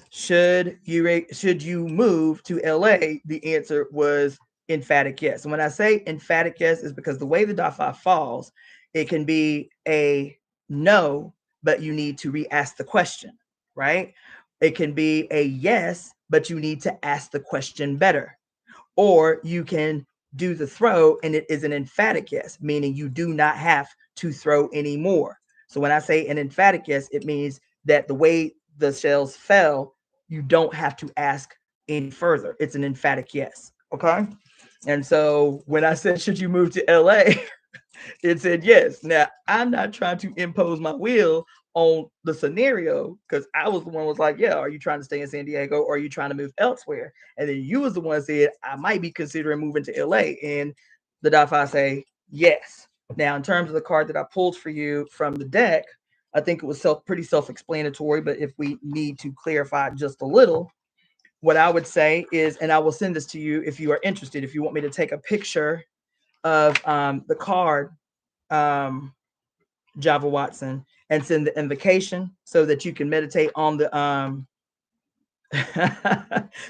Should you move to LA? The answer was emphatic yes. And when I say emphatic yes, is because the way the DAFA falls, it can be a no, but you need to re-ask the question, right? It can be a yes, but you need to ask the question better. Or you can do the throw and it is an emphatic yes, meaning you do not have to throw anymore. So when I say an emphatic yes, it means that the way the shells fell, you don't have to ask any further. It's an emphatic yes. Okay. And so when I said, should you move to LA? It said yes. Now, I'm not trying to impose my will on the scenario, because I was the one who was like, yeah, are you trying to stay in San Diego or are you trying to move elsewhere? And then you was the one said, I might be considering moving to LA. And the DAFA say yes. Now, in terms of the card that I pulled for you from the deck, I think it was pretty self-explanatory, but if we need to clarify just a little, what I would say is, and I will send this to you if you are interested, if you want me to take a picture of the card, Java Watson, and send the invocation so that you can meditate on the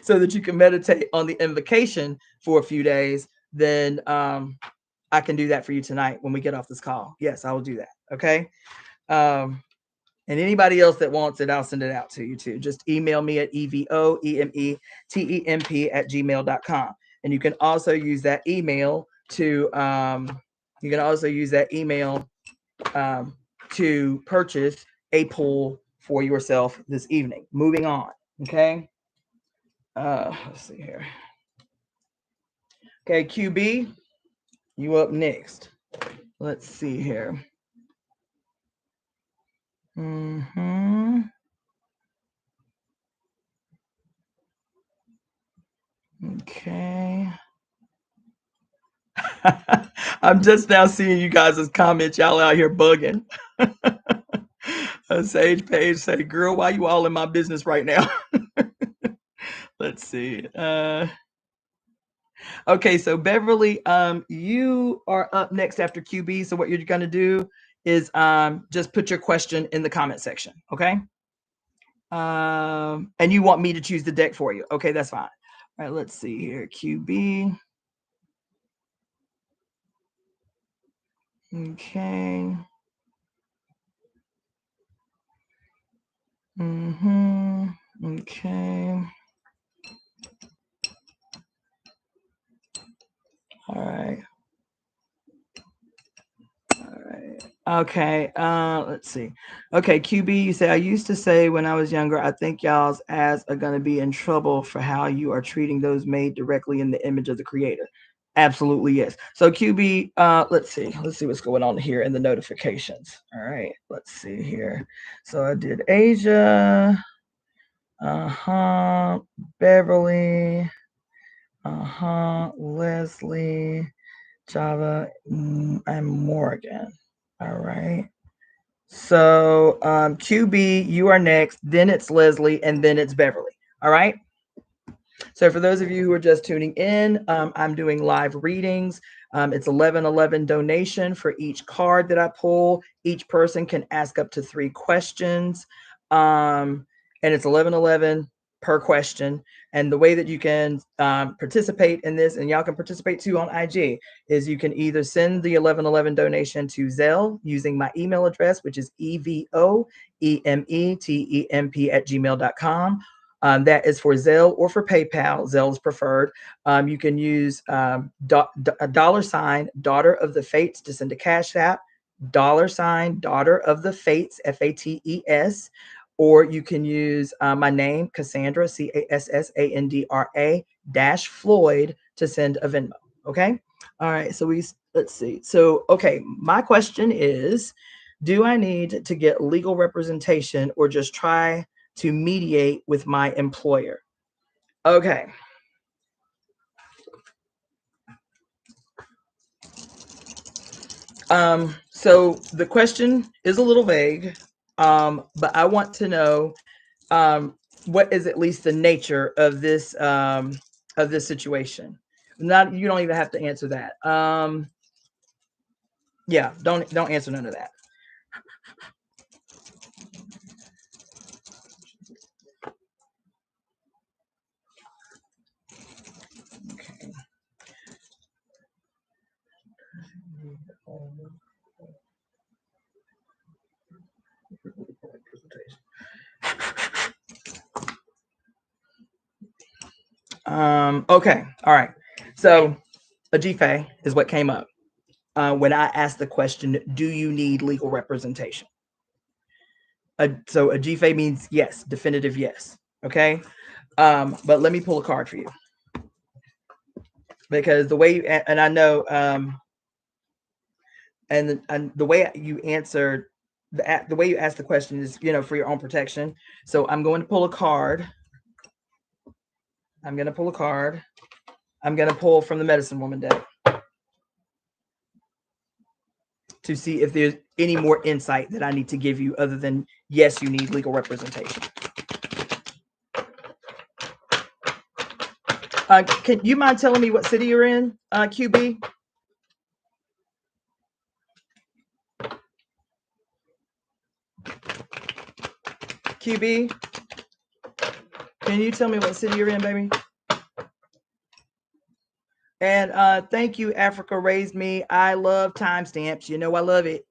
so that you can meditate on the invocation for a few days, then I can do that for you tonight when we get off this call. Yes, I will do that. Okay. And anybody else that wants it, I'll send it out to you too. Just email me at evoemetemp@gmail.com. And you can also use that email to to purchase a pull for yourself this evening. Moving on. Okay. Let's see here. Okay, QB, you up next. Let's see here. Okay. I'm just now seeing you guys' comments. Y'all out here bugging. Sage Page say, girl, why you all in my business right now? Let's see. Okay, so Beverly, you are up next after QB. So what you're going to do is just put your question in the comment section. Okay. And you want me to choose the deck for you. Okay, that's fine. All right, let's see here. QB. Okay. Okay. All right. Okay. Let's see. Okay, QB, you say, I used to say when I was younger, I think y'all's ads are going to be in trouble for how you are treating those made directly in the image of the creator. Absolutely, yes. So QB, let's see what's going on here in the notifications. All right, let's see here. So I did Asia, Beverly, Leslie, Java, and Morgan. All right. So QB, you are next. Then it's Leslie, and then it's Beverly. All right. So for those of you who are just tuning in, I'm doing live readings. It's 11:11 donation for each card that I pull. Each person can ask up to 3 questions, and it's 11:11 per question. And the way that you can participate in this, and y'all can participate too on IG, is you can either send the 11:11 donation to Zelle using my email address, which is evoemetemp@gmail.com. That is for Zelle or for PayPal. Zelle is preferred. You can use $, Daughter of the Fates to send a Cashapp, $, Daughter of the Fates, FATES, or you can use my name, Cassandra, CASSANDRA -Floyd, to send a Venmo. Okay. All right. So we let's see. So, okay, my question is, do I need to get legal representation or just try to mediate with my employer? Okay. So the question is a little vague, but I want to know what is at least the nature of this situation. Not, you don't even have to answer that. Yeah, don't answer none of that. Okay. Okay, all right. So a GFA is what came up when I asked the question, do you need legal representation? So a GFA means yes, definitive yes. Okay. But let me pull a card for you. Because the way you, and I know, and the way you answered, the way you asked the question is, for your own protection. So I'm going to pull a card. I'm going to pull from the Medicine Woman deck to see if there's any more insight that I need to give you other than, yes, you need legal representation. Can you mind telling me what city you're in, QB? QB, can you tell me what city you're in, baby? And thank you, Africa Raised Me. I love timestamps. You know I love it.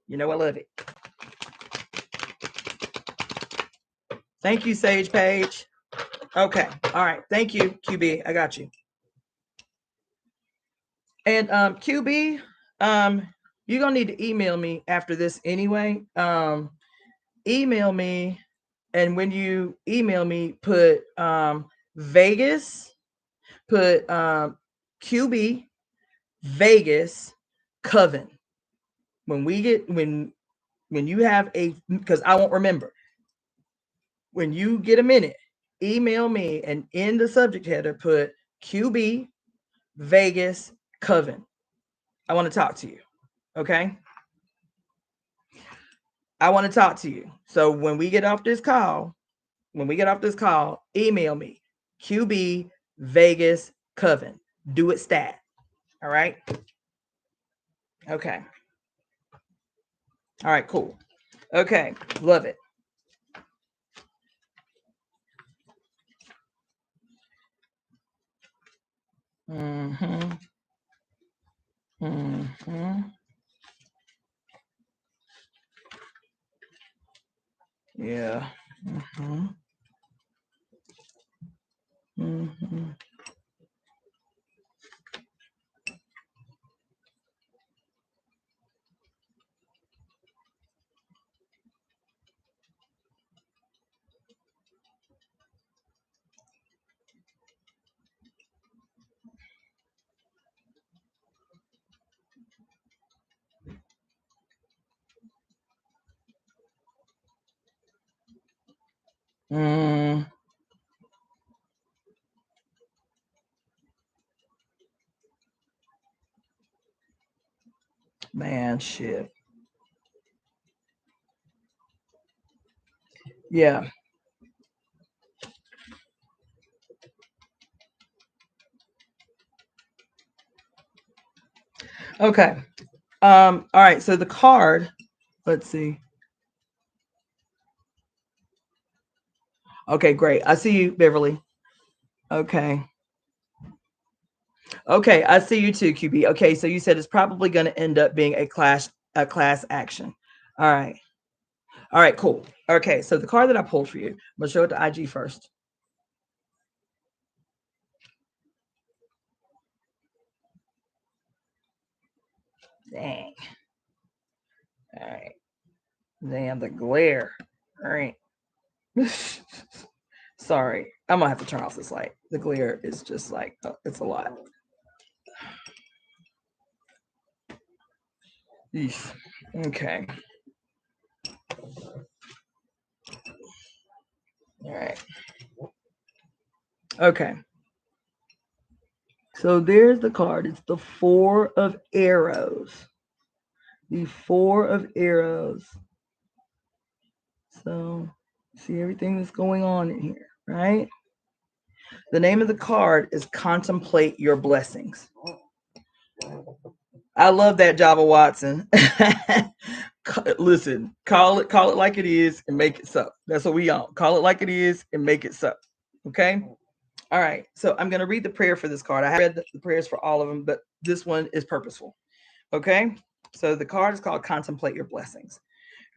Thank you, Sage Page. Okay. All right. Thank you, QB. I got you. And QB, you're gonna need to email me after this anyway. Email me, and when you email me, put Vegas, put QB Vegas Coven. When you have because I won't remember. When you get a minute, email me, and in the subject header put QB Vegas Coven. I want to talk to you. Okay? I want to talk to you. So when we get off this call, email me QB Vegas Coven. Do it stat. All right? Okay. All right, cool. Okay, love it. Mm-hmm. Mm-hmm. Yeah. Mm-hmm. Mm-hmm. Mm. Man, shit. Yeah. Okay. All right. So the card, let's see. Okay, great. I see you, Beverly. Okay. Okay, I see you too, QB. Okay, so you said it's probably going to end up being a class action. All right. All right, cool. Okay, so the card that I pulled for you, I'm going to show it to IG first. Dang. All right. Damn, the glare. All right. Sorry. I'm going to have to turn off this light. The glare is just like, it's a lot. Eesh. Okay. All right. Okay. So there's the card. It's the Four of Arrows. The Four of Arrows. So see everything that's going on in here, right? The name of the card is Contemplate Your Blessings. I love that, Java Watson. Listen, call it like it is and make it so. That's what we on. Call it like it is and make it so. Okay? All right. So I'm going to read the prayer for this card. I have read the prayers for all of them, but this one is purposeful. Okay? So the card is called Contemplate Your Blessings.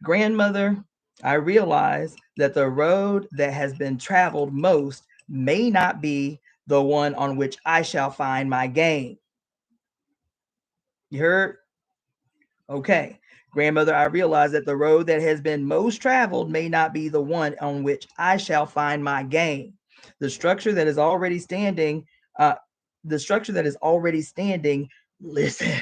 Grandmother, I realize that the road that has been traveled most may not be the one on which I shall find my gain. You heard? Okay. Grandmother, I realize that the road that has been most traveled may not be the one on which I shall find my gain. The structure that is already standing, listen.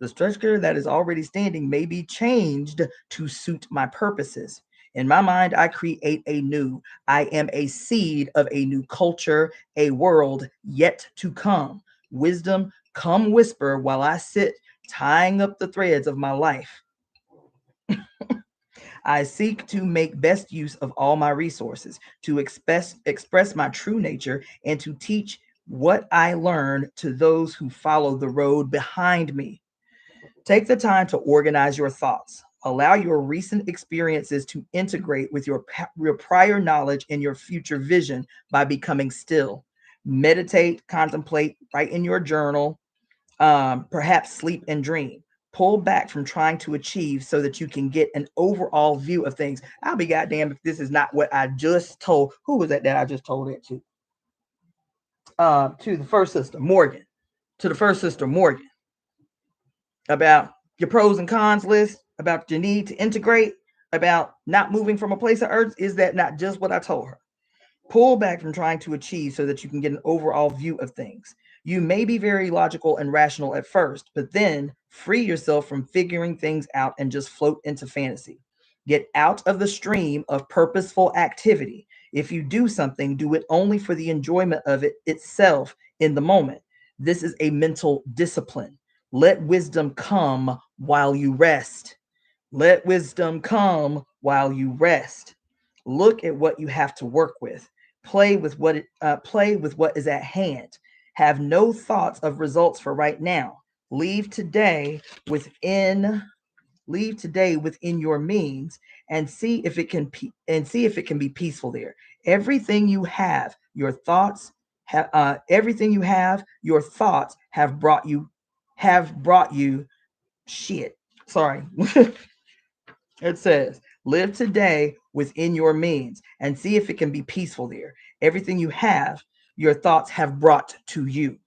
The structure that is already standing may be changed to suit my purposes. In my mind, I create a new. I am a seed of a new culture, a world yet to come. Wisdom, come whisper while I sit tying up the threads of my life. I seek to make best use of all my resources, to express my true nature, and to teach what I learn to those who follow the road behind me. Take the time to organize your thoughts. Allow your recent experiences to integrate with your prior knowledge and your future vision by becoming still. Meditate, contemplate, write in your journal, perhaps sleep and dream. Pull back from trying to achieve so that you can get an overall view of things. I'll be goddamn if this is not what I just told. Who was that I just told it to? To the first sister, Morgan. To the first sister, Morgan. About your pros and cons list, about your need to integrate, about not moving from a place of earth. Is that not just what I told her? Pull back from trying to achieve so that you can get an overall view of things. You may be very logical and rational at first, but then free yourself from figuring things out and just float into fantasy. Get out of the stream of purposeful activity. If you do something, do it only for the enjoyment of it itself in the moment. This is a mental discipline. Let wisdom come while you rest. Let wisdom come while you rest. Look at what you have to work with. Play with what is at hand. Have no thoughts of results for right now. Leave today within your means and see if it can be peaceful there. Everything you have, your thoughts have brought you shit. Sorry. It says, live today within your means and see if it can be peaceful there. Everything you have, your thoughts have brought to you.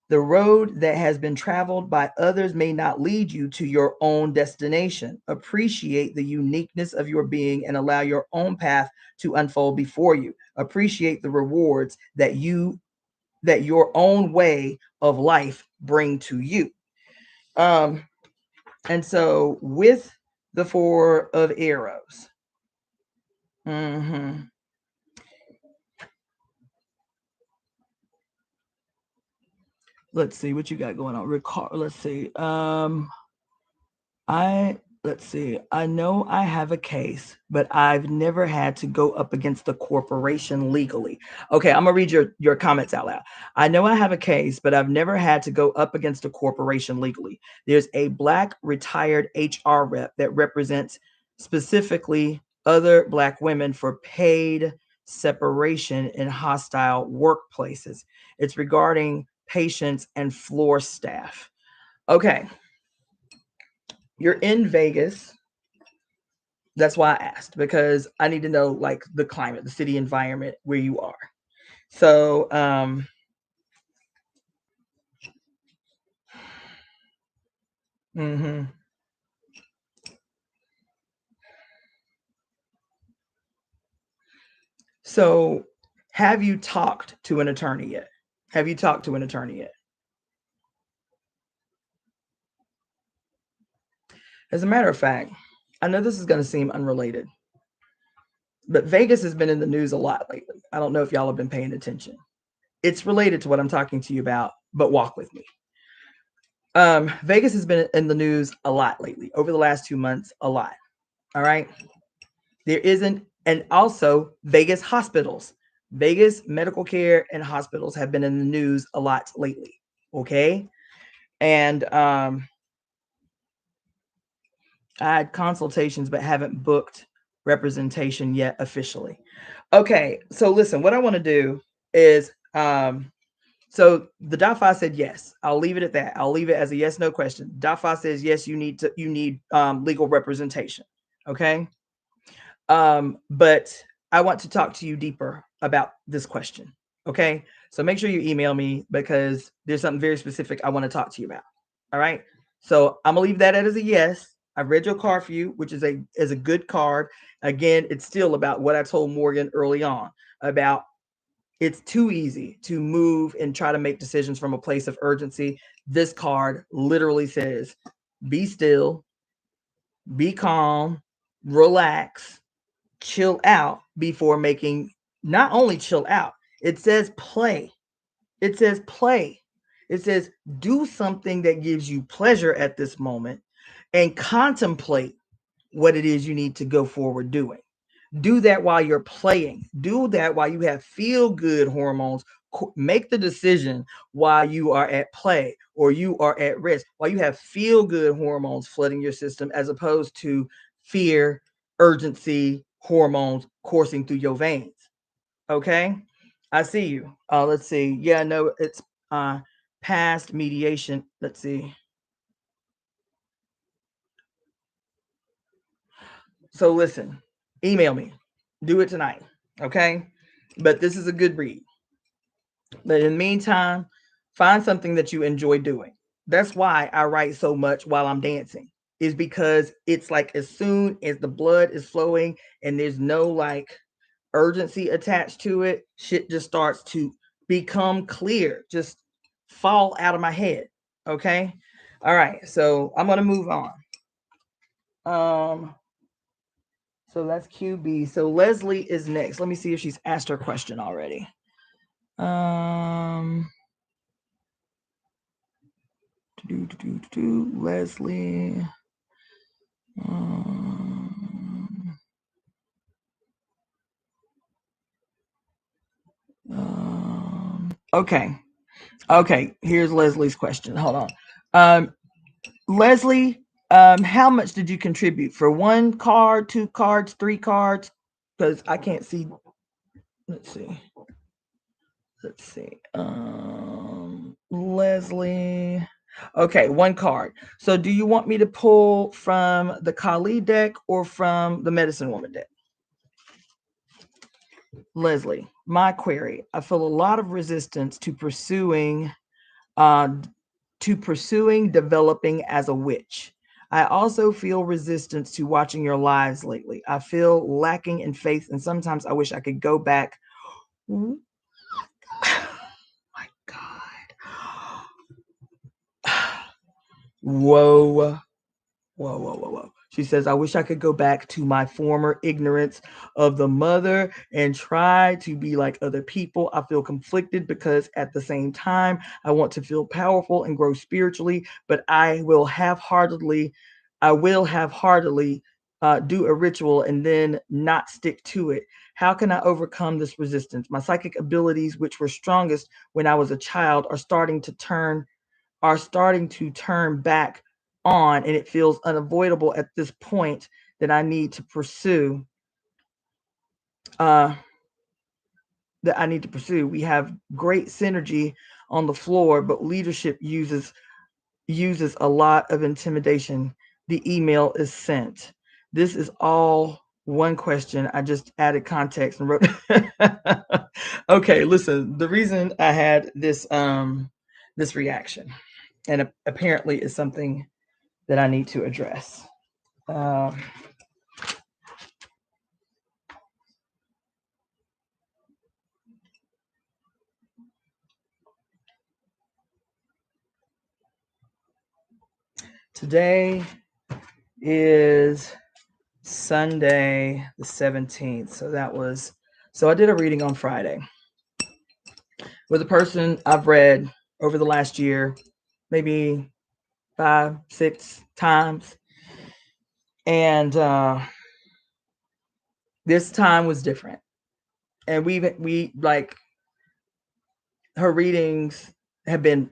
The road that has been traveled by others may not lead you to your own destination. Appreciate the uniqueness of your being and allow your own path to unfold before you. Appreciate the rewards that your own way of life bring to you. And so with the Four of Arrows. Let's see what you got going on. Let's see. I know I have a case, but I've never had to go up against a corporation legally. Okay, I'm gonna read your comments out loud. I know I have a case, but I've never had to go up against a corporation legally. There's a Black retired HR rep that represents specifically other Black women for paid separation in hostile workplaces. It's regarding patients and floor staff. Okay. You're in Vegas. That's why I asked, because I need to know like the climate, the city environment where you are. So, So, have you talked to an attorney yet? As a matter of fact, I know this is going to seem unrelated, but Vegas has been in the news a lot lately. I don't know if y'all have been paying attention. It's related to what I'm talking to you about, but walk with me. Vegas has been in the news a lot lately, over the last 2 months, a lot. All right. There isn't, and also Vegas hospitals, Vegas medical care and hospitals have been in the news a lot lately. Okay. And I had consultations, but haven't booked representation yet officially. Okay. So listen, what I want to do is, so the DAFA said yes. I'll leave it at that. I'll leave it as a yes, no question. DAFA says yes, you need legal representation. Okay. But I want to talk to you deeper about this question. Okay. So make sure you email me because there's something very specific I want to talk to you about. All right. So I'm gonna leave that as a yes. I read your card for you, which is a good card. Again, it's still about what I told Morgan early on about it's too easy to move and try to make decisions from a place of urgency. This card literally says, be still, be calm, relax, chill out before making, not only chill out, it says play. It says play. It says do something that gives you pleasure at this moment and contemplate what it is you need to go forward doing. Do that while you're playing. Do that while you have feel good hormones. Make the decision while you are at play or you are at rest, while you have feel good hormones flooding your system, as opposed to fear, urgency hormones coursing through your veins. Okay. I see you. Let's see. Yeah, no, it's past mediation. Let's see. So listen, email me. Do it tonight. Okay. But this is a good read. But in the meantime, find something that you enjoy doing. That's why I write so much while I'm dancing, is because it's like as soon as the blood is flowing and there's no like urgency attached to it, shit just starts to become clear, just fall out of my head. Okay. All right. So I'm going to move on. So that's QB. So Leslie is next. Let me see if she's asked her question already. Leslie. Okay. Okay. Here's Leslie's question. Hold on. Leslie, how much did you contribute for 1 card, 2 cards, 3 cards? Because I can't see. Let's see. Leslie. Okay, 1 card. So do you want me to pull from the Kali deck or from the Medicine Woman deck? Leslie, my query. I feel a lot of resistance to pursuing developing as a witch. I also feel resistance to watching your lives lately. I feel lacking in faith, and sometimes I wish I could go back. Oh my God. Whoa. Whoa. She says, I wish I could go back to my former ignorance of the mother and try to be like other people. I feel conflicted because at the same time, I want to feel powerful and grow spiritually, but I will half-heartedly do a ritual and then not stick to it. How can I overcome this resistance? My psychic abilities, which were strongest when I was a child, are starting to turn back on, and it feels unavoidable at this point that I need to pursue. We have great synergy on the floor, but leadership uses a lot of intimidation. The email is sent. This is all one question. I just added context and wrote. Okay, listen. The reason I had this reaction, and apparently is something that I need to address. Today is Sunday the 17th. So I did a reading on Friday with a person I've read over the last year, maybe 5-6 times. And this time was different. And we like, her readings have been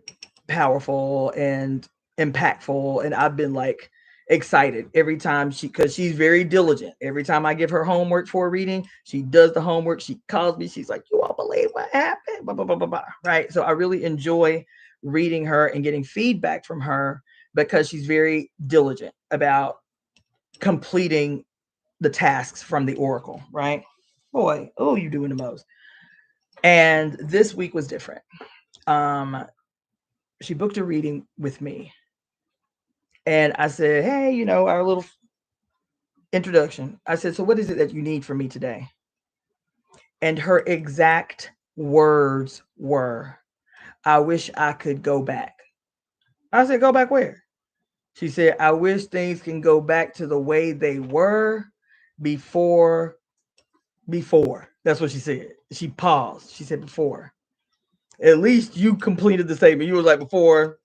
powerful and impactful, and I've been like excited every time because she's very diligent. Every time I give her homework for a reading, she does the homework. She calls me. She's like, "You won't believe what happened." Blah, blah, blah, blah, blah. Right. So I really enjoy reading her and getting feedback from her because she's very diligent about completing the tasks from the oracle. Right. Boy, oh, you doing the most. And this week was different. She booked a reading with me. And I said, hey, our little introduction. I said, so what is it that you need from me today? And her exact words were, I wish I could go back. I said, go back where? She said, I wish things can go back to the way they were before. That's what she said. She paused. She said, before. At least you completed the statement. You was like, before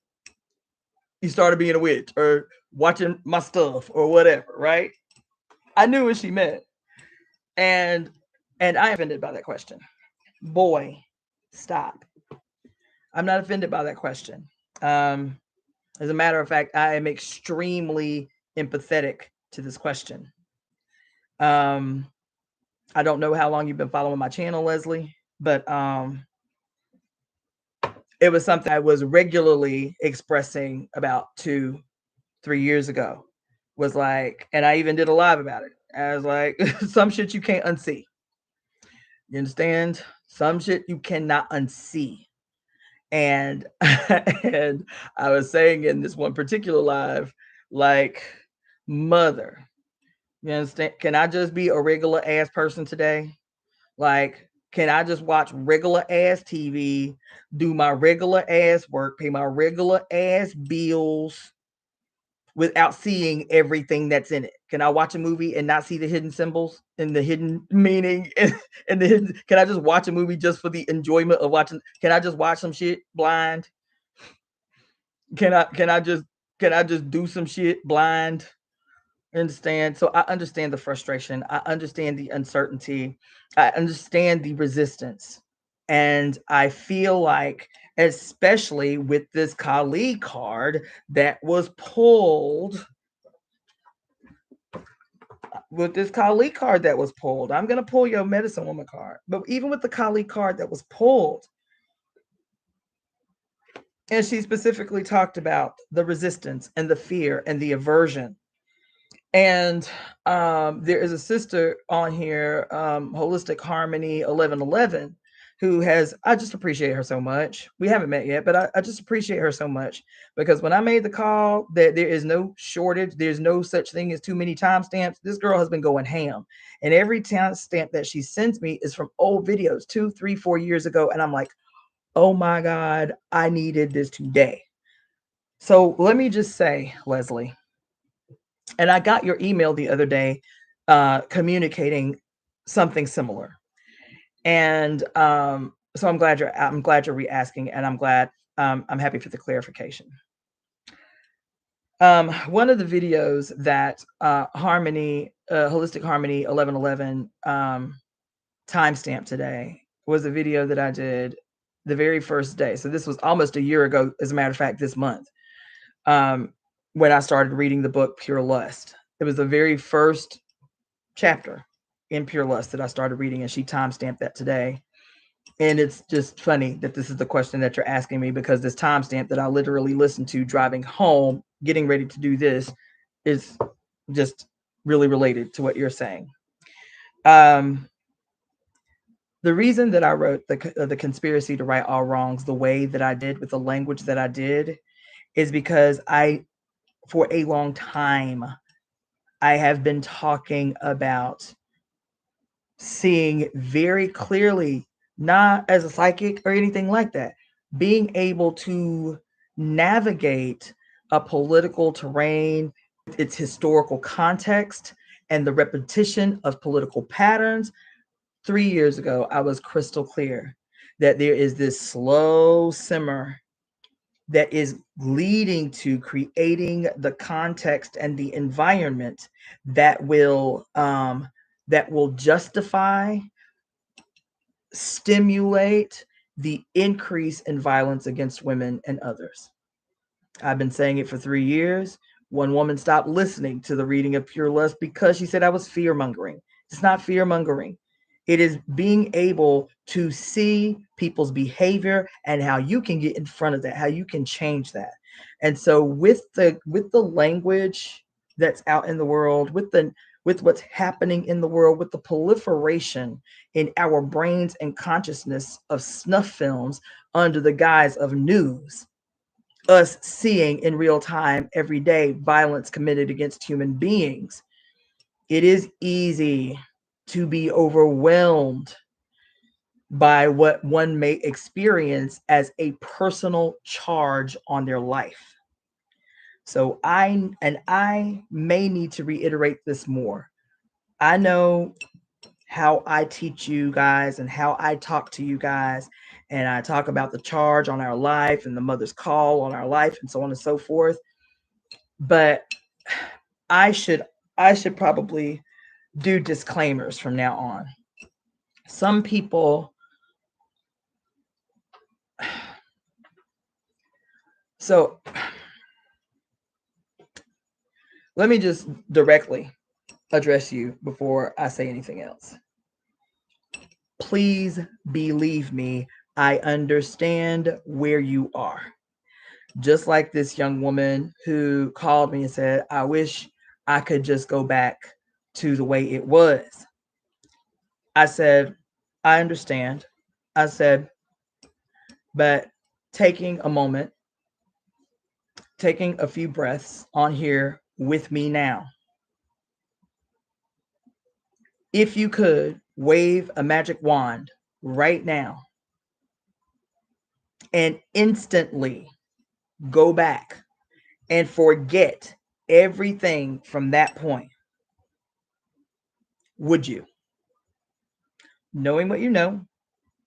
you started being a witch or watching my stuff or whatever, right? I knew what she meant. And I'm offended by that question. Boy, stop. I'm not offended by that question. As a matter of fact, I am extremely empathetic to this question. I don't know how long you've been following my channel, Leslie, but it was something I was regularly expressing about 2-3 years ago. Was like, and I even did a live about it. I was like, some shit you can't unsee. You understand? Some shit you cannot unsee. And and I was saying in this one particular live, like, mother, you understand? Can I just be a regular ass person today? Like, can I just watch regular ass TV, do my regular ass work, pay my regular ass bills without seeing everything that's in it? Can I watch a movie and not see the hidden symbols and the hidden meaning and the hidden? Can I just watch a movie just for the enjoyment of watching? Can I just watch some shit blind? Can I just do some shit blind? Understand? So I understand the frustration. I understand the uncertainty. I understand the resistance. And I feel like, especially with this Kali card that was pulled, I'm going to pull your medicine woman card. But even with the Kali card that was pulled, and she specifically talked about the resistance and the fear and the aversion. And there is a sister on here, Holistic Harmony 1111, who has, I just appreciate her so much. We haven't met yet, but I just appreciate her so much, because when I made the call that there is no shortage, there's no such thing as too many timestamps, this girl has been going ham. And every timestamp that she sends me is from old videos, 2, 3, 4 years ago. And I'm like, oh my God, I needed this today. So let me just say, Leslie, and I got your email the other day communicating something similar. And so I'm glad you're re-asking, and I'm happy for the clarification. One of the videos that Holistic Harmony 1111 timestamp today was a video that I did the very first day. So this was almost a year ago, as a matter of fact, this month. When I started reading the book Pure Lust. It was the very first chapter in Pure Lust that I started reading, and she timestamped that today. And it's just funny that this is the question that you're asking me, because this timestamp that I literally listened to driving home, getting ready to do this, is just really related to what you're saying. The reason that I wrote the conspiracy to right all wrongs the way that I did, with the language that I did, is because for a long time, I have been talking about seeing very clearly, not as a psychic or anything like that, being able to navigate a political terrain its historical context and the repetition of political patterns. 3 years ago, I was crystal clear that there is this slow simmer that is leading to creating the context and the environment that will justify, stimulate the increase in violence against women and others. I've been saying it for 3 years. One woman stopped listening to the reading of Pure Lust because she said I was fear mongering. It's not fear mongering. It is being able to see people's behavior and how you can get in front of that, how you can change that. And so with the language that's out in the world, with what's happening in the world, with the proliferation in our brains and consciousness of snuff films under the guise of news, us seeing in real time every day violence committed against human beings, it is easy to be overwhelmed by what one may experience as a personal charge on their life. So I may need to reiterate this more. I know how I teach you guys and how I talk to you guys, and I talk about the charge on our life and the mother's call on our life and so on and so forth. But I should probably do disclaimers from now on. Some people, so let me just directly address you before I say anything else. Please believe me, I understand where you are. Just like this young woman who called me and said, I wish I could just go back to the way it was. I said, I understand. I said, but taking a moment, taking a few breaths on here with me now. If you could wave a magic wand right now and instantly go back and forget everything from that point, would you? Knowing what you know,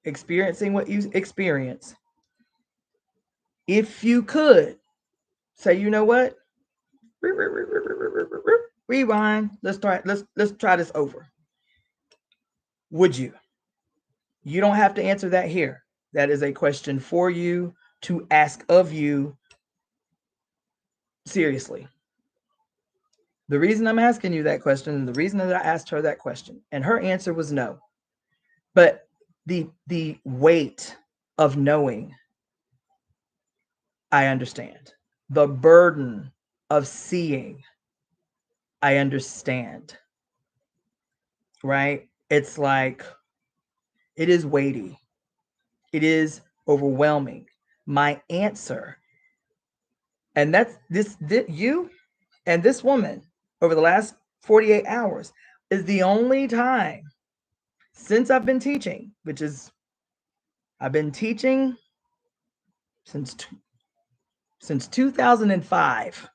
experiencing what you experience, if you could say, you know what? Rewind. Let's try this over. Would you? You don't have to answer that here. That is a question for you to ask of you seriously. The reason I'm asking you that question, and the reason that I asked her that question, and her answer was no. But the weight of knowing, I understand. The burden of seeing, I understand. Right? It's like, it is weighty. It is overwhelming. My answer, and that's you and this woman over the last 48 hours is the only time since I've been teaching, which is, I've been teaching since 2005.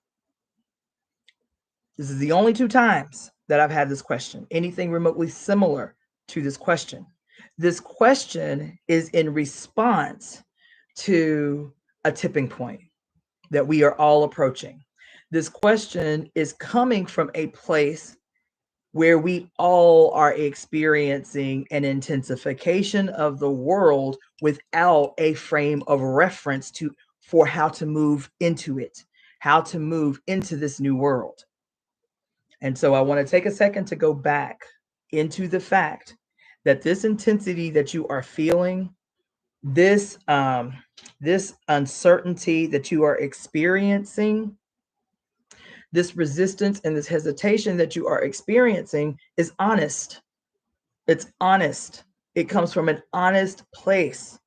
This is the only 2 times that I've had this question, anything remotely similar to this question. This question is in response to a tipping point that we are all approaching. This question is coming from a place where we all are experiencing an intensification of the world without a frame of reference for how to move into it, how to move into this new world. And so I want to take a second to go back into the fact that this intensity that you are feeling, this uncertainty that you are experiencing, this resistance and this hesitation that you are experiencing is honest. It's honest. It comes from an honest place.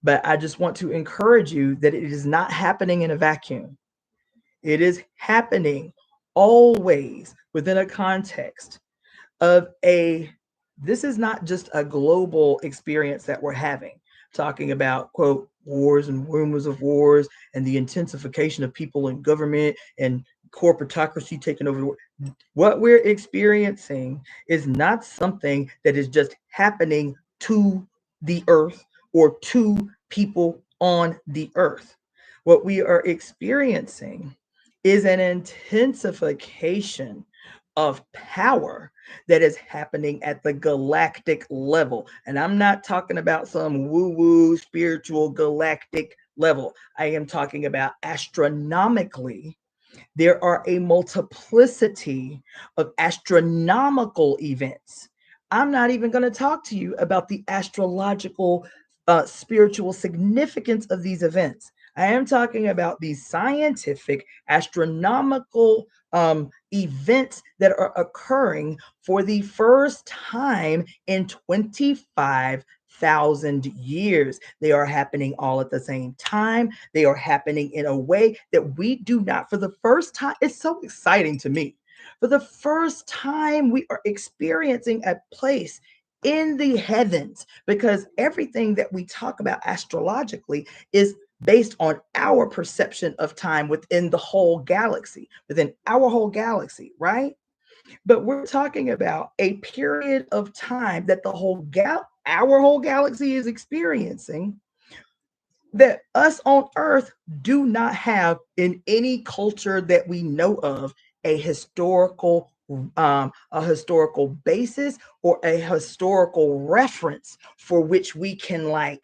But I just want to encourage you that it is not happening in a vacuum. It is happening always within a context of this is not just a global experience that we're having, talking about, quote, wars and rumors of wars and the intensification of people in government and corporatocracy taking over the world. What we're experiencing is not something that is just happening to the earth or to people on the earth. What we are experiencing is an intensification of power that is happening at the galactic level. And I'm not talking about some woo-woo spiritual galactic level. I am talking about astronomically. There are a multiplicity of astronomical events. I'm not even going to talk to you about the astrological, spiritual significance of these events. I am talking about the scientific, astronomical events that are occurring for the first time in 25,000 years. They are happening all at the same time. They are happening in a way that we do not, for the first time. It's so exciting to me. For the first time, we are experiencing a place in the heavens, because everything that we talk about astrologically is based on our perception of time within the whole galaxy, within our whole galaxy, right? But we're talking about a period of time that the our whole galaxy is experiencing, that us on Earth do not have in any culture that we know of a historical basis or a historical reference for which we can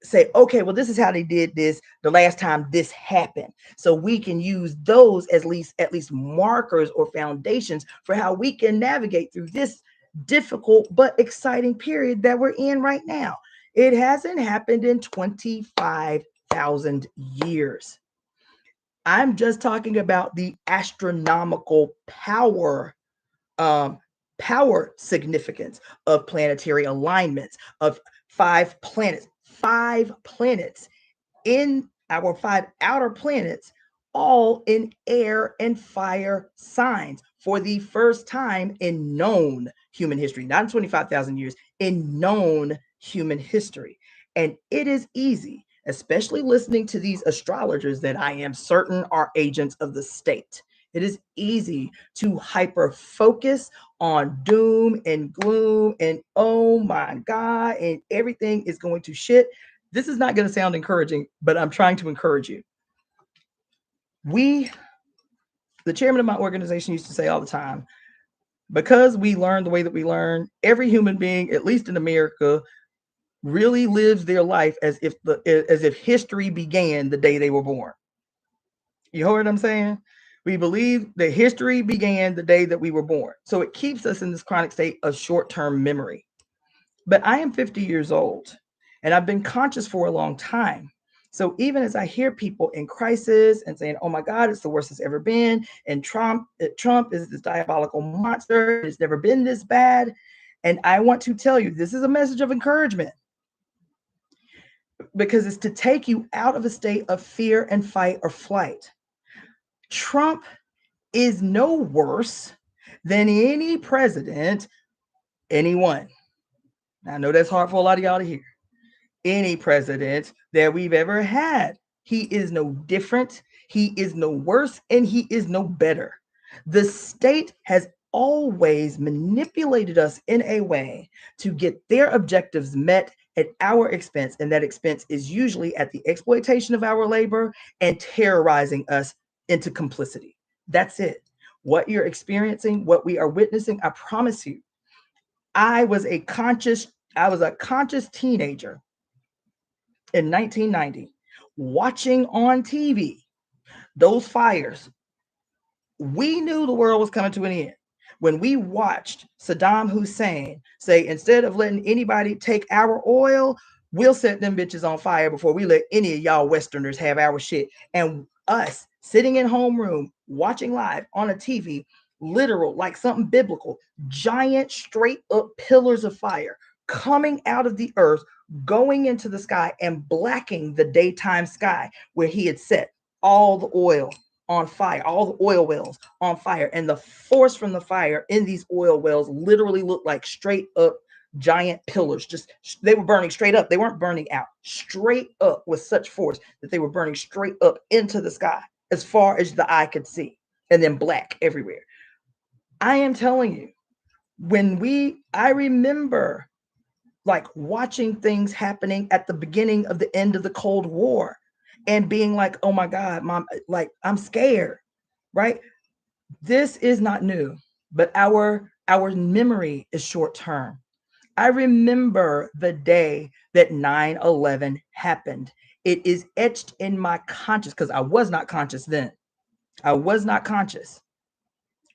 say, okay, well, this is how they did this the last time this happened. So we can use those as at least markers or foundations for how we can navigate through this difficult but exciting period that we're in right now. It hasn't happened in 25,000 years. I'm just talking about the astronomical power significance of planetary alignments, of 5 planets in our 5 outer planets, all in air and fire signs for the first time in known human history, not in 25,000 years, in known human history. And it is easy, especially listening to these astrologers that I am certain are agents of the state. It is easy to hyper focus on doom and gloom and oh my God, and everything is going to shit. This is not going to sound encouraging, but I'm trying to encourage you. The chairman of my organization used to say all the time, because we learn the way that we learn, every human being, at least in America, really lives their life as if history began the day they were born. You heard what I'm saying? We believe that history began the day that we were born. So it keeps us in this chronic state of short-term memory. But I am 50 years old and I've been conscious for a long time. So even as I hear people in crisis and saying, oh my God, it's the worst it's ever been, and Trump is this diabolical monster, it's never been this bad. And I want to tell you, this is a message of encouragement, because it's to take you out of a state of fear and fight or flight. Trump is no worse than any president, anyone. Now, I know that's hard for a lot of y'all to hear. Any president that we've ever had. He is no different. He is no worse, and he is no better. The state has always manipulated us in a way to get their objectives met at our expense. And that expense is usually at the exploitation of our labor and terrorizing us into complicity. That's it. What you're experiencing, what we are witnessing, I promise you, I was a conscious teenager in 1990, watching on TV those fires. We knew the world was coming to an end when we watched Saddam Hussein say, instead of letting anybody take our oil, we'll set them bitches on fire before we let any of y'all Westerners have our shit. And us sitting in homeroom watching live on a TV, literal, like something biblical, giant straight up pillars of fire coming out of the earth, going into the sky and blacking the daytime sky where he had set all the oil on fire, all the oil wells on fire. And the force from the fire in these oil wells literally looked like straight up giant pillars. Just, they were burning straight up. They weren't burning out, straight up with such force that they were burning straight up into the sky. as far as the eye could see, and then black everywhere. I am telling you, I remember like watching things happening at the beginning of the end of the Cold War and being like, oh my God, mom, like I'm scared, right? This is not new, but our memory is short term. I remember the day that 9/11 happened. It is etched in my conscious because I was not conscious then. I was not conscious.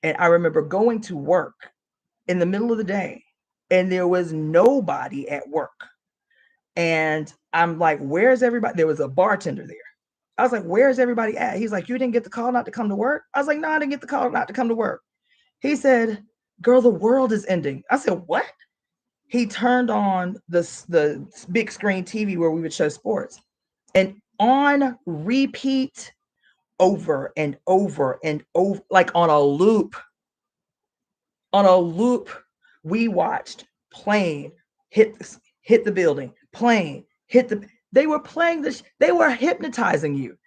And I remember going to work in the middle of the day and there was nobody at work. And I'm like, where's everybody? There was a bartender there. I was like, where's everybody at? He's like, you didn't get the call not to come to work? I was like, no, I didn't get the call not to come to work. He said, girl, the world is ending. I said, what? He turned on the big screen TV where we would show sports. And on repeat, over and over and over, like on a loop, we watched plane hit the building, plane hit the, they were playing this, they were hypnotizing you.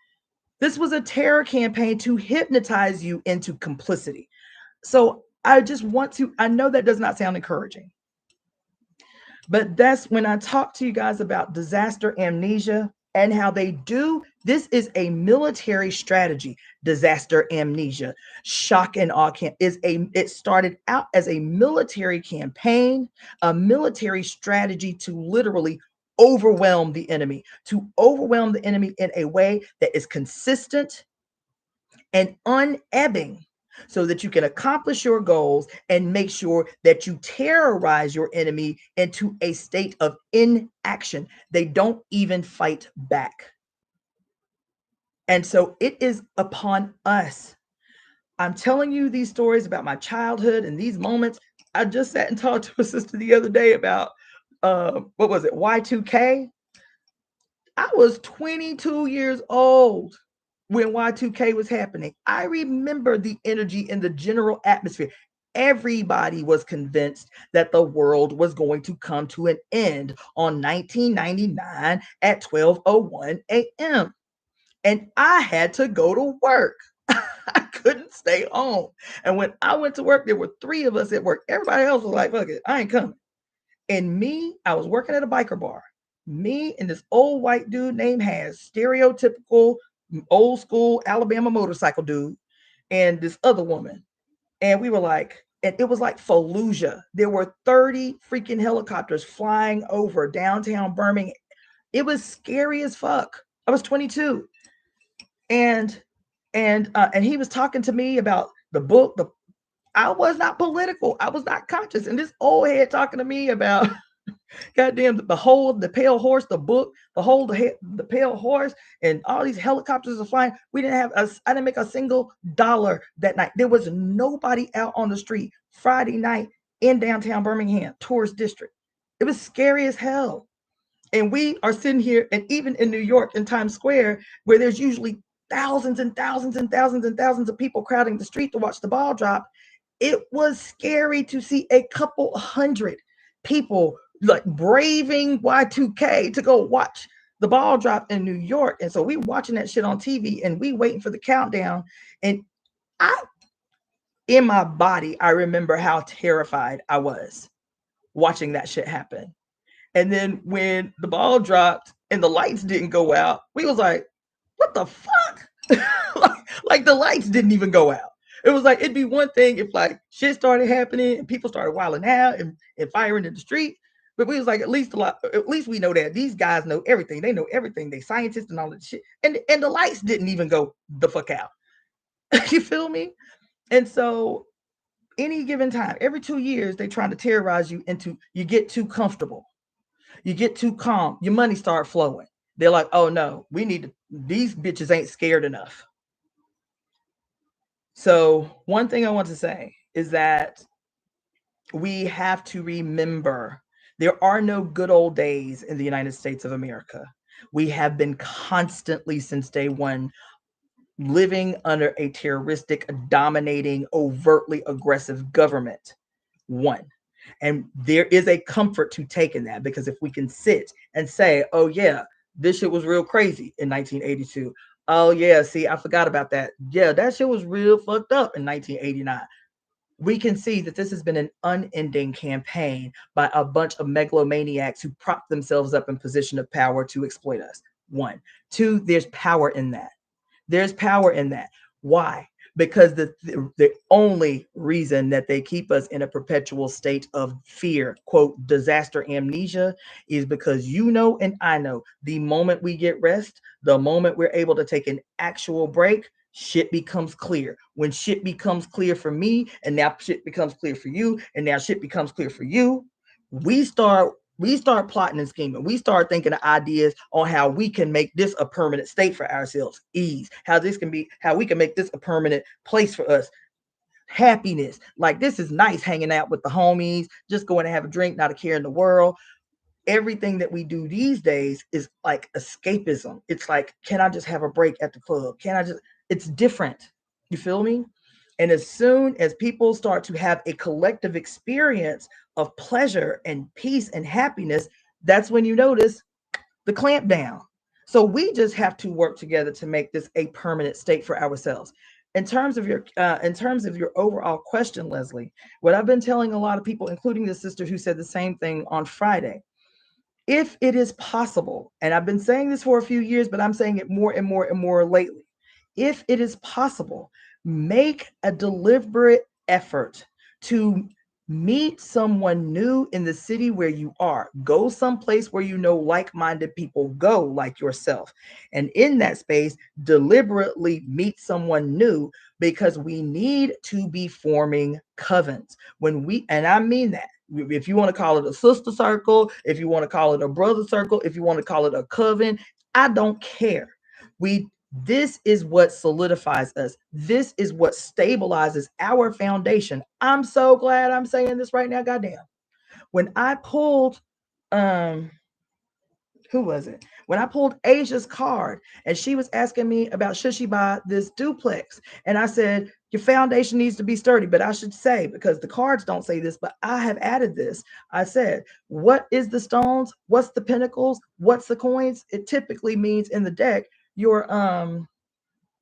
This was a terror campaign to hypnotize you into complicity. So I just want to, I know that does not sound encouraging, but that's when I talk to you guys about disaster amnesia and how they do. This is a military strategy. Disaster amnesia, shock and awe it started out as a military campaign, a military strategy to literally overwhelm the enemy in a way that is consistent and unebbing, so that you can accomplish your goals and make sure that you terrorize your enemy into a state of inaction. They don't even fight back. And so it is upon us. I'm telling you these stories about my childhood and these moments. I just sat and talked to a sister the other day about, what was it, Y2K? I was 22 years old when Y2K was happening. I remember the energy in the general atmosphere. Everybody was convinced that the world was going to come to an end on 1999 at 12:01 a.m. And I had to go to work. I couldn't stay home. And when I went to work, there were 3 of us at work. Everybody else was like, fuck it, I ain't coming. And me, I was working at a biker bar. Me and this old white dude named Has, stereotypical old school Alabama motorcycle dude, and this other woman. And we were like, and it was like Fallujah. There were 30 freaking helicopters flying over downtown Birmingham. It was scary as fuck. I was 22. And he was talking to me about the book. I was not political. I was not conscious. And this old head talking to me about goddamn the pale horse, the book, the pale horse, and all these helicopters are flying. I didn't make a single dollar that night. There was nobody out on the street Friday night in downtown Birmingham, tourist district. It was scary as hell. And we are sitting here, and even in New York, in Times Square, where there's usually thousands and thousands and thousands and thousands of people crowding the street to watch the ball drop, it was scary to see a couple hundred people like braving Y2K to go watch the ball drop in New York. And so we watching that shit on TV and we waiting for the countdown. And in my body, I remember how terrified I was watching that shit happen. And then when the ball dropped and the lights didn't go out, we was like, what the fuck? like the lights didn't even go out. It was like, it'd be one thing if like shit started happening and people started wilding out and firing in the street. But we was like, at least we know that these guys know everything. They know everything. They scientists and all that shit. And the lights didn't even go the fuck out. You feel me? And so any given time, every 2 years, they trying to terrorize you into, you get too comfortable. You get too calm. Your money start flowing. They're like, oh no, these bitches ain't scared enough. So one thing I want to say is that we have to remember there are no good old days in the United States of America. We have been constantly since day one living under a terroristic, dominating, overtly aggressive government. One. And there is a comfort to take in that, because if we can sit and say, oh yeah, this shit was real crazy in 1982. Oh yeah, see, I forgot about that. Yeah, that shit was real fucked up in 1989. We can see that this has been an unending campaign by a bunch of megalomaniacs who prop themselves up in position of power to exploit us. One. Two, there's power in that. There's power in that. Why? Because the only reason that they keep us in a perpetual state of fear, quote, disaster amnesia, is because you know and I know the moment we get rest, the moment we're able to take an actual break, shit becomes clear. When shit becomes clear for me, and now shit becomes clear for you, and now shit becomes clear for you, we start plotting and scheming. We start thinking of ideas on how we can make this a permanent state for ourselves. Ease. How we can make this a permanent place for us. Happiness. Like, this is nice hanging out with the homies, just going to have a drink, not a care in the world. Everything that we do these days is like escapism. It's like, can I just have a break at the club? It's different. You feel me? And as soon as people start to have a collective experience of pleasure and peace and happiness, that's when you notice the clamp down. So we just have to work together to make this a permanent state for ourselves. In terms of your overall question, Leslie, what I've been telling a lot of people, including the sister who said the same thing on Friday, if it is possible, and I've been saying this for a few years, but I'm saying it more and more and more lately. If it is possible, make a deliberate effort to meet someone new in the city where you are. Go someplace where you know like-minded people go, like yourself. And in that space, deliberately meet someone new, because we need to be forming covens. And I mean that. If you want to call it a sister circle, if you want to call it a brother circle, if you want to call it a coven, I don't care. This is what solidifies us. This is what stabilizes our foundation. I'm so glad I'm saying this right now. Goddamn. When I pulled, who was it? When I pulled Asia's card and she was asking me about should she buy this duplex, and I said, your foundation needs to be sturdy. But I should say, because the cards don't say this, but I have added this. I said, what is the stones? What's the pinnacles? What's the coins? It typically means in the deck your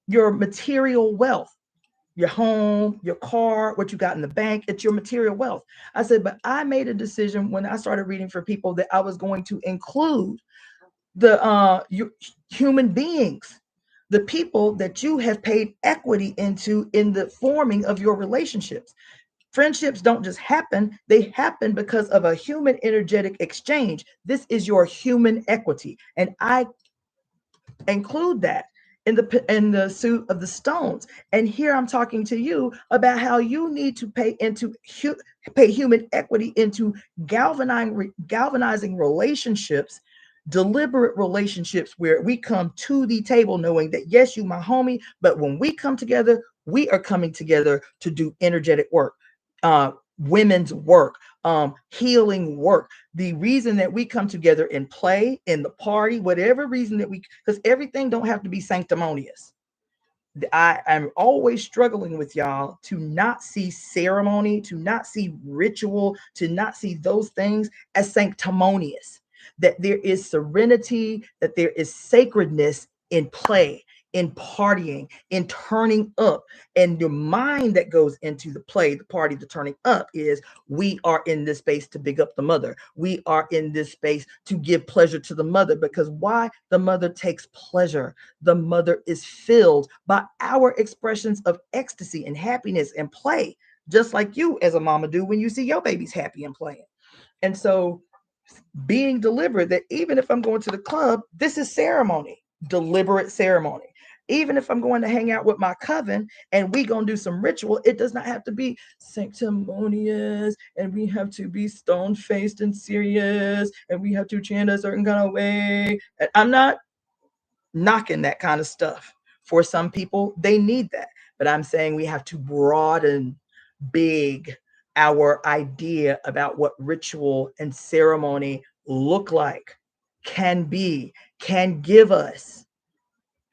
material wealth, your home, your car, what you got in the bank. It's your material wealth. I said, but I made a decision when I started reading for people that I was going to include the human beings, the people that you have paid equity into in the forming of your relationships. Friendships don't just happen, they happen because of a human energetic exchange. This is your human equity, and I include that in the suit of the stones. And here I'm talking to you about how you need to pay human equity into galvanizing relationships, deliberate relationships, where we come to the table knowing that, yes, you my homie, but when we come together, we are coming together to do energetic work, women's work, healing work. The reason that we come together in play, in the party, whatever reason that because everything don't have to be sanctimonious. I am always struggling with y'all to not see ceremony, to not see ritual, to not see those things as sanctimonious. That there is serenity, that there is sacredness in play, in partying, in turning up. And your mind that goes into the play, the party, the turning up is, we are in this space to big up the mother. We are in this space to give pleasure to the mother, because why? The mother takes pleasure. The mother is filled by our expressions of ecstasy and happiness and play, just like you as a mama do when you see your babies happy and playing. And so being deliberate that even if I'm going to the club, this is ceremony, deliberate ceremony. Even if I'm going to hang out with my coven and we gonna do some ritual, it does not have to be sanctimonious and we have to be stone-faced and serious and we have to chant a certain kind of way. And I'm not knocking that kind of stuff. For some people, they need that. But I'm saying we have to broaden big our idea about what ritual and ceremony look like, can be, can give us.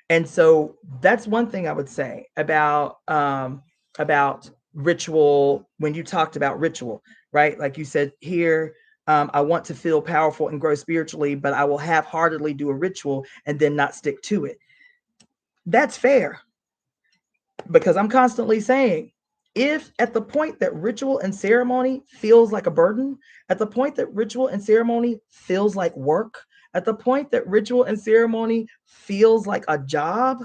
And so that's one thing I would say about ritual. When you talked about ritual, right? Like you said here, I want to feel powerful and grow spiritually, but I will half-heartedly do a ritual and then not stick to it. That's fair. Because I'm constantly saying, if at the point that ritual and ceremony feels like a burden, at the point that ritual and ceremony feels like work, at the point that ritual and ceremony feels like a job,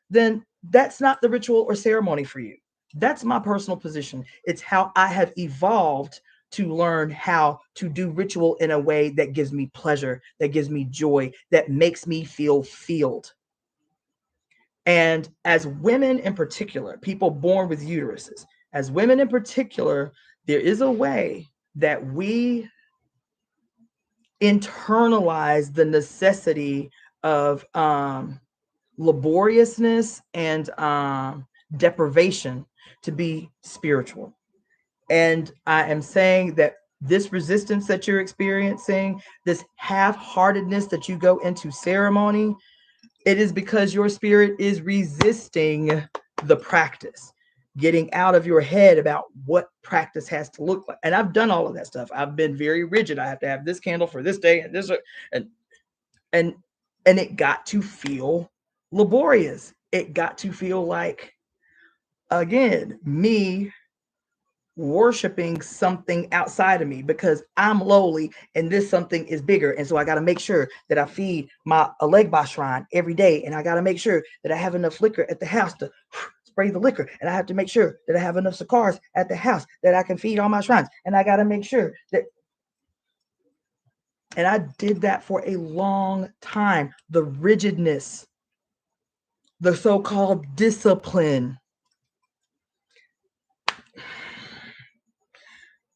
then that's not the ritual or ceremony for you. That's my personal position. It's how I have evolved to learn how to do ritual in a way that gives me pleasure, that gives me joy, that makes me feel filled. And as women in particular, people born with uteruses, as women in particular, there is a way that we internalize the necessity of laboriousness and deprivation to be spiritual. And I am saying that this resistance that you're experiencing, this half-heartedness that you go into ceremony, it is because your spirit is resisting the practice, getting out of your head about what practice has to look like. And I've done all of that stuff. I've been very rigid. I have to have this candle for this day and this, and it got to feel laborious. It got to feel like, again, me worshiping something outside of me because I'm lowly and this something is bigger. And so I got to make sure that I feed my Alegba shrine every day. And I got to make sure that I have enough liquor at the house to spray the liquor. And I have to make sure that I have enough cigars at the house that I can feed all my shrines. And I got to make sure that. And I did that for a long time. The rigidness, the so-called discipline.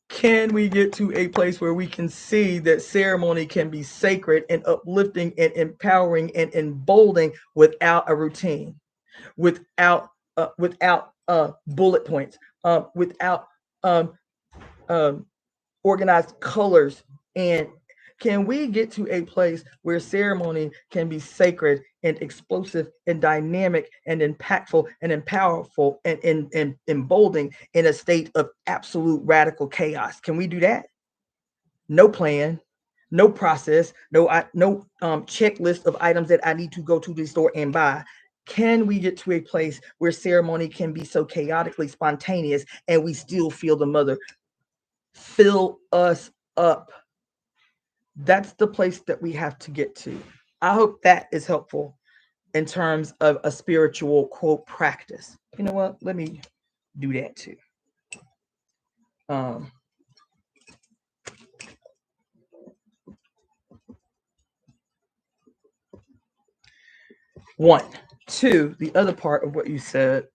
Can we get to a place where we can see that ceremony can be sacred and uplifting and empowering and emboldening without a routine, without bullet points, without organized colors? And can we get to a place where ceremony can be sacred and explosive and dynamic and impactful and powerful and emboldening in a state of absolute radical chaos? Can we do that? No plan, no process, no checklist of items that I need to go to the store and buy. Can we get to a place where ceremony can be so chaotically spontaneous and we still feel the mother fill us up? That's the place that we have to get to. I hope that is helpful in terms of a spiritual quote practice. You know what? Let me do that too. One, two, the other part of what you said.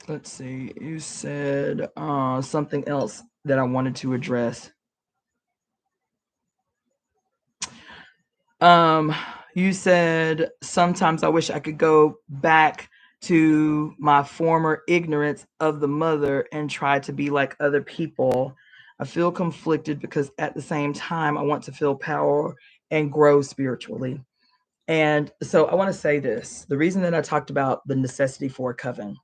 Let's see. You said something else that I wanted to address. You said sometimes I wish I could go back to my former ignorance of the mother and try to be like other people. I feel conflicted because at the same time I want to feel power and grow spiritually. And so I want to say this. The reason that I talked about the necessity for a coven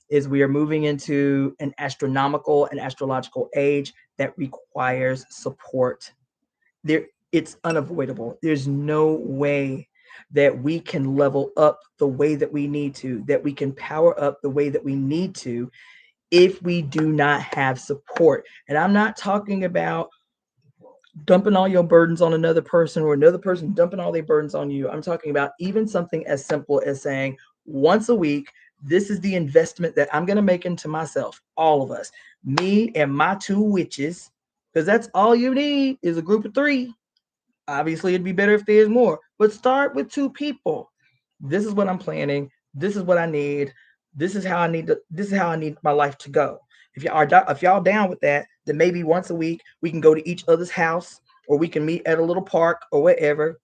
is we are moving into an astronomical and astrological age that requires support. It's unavoidable. There's no way that we can level up the way that we need to, that we can power up the way that we need to, if we do not have support. And I'm not talking about dumping all your burdens on another person or another person dumping all their burdens on you. I'm talking about even something as simple as saying once a week, this is the investment that I'm going to make into myself, all of us, me and my two witches, because that's all you need is a group of 3. Obviously, it'd be better if there's more, but start with 2 people. This is what I'm planning. This is what I need. This is how I need my life to go. If y'all down with that, then maybe once a week we can go to each other's house, or we can meet at a little park or whatever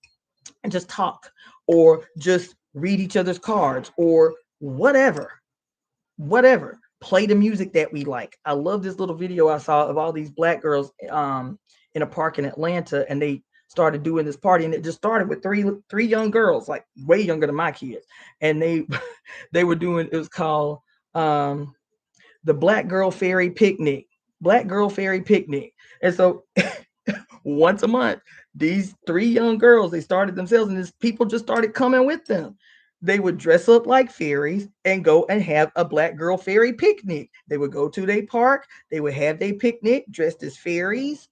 and just talk, or just read each other's cards, or whatever. Play the music that we like. I love this little video I saw of all these Black girls in a park in Atlanta, and they started doing this party, and it just started with three young girls, like way younger than my kids, and they were doing, it was called the Black Girl Fairy Picnic. And so once a month. These 3 young girls, they started themselves, and these people just started coming with them. They would dress up like fairies and go and have a black girl fairy picnic. They would go to their park. They would have their picnic dressed as fairies.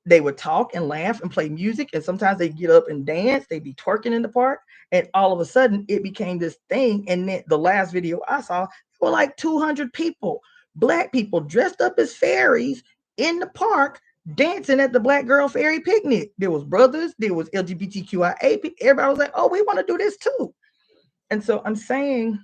They would talk and laugh and play music. And sometimes they get up and dance. They'd be twerking in the park. And all of a sudden it became this thing. And then the last video I saw, there were like 200 people, black people dressed up as fairies in the park, dancing at the black girl fairy picnic. There was brothers, there was LGBTQIA people. Everybody was like, oh, we want to do this too. And so I'm saying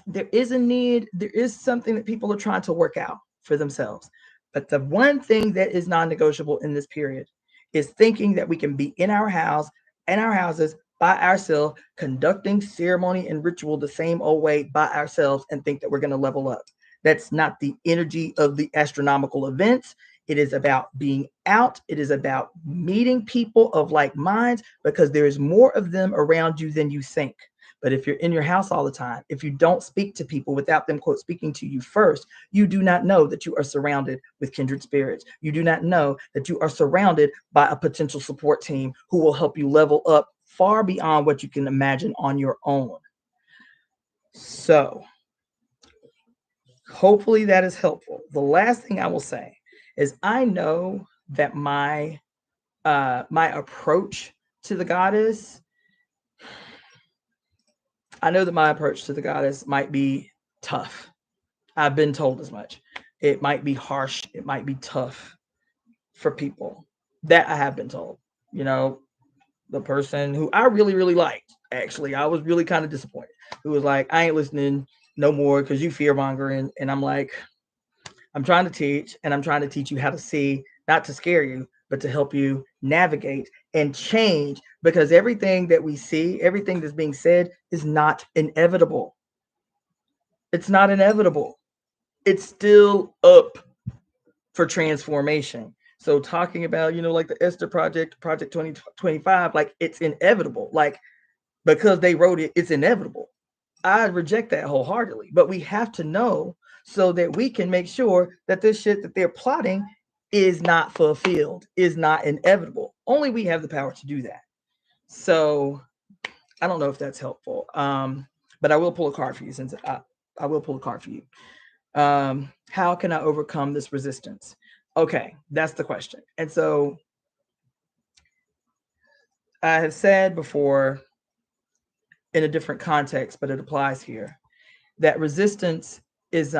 there is a need, there is something that people are trying to work out for themselves. But the one thing that is non-negotiable in this period is thinking that we can be in our house, in our houses, by ourselves, conducting ceremony and ritual the same old way by ourselves and think that we're going to level up. That's not the energy of the astronomical events. It is about being out. It is about meeting people of like minds, because there is more of them around you than you think. But if you're in your house all the time, if you don't speak to people without them, quote, speaking to you first, you do not know that you are surrounded with kindred spirits. You do not know that you are surrounded by a potential support team who will help you level up far beyond what you can imagine on your own. So hopefully that is helpful. The last thing I will say is I know that my approach to the goddess, I know that my approach to the goddess might be tough. I've been told as much. It might be harsh. It might be tough for people. That I have been told. You know, the person who I really, really liked, actually, I was really kind of disappointed, who was like, I ain't listening no more because you fear mongering. And I'm like, I'm trying to teach, and I'm trying to teach you how to see, not to scare you, but to help you navigate and change, because everything that we see, everything that's being said is not inevitable. It's not inevitable. It's still up for transformation. So talking about, you know, like the Esther Project 2025, like it's inevitable. Like, because they wrote it, it's inevitable. I reject that wholeheartedly. But we have to know so that we can make sure that this shit that they're plotting is not fulfilled, is not inevitable. Only we have the power to do that. So I don't know if that's helpful. But I will pull a card for you, since I will pull a card for you. How can I overcome this resistance? Okay, that's the question. And so I have said before in a different context, but it applies here, that resistance is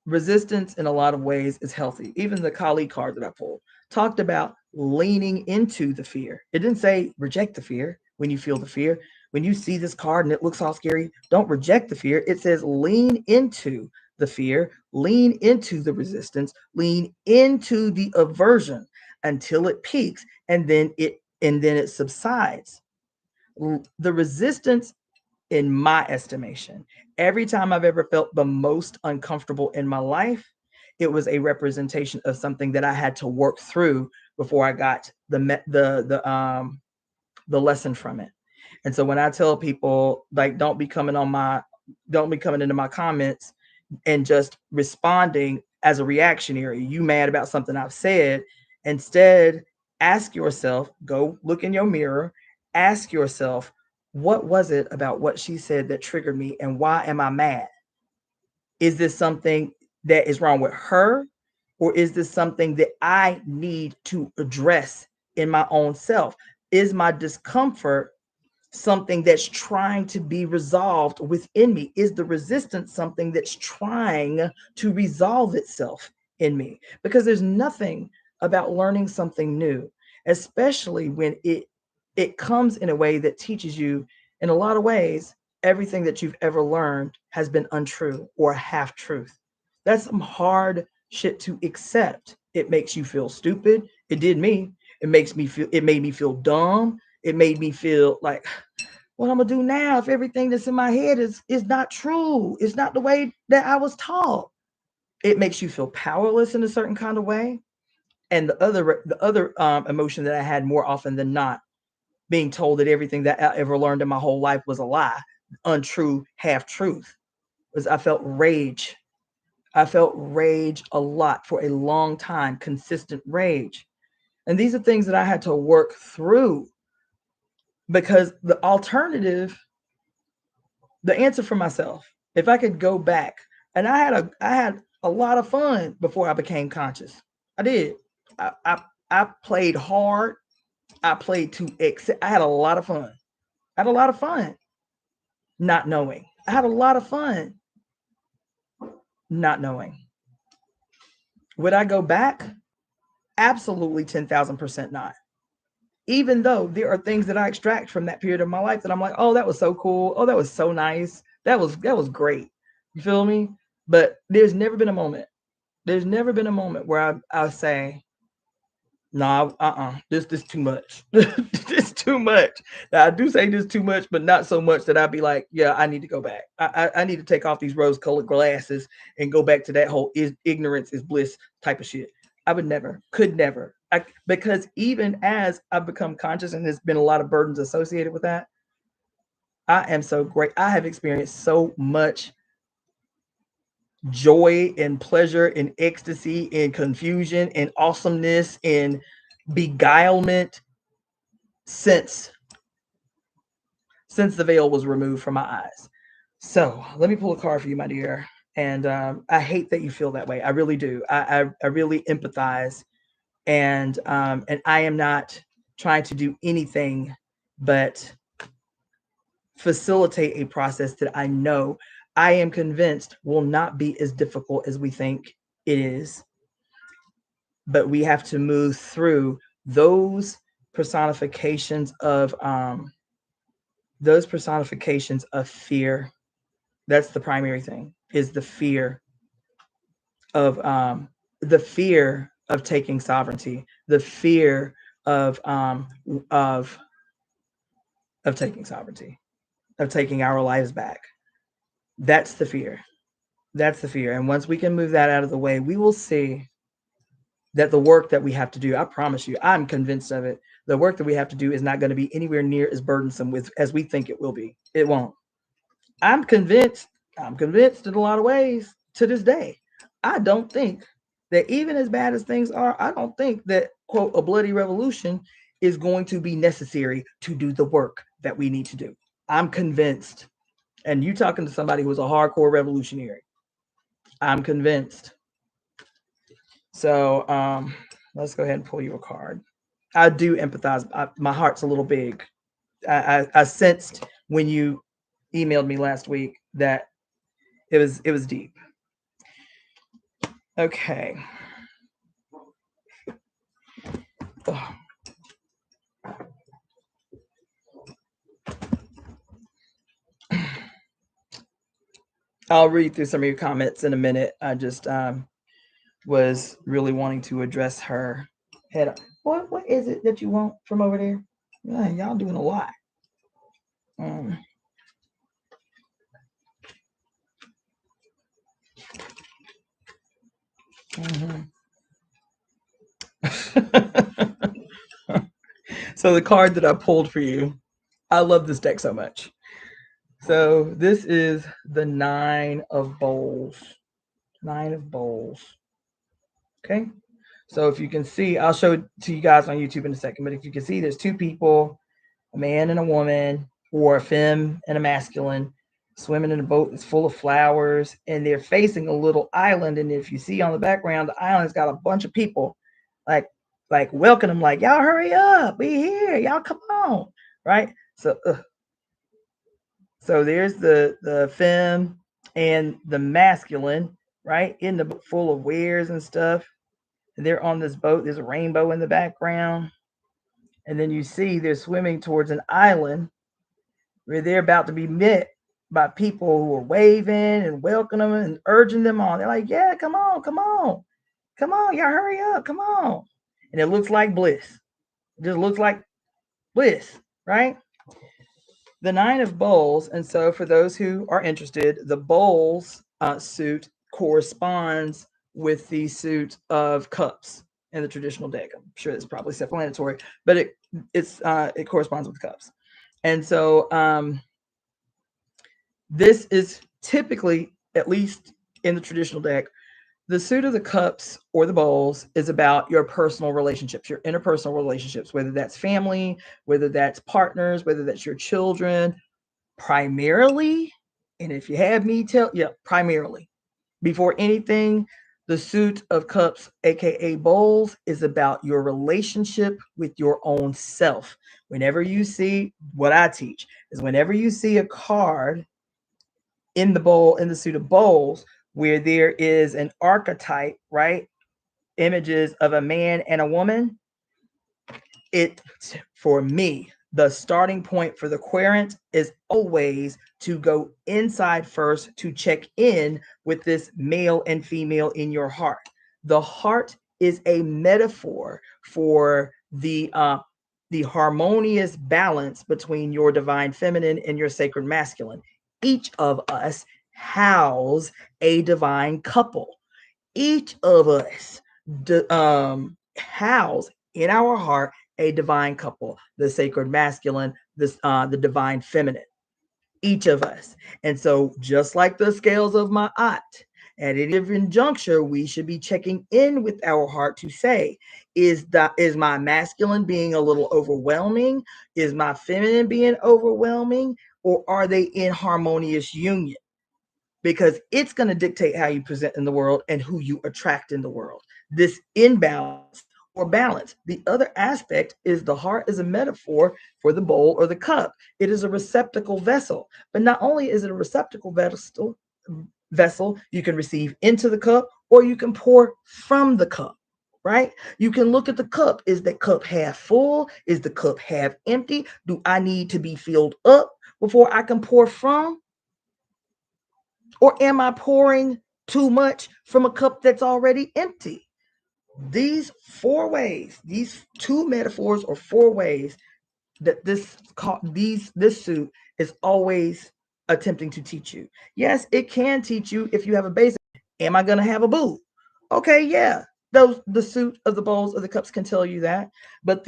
resistance in a lot of ways is healthy. Even the Kali card that I pulled talked about leaning into the fear. It didn't say reject the fear when you feel the fear. When you see this card and it looks all scary, don't reject the fear. It says lean into the fear, lean into the resistance, lean into the aversion until it peaks, and then it subsides. The resistance, in my estimation, every time I've ever felt the most uncomfortable in my life, it was a representation of something that I had to work through before I got the lesson from it. And so when I tell people, like, don't be coming into my comments and just responding as a reactionary, you mad about something I've said. Instead, ask yourself, go look in your mirror, ask yourself, what was it about what she said that triggered me, and why am I mad? Is this something that is wrong with her, or is this something that I need to address in my own self? Is my discomfort something that's trying to be resolved within me? Is the resistance something that's trying to resolve itself in me? Because there's nothing about learning something new, especially when it comes in a way that teaches you, in a lot of ways, everything that you've ever learned has been untrue or half truth. That's some hard shit to accept. It makes you feel stupid. It did me. It made me feel dumb. It made me feel like, what I'm gonna do now if everything that's in my head is not true? It's not the way that I was taught. It makes you feel powerless in a certain kind of way. And the other emotion that I had more often than not, being told that everything that I ever learned in my whole life was a lie, untrue, half truth, was I felt rage. I felt rage a lot for a long time, consistent rage. And these are things that I had to work through, because the alternative, the answer for myself, if I could go back, and I had a lot of fun before I became conscious. I did. I played hard. I played to excel. I had a lot of fun. I had a lot of fun not knowing. I had a lot of fun not knowing. Would I go back? Absolutely 10,000% not. Even though there are things that I extract from that period of my life that I'm like, oh, that was so cool. Oh, that was so nice. That was great. You feel me? But there's never been a moment. There's never been a moment where I'll say, no, this too much. This too much. Now, I do say this too much, but not so much that I'd be like, yeah, I need to go back. I need to take off these rose-colored glasses and go back to that whole ignorance is bliss type of shit. I would never, could never. Because even as I've become conscious, and there's been a lot of burdens associated with that, I am so great. I have experienced so much joy and pleasure and ecstasy and confusion and awesomeness and beguilement since the veil was removed from my eyes. So let me pull a card for you, my dear. And I hate that you feel that way. I really do. I really empathize. And I am not trying to do anything but facilitate a process that I know, I am convinced, will not be as difficult as we think it is. But we have to move through those personifications of fear. That's the primary thing, is the fear of taking sovereignty, the fear of taking sovereignty, of taking our lives back. That's the fear. That's the fear. And once we can move that out of the way, we will see that the work that we have to do, I promise you, I'm convinced of it. The work that we have to do is not going to be anywhere near as burdensome as we think it will be. It won't. I'm convinced in a lot of ways to this day. I don't think that, even as bad as things are, I don't think that, quote, a bloody revolution is going to be necessary to do the work that we need to do. I'm convinced. And you talking to somebody who's a hardcore revolutionary. I'm convinced. So let's go ahead and pull you a card. I do empathize. My heart's a little big. I sensed when you emailed me last week that it was deep. Okay. Ugh. I'll read through some of your comments in a minute. I just was really wanting to address her head on. What is it that you want from over there? Yeah, y'all doing a lot. So the card that I pulled for you, I love this deck so much. So this is the 9 of Bowls. 9 of Bowls. Okay. So if you can see, I'll show it to you guys on YouTube in a second, but if you can see, there's two people, a man and a woman, or a femme and a masculine, swimming in a boat that's full of flowers, and they're facing a little island. And if you see on the background, the island's got a bunch of people like welcome them, like, y'all hurry up, we here, y'all come on, right? So there's the femme and the masculine, right, in the boat full of wares and stuff. And they're on this boat. There's a rainbow in the background. And then you see they're swimming towards an island where they're about to be met by people who are waving and welcoming them and urging them on. They're like, yeah, come on, come on. Come on, y'all hurry up, come on. And it looks like bliss. It just looks like bliss, right? The 9 of Bowls. And so for those who are interested, the Bowls suit corresponds with the suit of Cups in the traditional deck. I'm sure it's probably self-explanatory, but it corresponds with Cups. And so this is typically, at least in the traditional deck, The suit of the cups or the bowls is about your personal relationships, your interpersonal relationships, whether that's family, whether that's partners, whether that's your children, primarily. And if you have me tell, yeah, primarily. Before anything, the suit of cups, aka bowls, is about your relationship with your own self. Whenever you see what I teach is whenever you see a card in the bowl, in the suit of bowls, where there is an archetype, right? Images of a man and a woman, it, for me, the starting point for the querent is always to go inside first to check in with this male and female in your heart. The heart is a metaphor for the harmonious balance between your divine feminine and your sacred masculine. Each of us house a divine couple. Each of us house in our heart a divine couple, the sacred masculine, the divine feminine, each of us. And so, just like the scales of my aunt, at any given juncture, we should be checking in with our heart to say, is my masculine being a little overwhelming? Is my feminine being overwhelming? Or are they in harmonious union? Because it's going to dictate how you present in the world and who you attract in the world. This imbalance or balance. The other aspect is the heart is a metaphor for the bowl or the cup. It is a receptacle vessel. But not only is it a receptacle vessel, you can receive into the cup or you can pour from the cup. Right? You can look at the cup. Is the cup half full? Is the cup half empty? Do I need to be filled up before I can pour from? Or am I pouring too much from a cup that's already empty? These four ways, these two metaphors or four ways that this suit is always attempting to teach you. Yes, it can teach you if you have a basic. Am I going to have a boo? Okay, yeah. The suit of the bowls of the cups can tell you that. But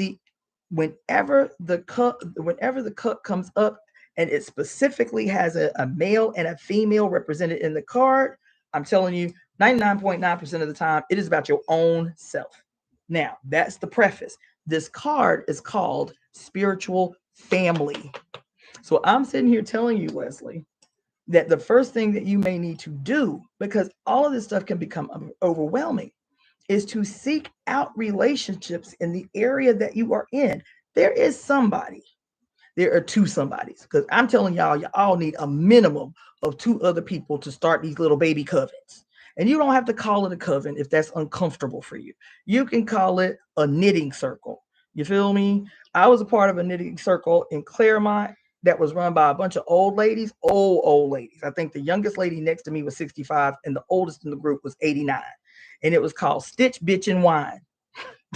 whenever the cup comes up and it specifically has a male and a female represented in the card, I'm telling you, 99.9% of the time, it is about your own self. Now, that's the preface. This card is called Spiritual Family. So I'm sitting here telling you, Leslie, that the first thing that you may need to do, because all of this stuff can become overwhelming, is to seek out relationships in the area that you are in. There is somebody. There are two somebodies, because I'm telling y'all, you all need a minimum of two other people to start these little baby covens. And you don't have to call it a coven if that's uncomfortable for you. You can call it a knitting circle. You feel me? I was a part of a knitting circle in Claremont that was run by a bunch of old ladies, old ladies. I think the youngest lady next to me was 65 and the oldest in the group was 89. And it was called Stitch, Bitch, and Wine.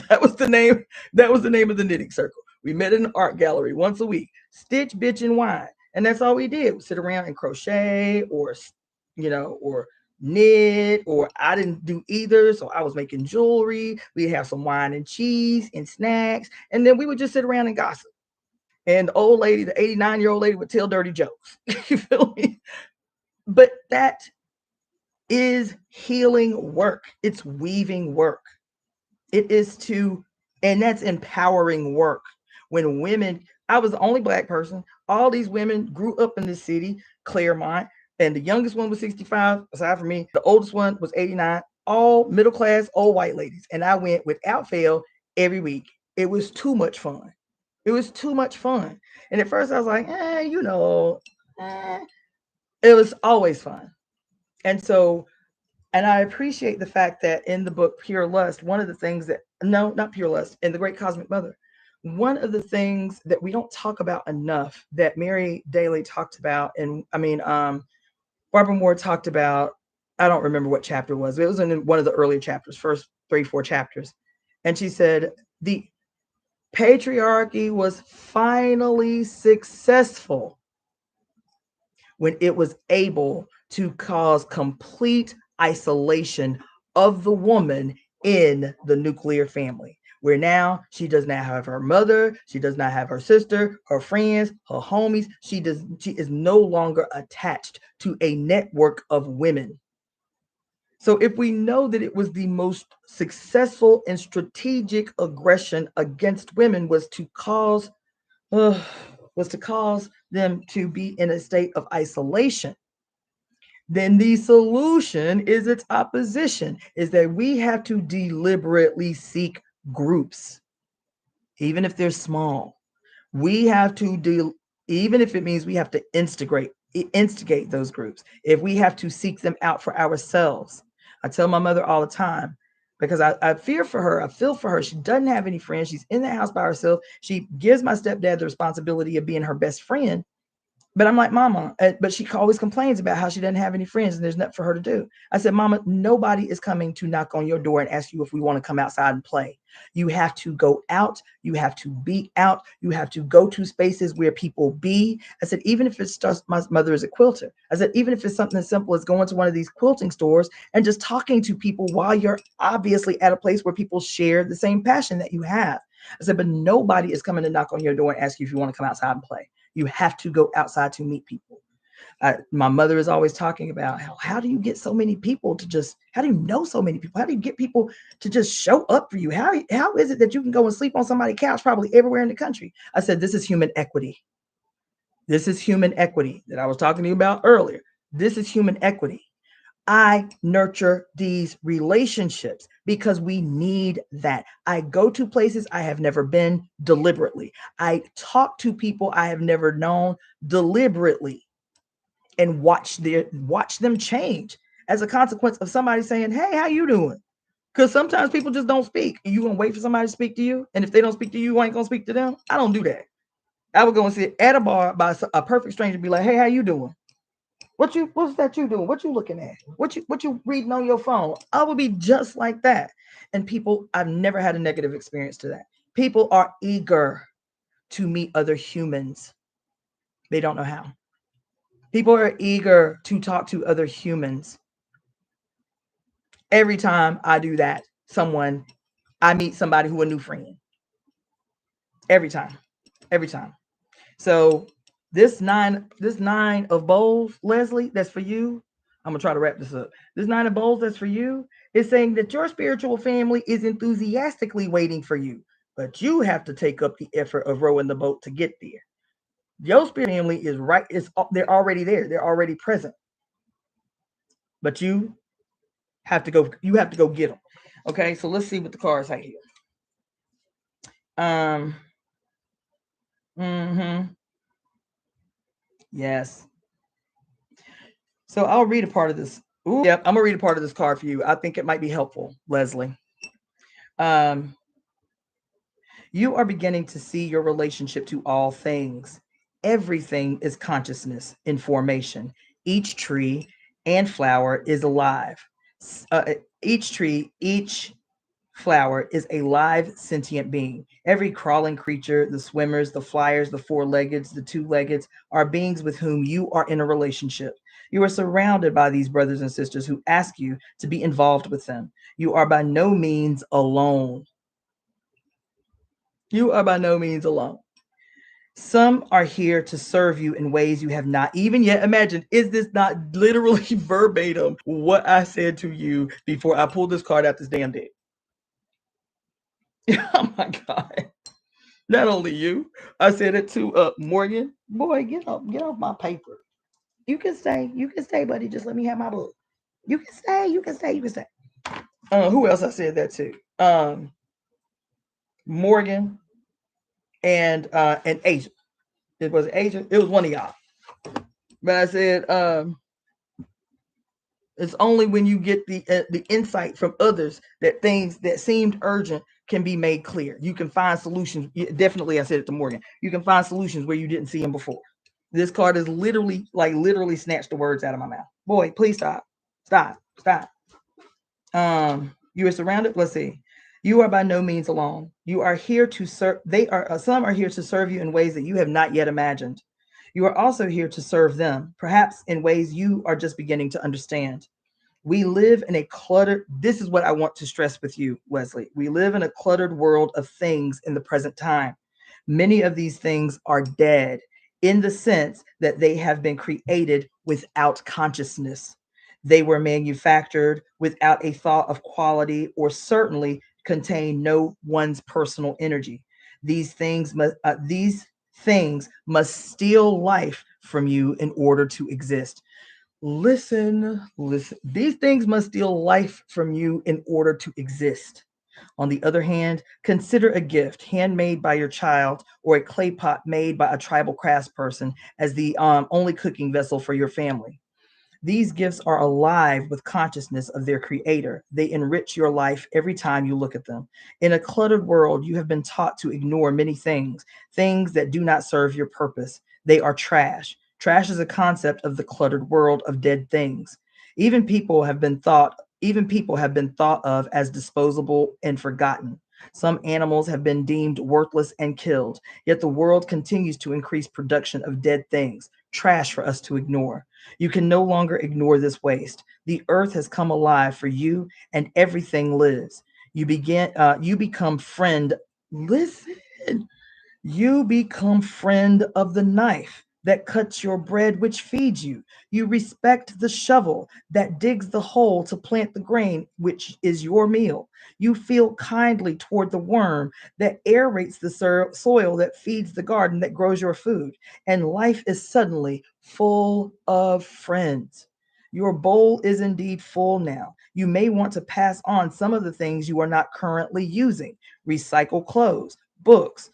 That was the name. That was the name of the knitting circle. We met in an art gallery once a week. Stitch, bitch, and wine, and that's all we did. We sit around and crochet, or or knit, or I didn't do either, so I was making jewelry. We'd have some wine and cheese and snacks, and then we would just sit around and gossip. And the old lady, the 89-year-old lady, would tell dirty jokes. You feel me? But that is healing work. It's weaving work. It is and that's empowering work. When women, I was the only Black person. All these women grew up in the city, Claremont, and the youngest one was 65, aside from me. The oldest one was 89, all middle class, old white ladies. And I went without fail every week. It was too much fun. It was too much fun. And at first I was like, it was always fun. And so, and I appreciate the fact that in the book Pure Lust, one of the things that, no, not Pure Lust, in The Great Cosmic Mother, one of the things that we don't talk about enough that Mary Daly talked about, and Barbara Moore talked about, I don't remember what chapter it was. It was in one of the earlier chapters, first 3-4 chapters. And she said, the patriarchy was finally successful when it was able to cause complete isolation of the woman in the nuclear family, where now she does not have her mother, she does not have her sister, her friends, her homies. She is no longer attached to a network of women. So if we know that it was the most successful and strategic aggression against women was to cause them to be in a state of isolation, then the solution is its opposition, is that we have to deliberately seek groups, even if they're small. We have to do, even if it means we have to instigate those groups, if we have to seek them out for ourselves. I tell my mother all the time, because I fear for her. I feel for her. She doesn't have any friends. She's in the house by herself. She gives my stepdad the responsibility of being her best friend. But I'm like, Mama, but she always complains about how she doesn't have any friends and there's nothing for her to do. I said, Mama, nobody is coming to knock on your door and ask you if we want to come outside and play. You have to go out. You have to be out. You have to go to spaces where people be. I said, even if it's just, my mother is a quilter. I said, even if it's something as simple as going to one of these quilting stores and just talking to people while you're obviously at a place where people share the same passion that you have. I said, but nobody is coming to knock on your door and ask you if you want to come outside and play. You have to go outside to meet people. My mother is always talking about how do you get so many people to just, how do you know so many people? How do you get people to just show up for you? How is it that you can go and sleep on somebody's couch probably everywhere in the country? I said, this is human equity. This is human equity that I was talking to you about earlier. This is human equity. I nurture these relationships because we need that. I go to places I have never been deliberately. I talk to people I have never known deliberately and watch them change as a consequence of somebody saying, hey, how you doing? Because sometimes people just don't speak. You gonna wait for somebody to speak to you? And if they don't speak to you, you ain't gonna speak to them? I don't do that. I would go and sit at a bar by a perfect stranger and be like, hey, how you doing? What's that you doing? What you looking at? What you reading on your phone? I would be just like that. And people, I've never had a negative experience to that. People are eager to meet other humans. They don't know how. People are eager to talk to other humans. Every time I do that, I meet somebody who a new friend. Every time. So this nine of bowls, Leslie, that's for you. I'm gonna try to wrap this up. This 9 of bowls that's for you is saying that your spiritual family is enthusiastically waiting for you, but you have to take up the effort of rowing the boat to get there. Your spirit family is right. They're already there. They're already present, but you have to go. You have to go get them. Okay, so let's see what the cards say here. Yes. So I'll read a part of this. Ooh, yep, I'm gonna read a part of this card for you. I think it might be helpful, Leslie. You are beginning to see your relationship to all things. Everything is consciousness in formation. Each tree and flower is alive. Each flower is a live sentient being. Every crawling creature, the swimmers, the flyers, the four-leggeds, the two-leggeds, are beings with whom you are in a relationship. You are surrounded by these brothers and sisters who ask you to be involved with them. You are by no means alone. You are by no means alone. Some are here to serve you in ways you have not even yet imagined. Is this not literally verbatim what I said to you before I pulled this card out this damn deck? Oh my God. Not only you, I said it to Morgan. Boy, get off my paper. You can stay, buddy. Just let me have my book. You can stay. Who else I said that to? Morgan and Asia. It was Asia. It was one of y'all. But I said, it's only when you get the insight from others that things that seemed urgent can be made clear. You can find solutions. Definitely, I said it to Morgan. You can find solutions where you didn't see them before. This card is literally snatched the words out of my mouth. Boy, please stop. You are surrounded. Let's see. You are by no means alone. You are here to serve. Some are here to serve you in ways that you have not yet imagined. You are also here to serve them, perhaps in ways you are just beginning to understand. We live in a cluttered, this is what I want to stress with you, Leslie. We live in a cluttered world of things in the present time. Many of these things are dead in the sense that they have been created without consciousness. They were manufactured without a thought of quality or certainly contain no one's personal energy. These things must steal life from you in order to exist. Listen. These things must steal life from you in order to exist. On the other hand, consider a gift handmade by your child or a clay pot made by a tribal craftsperson as the only cooking vessel for your family. These gifts are alive with consciousness of their creator. They enrich your life every time you look at them. In a cluttered world, you have been taught to ignore many things, things that do not serve your purpose. They are trash. Trash is a concept of the cluttered world of dead things. Even people have been thought Even people have been thought of as disposable and forgotten. Some animals have been deemed worthless and killed, yet the world continues to increase production of dead things, trash for us to ignore. You can no longer ignore this waste. The earth has come alive for you and everything lives. You become friend. Listen. You become friend of the knife that cuts your bread, which feeds you. You respect the shovel that digs the hole to plant the grain, which is your meal. You feel kindly toward the worm that aerates the soil that feeds the garden that grows your food. And life is suddenly full of friends. Your bowl is indeed full now. You may want to pass on some of the things you are not currently using. Recycle clothes, books,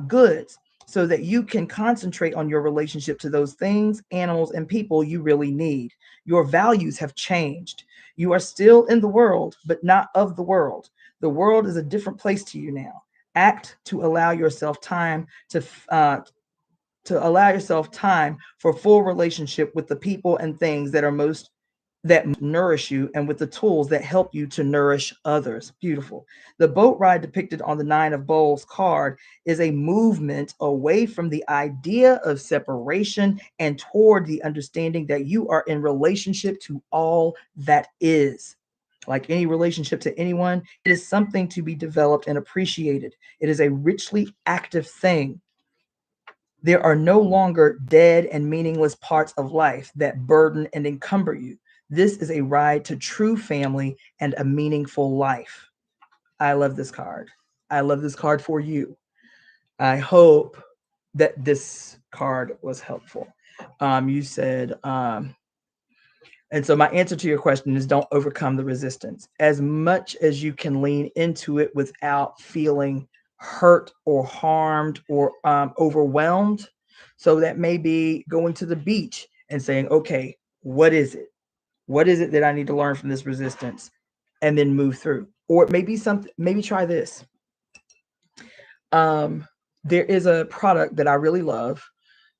goods, so that you can concentrate on your relationship to those things, animals, and people you really need. Your values have changed. You are still in the world, but not of the world. The world is a different place to you now. Act to allow yourself time to allow yourself time for full relationship with the people and things that nourish you and with the tools that help you to nourish others. Beautiful. The boat ride depicted on the Nine of Bowls card is a movement away from the idea of separation and toward the understanding that you are in relationship to all that is. Like any relationship to anyone, it is something to be developed and appreciated. It is a richly active thing. There are no longer dead and meaningless parts of life that burden and encumber you. This is a ride to true family and a meaningful life. I love this card. I love this card for you. I hope that this card was helpful. You said, and so my answer to your question is don't overcome the resistance. As much as you can lean into it without feeling hurt or harmed or overwhelmed. So that may be going to the beach and saying, okay, what is it? What is it that I need to learn from this resistance? And then move through. Or it may be something, maybe try this. There is a product that I really love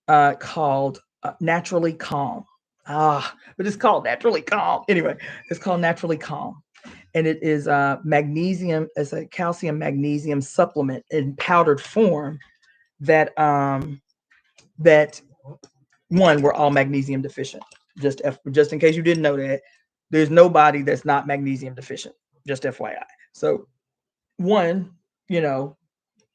called Naturally Calm. But it's called Naturally Calm. Anyway, it's called Naturally Calm. And it is magnesium, it's a calcium magnesium supplement in powdered form that that one, we're all magnesium deficient. Just in case you didn't know that, there's nobody that's not magnesium deficient. Just FYI. So one,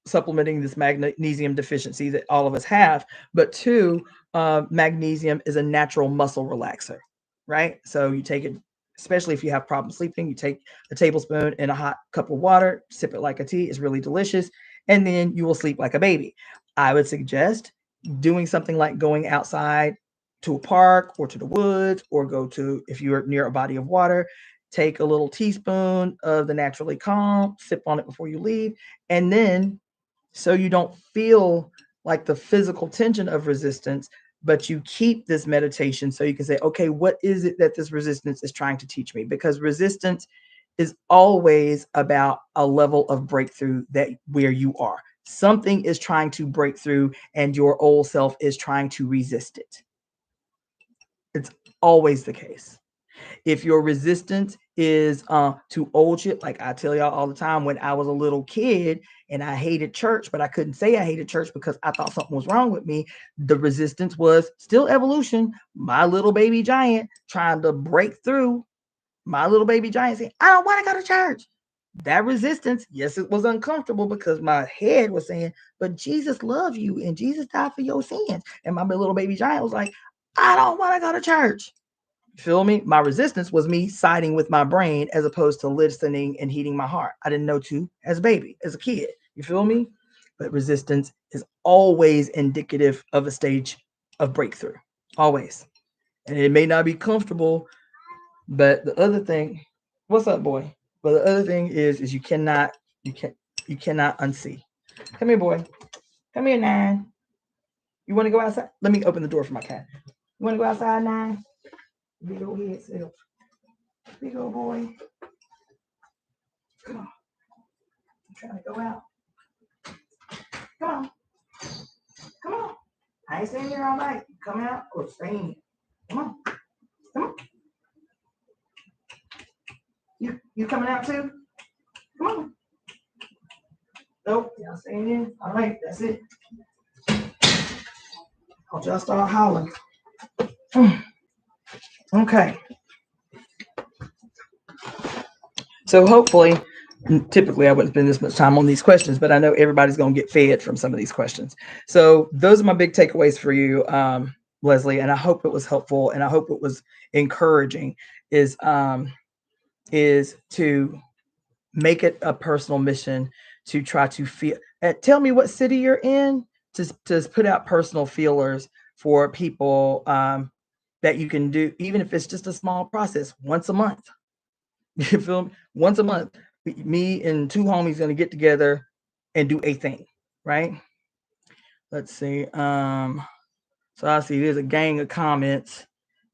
supplementing this magnesium deficiency that all of us have, but two, magnesium is a natural muscle relaxer, right? So you take it, especially if you have problems sleeping, you take a tablespoon in a hot cup of water, sip it like a tea. It's really delicious, and then you will sleep like a baby. I would suggest doing something like going outside to a park or to the woods, or go to, if you're near a body of water, take a little teaspoon of the Naturally Calm, sip on it before you leave, and then so you don't feel like the physical tension of resistance, but you keep this meditation so you can say, okay, what is it that this resistance is trying to teach me? Because resistance is always about a level of breakthrough that where you are. Something is trying to break through and your old self is trying to resist it. It's always the case. If your resistance is to old shit, like I tell y'all all the time, when I was a little kid and I hated church, but I couldn't say I hated church because I thought something was wrong with me, the resistance was still evolution. My little baby giant trying to break through. My little baby giant saying, I don't want to go to church. That resistance, yes, it was uncomfortable because my head was saying, but Jesus loves you and Jesus died for your sins. And my little baby giant was like, I don't want to go to church. Feel me? My resistance was me siding with my brain as opposed to listening and heeding my heart. I didn't know to as a baby, as a kid. You feel me? But resistance is always indicative of a stage of breakthrough. Always. And it may not be comfortable, but the other thing, what's up, boy? But the other thing is you cannot unsee. Come here, boy. Come here, Nine. You want to go outside? Let me open the door for my cat. You want to go outside, Nine? Big old head self. Big old boy. Come on. I'm trying to go out. Come on. Come on. I ain't staying here all night. Come out or stay in here. Come on. Come on. You coming out too? Come on. Nope. Y'all staying in? All right. That's it. Hope y'all start howling. Okay. So hopefully, typically I wouldn't spend this much time on these questions, but I know everybody's going to get fed from some of these questions. So those are my big takeaways for you, Leslie, and I hope it was helpful and I hope it was encouraging is to make it a personal mission to try to feel. Tell me what city you're in to put out personal feelers for people that you can do, even if it's just a small process once a month. You feel me? Once a month, me and two homies gonna get together and do a thing, right? Let's see. So I see there's a gang of comments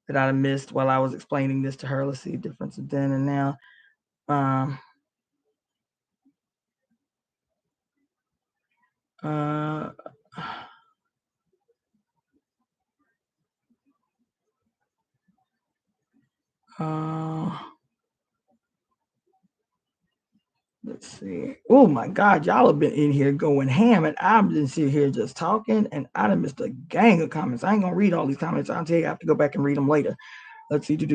that I missed while I was explaining this to her. Let's see, difference of then and now. Let's see. Oh my God, y'all have been in here going ham, and I'm just sitting here just talking, and I done missed a gang of comments. I ain't gonna read all these comments. I'll tell you, I have to go back and read them later. Let's see. I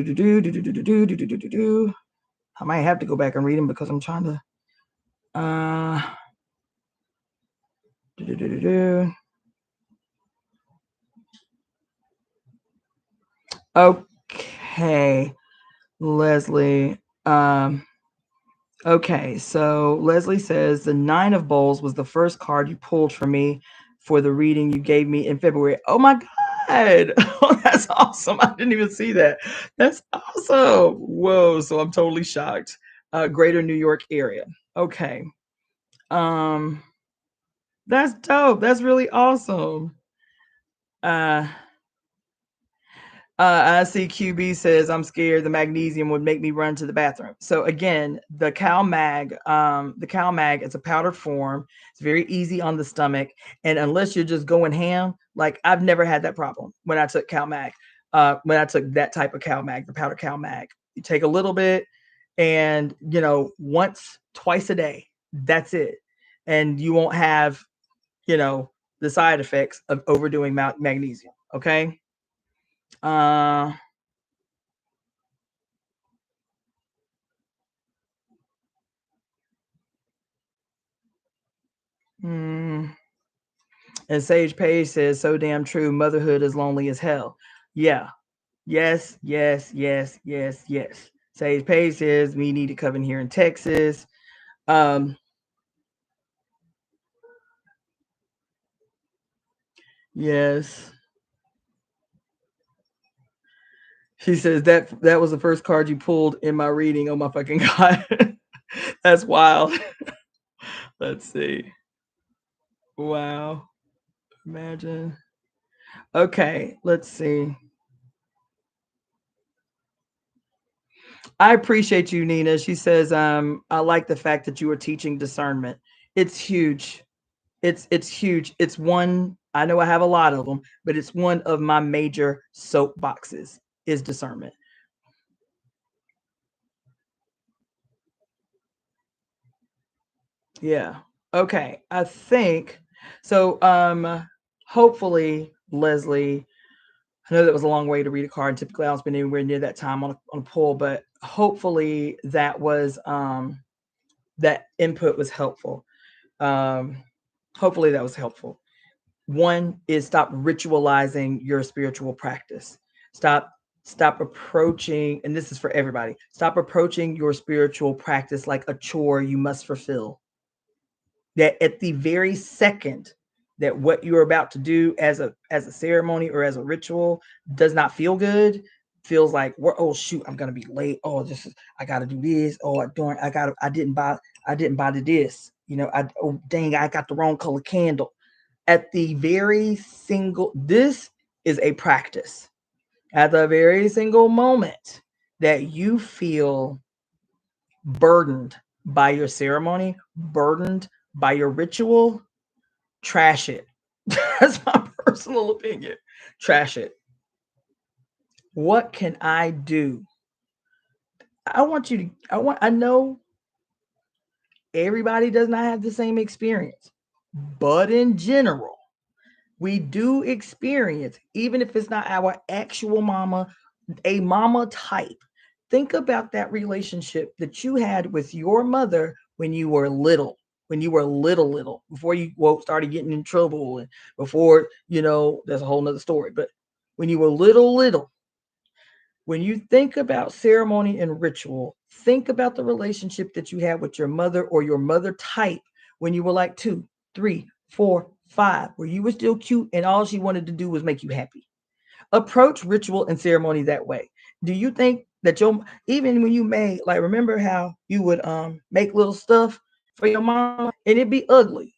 might have to go back and read them because I'm trying to. Okay, Leslie. Okay, so Leslie says the 9 of Bowls was the first card you pulled for me for the reading you gave me in February. Oh my God. Oh, that's awesome. I didn't even see that. That's awesome. Whoa. So I'm totally shocked. Greater New York area. Okay. That's dope. That's really awesome. I see QB says, I'm scared the magnesium would make me run to the bathroom. So again, the Cal Mag, it's a powdered form. It's very easy on the stomach. And unless you're just going ham, like I've never had that problem when I took Cal Mag, when I took that type of Cal Mag, the powder Cal Mag. You take a little bit and, once, twice a day, that's it. And you won't have, the side effects of overdoing magnesium. Okay. And Sage Page says, so damn true. Motherhood is lonely as hell. Yeah. Yes. Sage Page says, we need to come in here in Texas. Yes. She says that was the first card you pulled in my reading. Oh my fucking God. That's wild. Let's see. Wow. Imagine. Okay, let's see. I appreciate you, Nina. She says, I like the fact that you are teaching discernment. It's huge. It's huge. It's one, I know I have a lot of them, but it's one of my major soapboxes is discernment. Yeah. Okay. I think so. Hopefully, Leslie, I know that was a long way to read a card. Typically, I don't spend anywhere near that time on a pull, but hopefully that was that input was helpful. Hopefully that was helpful. One is stop ritualizing your spiritual practice. Stop Stop approaching, and this is for everybody, stop approaching your spiritual practice like a chore you must fulfill. That at the very second that what you're about to do as a ceremony or as a ritual does not feel good, feels like, oh shoot, I'm gonna be late. Oh, this is, I gotta do this. Oh, I didn't buy this. Oh dang, I got the wrong color candle. At the very single, this is a practice. At the very single moment that you feel burdened by your ceremony, burdened by your ritual, trash it. That's my personal opinion. Trash it. What can I do? I know everybody does not have the same experience, but in general, we do experience, even if it's not our actual mama, a mama type. Think about that relationship that you had with your mother when you were little, before you started getting in trouble, and before, there's a whole nother story. But when you were little, when you think about ceremony and ritual, think about the relationship that you had with your mother or your mother type when you were like 2, 3, 4, 5, where you were still cute and all she wanted to do was make you happy. Approach ritual and ceremony that way. Do you think that even when you made, like, remember how you would make little stuff for your mama and it'd be ugly?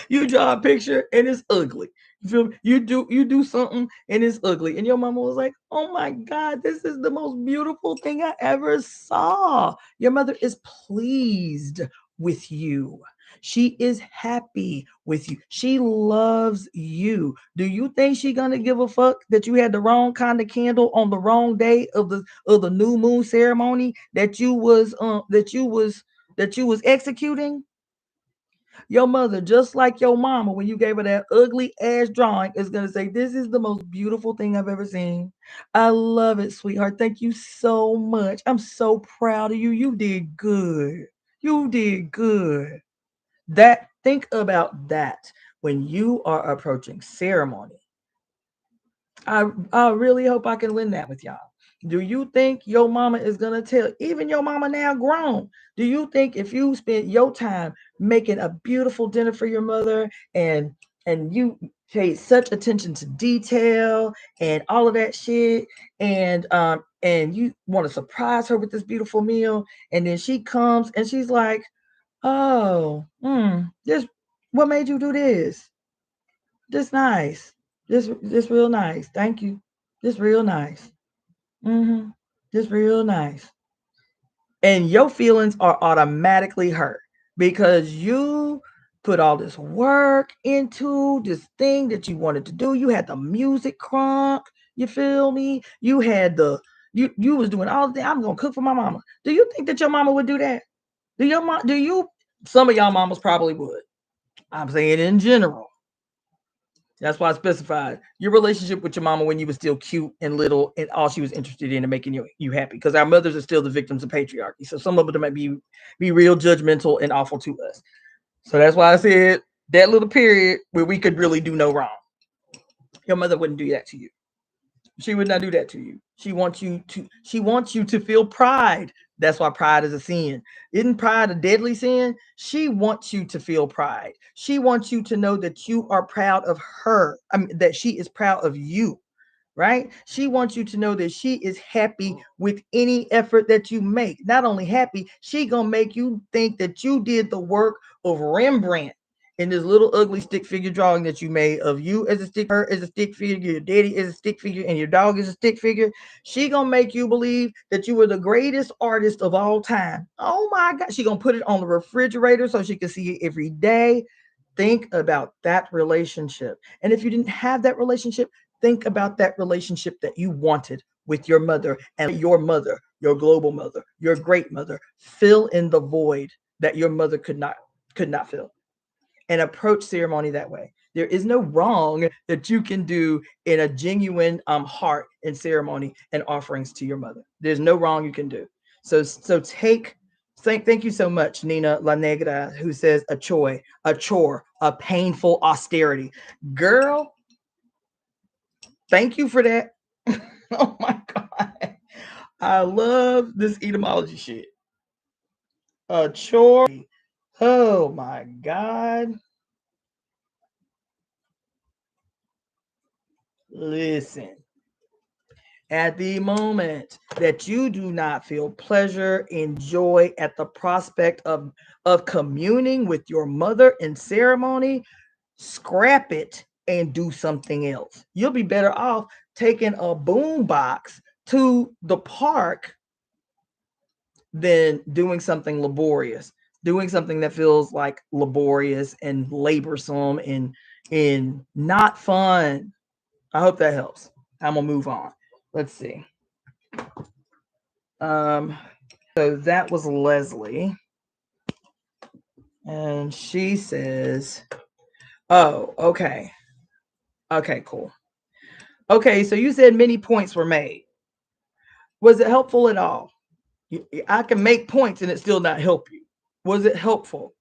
You draw a picture and it's ugly. You feel me? You do something and it's ugly. And your mama was like, oh my God, this is the most beautiful thing I ever saw. Your mother is pleased with you. She is happy with you. She loves you. Do you think she gonna give a fuck that you had the wrong kind of candle on the wrong day of the new moon ceremony that you was executing? Your mother, just like your mama, when you gave her that ugly ass drawing, is going to say, this is the most beautiful thing I've ever seen. I love it, sweetheart. Thank you so much. I'm so proud of you. You did good. You did good. Think about that when you are approaching ceremony. I really hope I can lend that with y'all. Do you think your mama is gonna tell, even your mama now grown? Do you think if you spent your time making a beautiful dinner for your mother and you paid such attention to detail and all of that shit, and you want to surprise her with this beautiful meal, and then she comes and she's like, oh, this, what made you do this? This nice. This real nice. Thank you. This real nice. This real nice. And your feelings are automatically hurt because you put all this work into this thing that you wanted to do. You had the music crunk. You feel me? You had you was doing all the things. I'm gonna cook for my mama. Do you think that your mama would do that? Some of y'all mamas probably would. I'm saying in general. That's why I specified your relationship with your mama when you were still cute and little, and all she was interested in making you happy. Because our mothers are still the victims of patriarchy. So some of them might be real judgmental and awful to us. So that's why I said that little period where we could really do no wrong. Your mother wouldn't do that to you. She would not do that to you. She wants you to feel pride. That's why pride is a sin. Isn't pride a deadly sin? She wants you to feel pride. She wants you to know that you are proud of her. I mean, that she is proud of you, right? She wants you to know that she is happy with any effort that you make. Not only happy, she gonna make you think that you did the work of Rembrandt in this little ugly stick figure drawing that you made of you as a stick, her as a stick figure, your daddy as a stick figure, and your dog is a stick figure. She gonna make you believe that you were the greatest artist of all time. Oh my God. She gonna put it on the refrigerator so she can see it every day. Think about that relationship. And if you didn't have that relationship, think about that relationship that you wanted with your mother, and your mother, your global mother, your great mother. Fill in the void that your mother could not fill, and approach ceremony that way. There is no wrong that you can do in a genuine heart and ceremony and offerings to your mother. There's no wrong you can do. So thank you so much, Nina La Negra, who says a chore, a painful austerity. Girl, thank you for that. Oh my God. I love this etymology shit. A chore. Oh my God. Listen. At the moment that you do not feel pleasure and joy at the prospect of communing with your mother in ceremony, scrap it and do something else. You'll be better off taking a boom box to the park than doing something laborious, doing something that feels like laborious and laborsome and not fun. I hope that helps. I'm gonna move on. Let's see. So that was Leslie, and she says, "Oh, okay, cool. Okay, so you said many points were made. Was it helpful at all? I can make points and it still not help you. Was it helpful?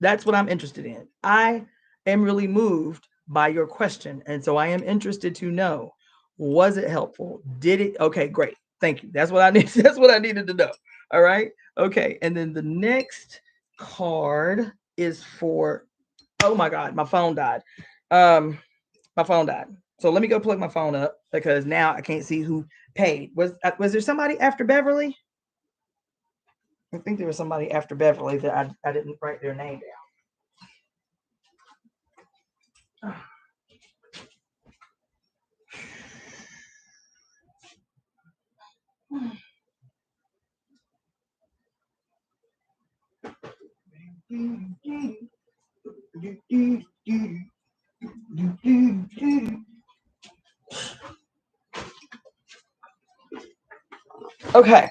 That's what I'm interested in. I am really moved by your question, and so I am interested to know, was it helpful? Did it? Okay, great. Thank you. That's what I need. That's what I needed to know. All right. Okay. And then the next card is for, oh my God, my phone died. My phone died. So let me go plug my phone up because now I can't see who paid. Was there somebody after Beverly? I think there was somebody after Beverly that I didn't write their name down. Okay.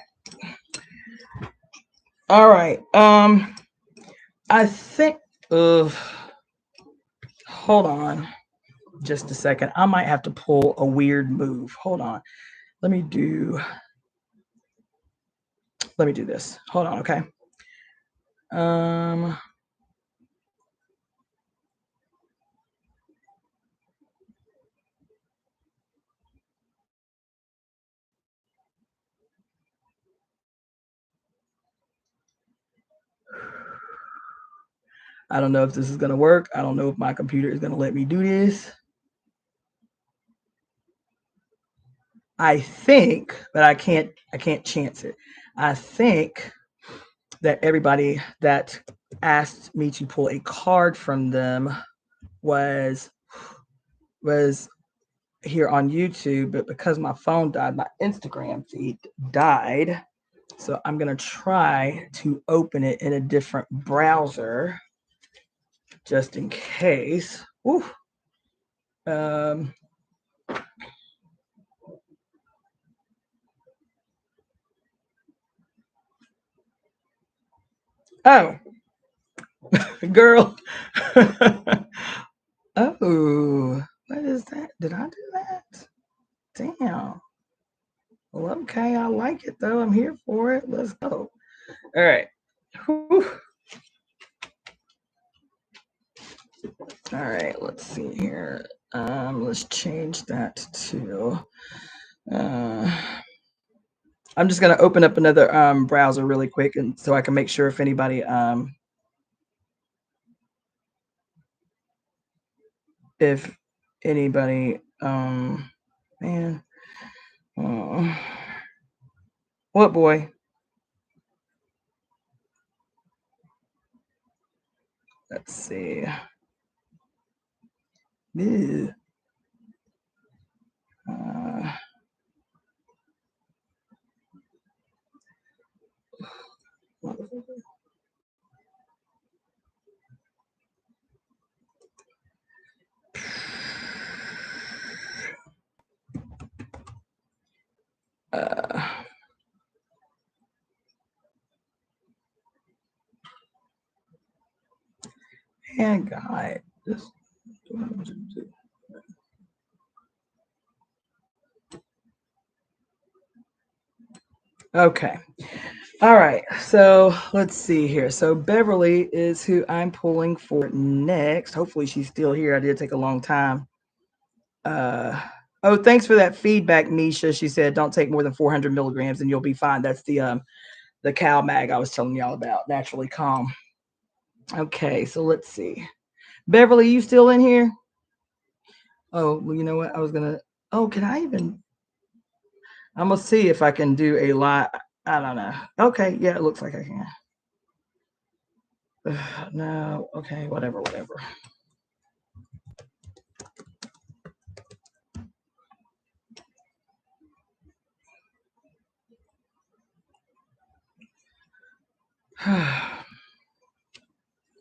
All right. I think hold on just a second. I might have to pull a weird move. Hold on. Let me do this. Hold on, okay. I don't know if this is going to work. I don't know if my computer is going to let me do this. I think, but I can't chance it. I think that everybody that asked me to pull a card from them was here on YouTube, but because my phone died, my Instagram feed died. So I'm going to try to open it in a different browser just in case. Woo. Oh, girl. Oh, what is that? Did I do that? Damn. Well, okay, I like it though. I'm here for it. Let's go. All right. Whew. All right, let's see here. Let's change that to I'm just gonna open up another browser really quick and so I can make sure if anybody man. What boy? Let's see. Ew. Man, God. Okay. All right. So let's see here. So Beverly is who I'm pulling for next. Hopefully she's still here. I did take a long time. Oh, Oh, thanks for that feedback, Nisha. She said, don't take more than 400 milligrams and you'll be fine. That's the cow mag I was telling y'all about, Naturally Calm. Okay, so let's see. Beverly, you still in here? Oh, well, you know what? I was going to, can I even, I'm going to see if I can do a live. I don't know. Okay, yeah, it looks like I can. No, okay, whatever.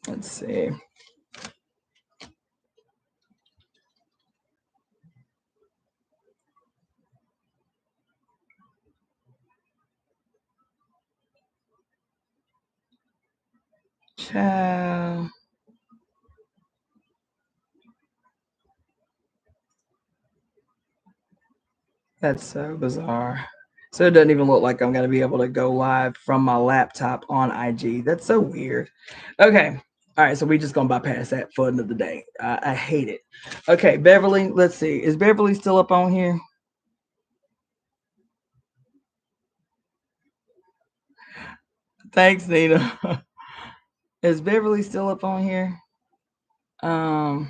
Let's see. Ciao. That's so bizarre. So it doesn't even look like I'm going to be able to go live from my laptop on IG. That's so weird. Okay. All right. So we just going to bypass that for another day. I hate it. Okay. Beverly, let's see. Is Beverly still up on here? Thanks, Nina. Is Beverly still up on here? Dang.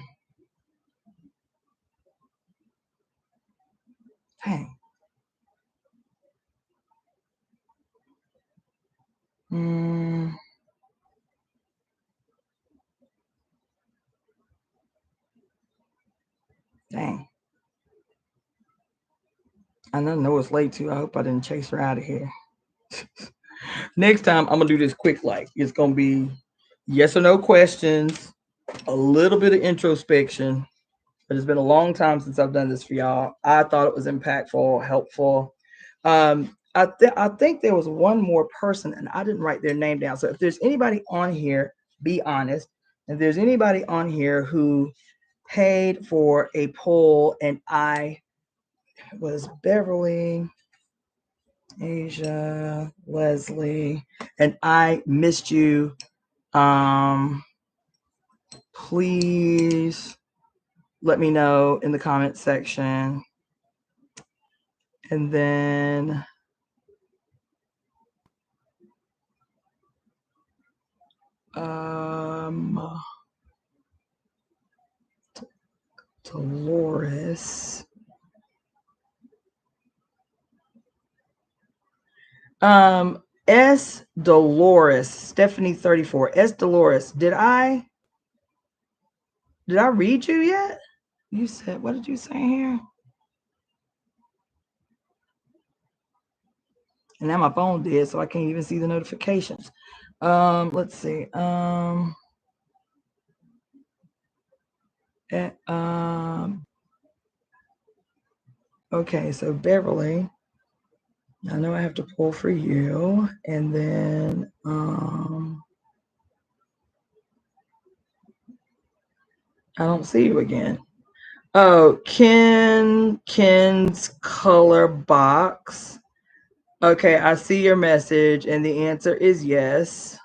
Dang. I know it's late too. I hope I didn't chase her out of here. Next time I'm gonna do this quick. Like it's gonna be yes or no questions, a little bit of introspection. But it's been a long time since I've done this for y'all. I thought it was impactful, helpful. I think there was one more person, and I didn't write their name down. So if there's anybody on here, be honest. If there's anybody on here who paid for a poll, and I was Beverly, Asia, Leslie, and I missed you, please let me know in the comment section. And then Dolores. S Dolores, Stephanie 34. S Dolores, did I read you yet? You said, what did you say here? And now my phone dead, so I can't even see the notifications. Let's see. Okay, so Beverly, I know I have to pull for you, and then I don't see you again. Oh, Ken's color box. Okay, I see your message, and the answer is yes.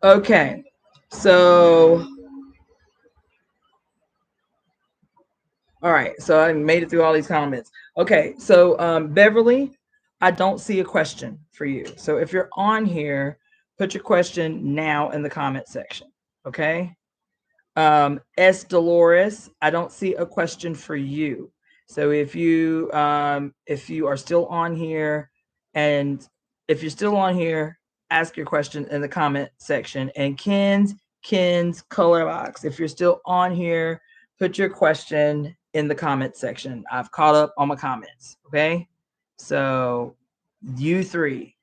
Okay, so all right, so I made it through all these comments. Okay, so Beverly, I don't see a question for you. So if you're on here, put your question now in the comment section. Okay. S Dolores, I don't see a question for you. So if you are still on here, and if you're still on here, ask your question in the comment section. And Ken's color box, if you're still on here, put your question in the comment section. I've caught up on my comments. Okay, so you three,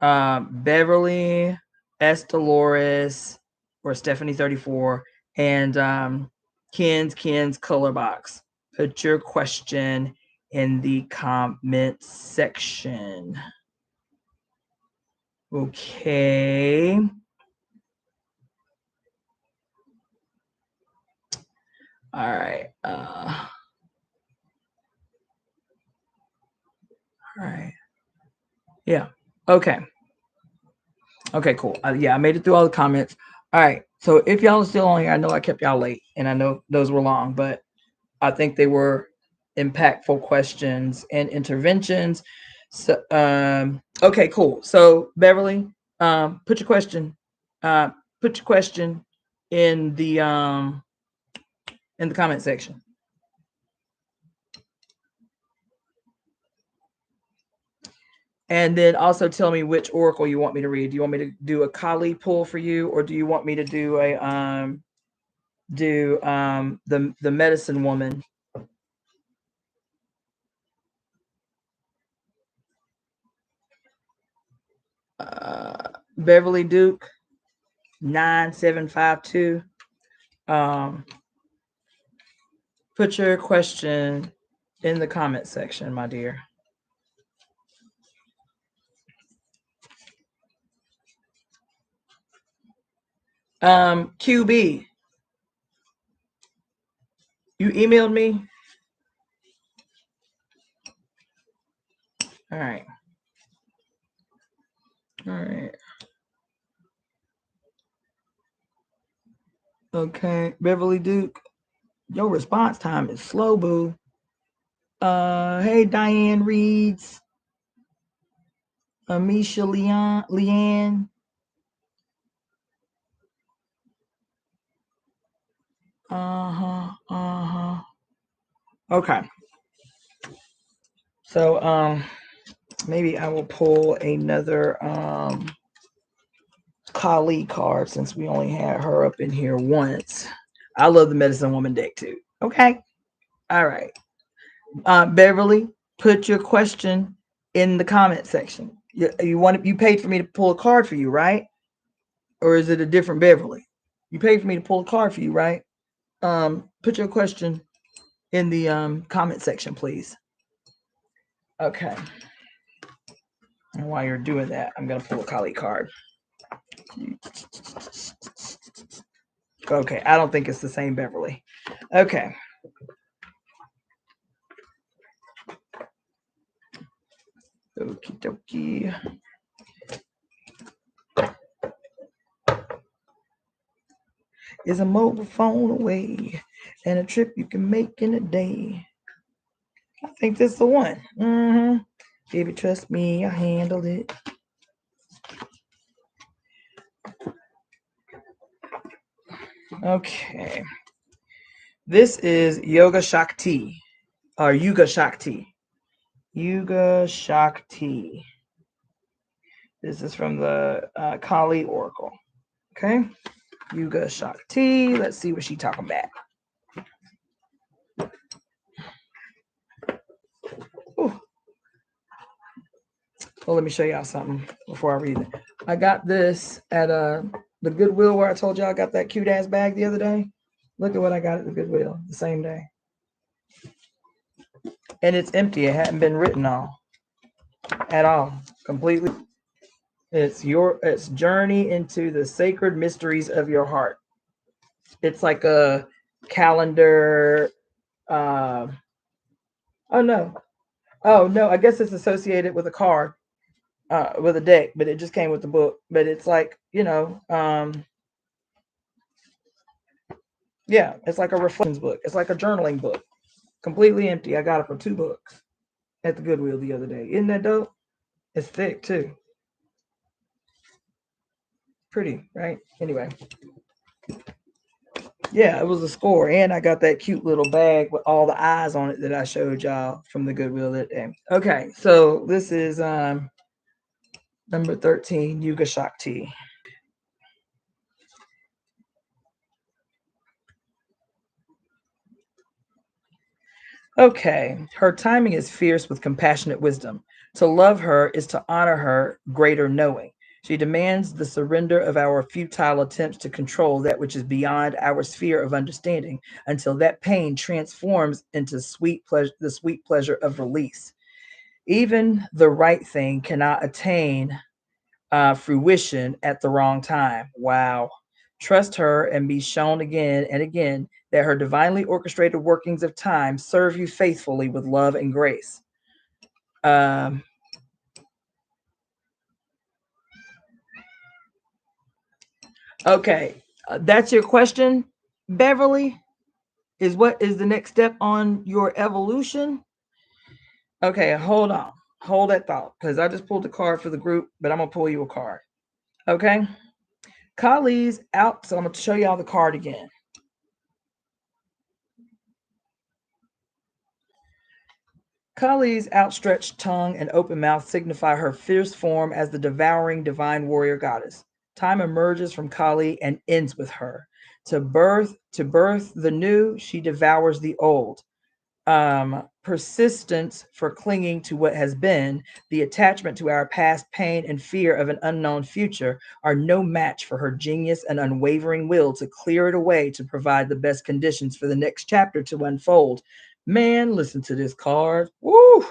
Beverly, S Dolores, or Stephanie 34, and Ken's color box. Put your question in the comment section. Okay. All right. All right. Yeah. Okay. Okay, cool. Yeah, I made it through all the comments. All right. So if y'all are still on here, I know I kept y'all late and I know those were long, but I think they were impactful questions and interventions. So okay, cool. So Beverly, put your question in the comment section. And then also tell me which oracle you want me to read. Do you want me to do a Kali pull for you, or do you want me to do a the medicine woman? Beverly Duke 9752. Put your question in the comment section, my dear. QB, you emailed me. All right. All right. Okay, Beverly Duke, your response time is slow, boo. Hey, Diane Reeds, Amisha Leanne. Okay. So maybe I will pull another Kali card since we only had her up in here once. I love the medicine woman deck too. Okay. All right. Beverly, put your question in the comment section. You paid for me to pull a card for you, right? Or is it a different Beverly? You paid for me to pull a card for you, right? Put your question in the comment section, please. Okay. And while you're doing that, I'm gonna pull a Kali card. Okay, I don't think it's the same Beverly. Okay. Okie dokie. Is a mobile phone away and a trip you can make in a day. I think this is the one. Baby, trust me, I handled it. Okay. This is Yoga Shakti or Yuga Shakti. Yuga Shakti. This is from the Kali Oracle. Okay. Yuga Shakti. Let's see what she's talking about. Ooh. Well, let me show y'all something before I read it. I got this at the Goodwill where I told y'all I got that cute ass bag the other day. Look at what I got at the Goodwill the same day. And it's empty. It hadn't been written on at all. Completely. It's journey into the sacred mysteries of your heart. It's like a calendar. Oh no, I guess it's associated with a card, with a deck, but it just came with the book. But it's like, yeah, it's like a reflections book. It's like a journaling book, completely empty. I got it for $2 at the Goodwill the other day. Isn't that dope? It's thick too. Pretty, right? Anyway. Yeah, it was a score. And I got that cute little bag with all the eyes on it that I showed y'all from the Goodwill that day. Okay, so this is number 13, Yuga Shakti. Okay, her timing is fierce with compassionate wisdom. To love her is to honor her greater knowing. She demands the surrender of our futile attempts to control that which is beyond our sphere of understanding until that pain transforms into the sweet pleasure of release. Even the right thing cannot attain fruition at the wrong time. Wow. Trust her and be shown again and again that her divinely orchestrated workings of time serve you faithfully with love and grace. Um, okay, that's your question, Beverly. Is what is the next step on your evolution? Okay, hold on. Hold that thought because I just pulled the card for the group, but I'm going to pull you a card. Okay. Kali's out. So I'm going to show y'all the card again. Kali's outstretched tongue and open mouth signify her fierce form as the devouring divine warrior goddess. Time emerges from Kali and ends with her. To birth the new, she devours the old. Persistence for clinging to what has been, the attachment to our past pain and fear of an unknown future are no match for her genius and unwavering will to clear it away to provide the best conditions for the next chapter to unfold. Man, listen to this card. Woo!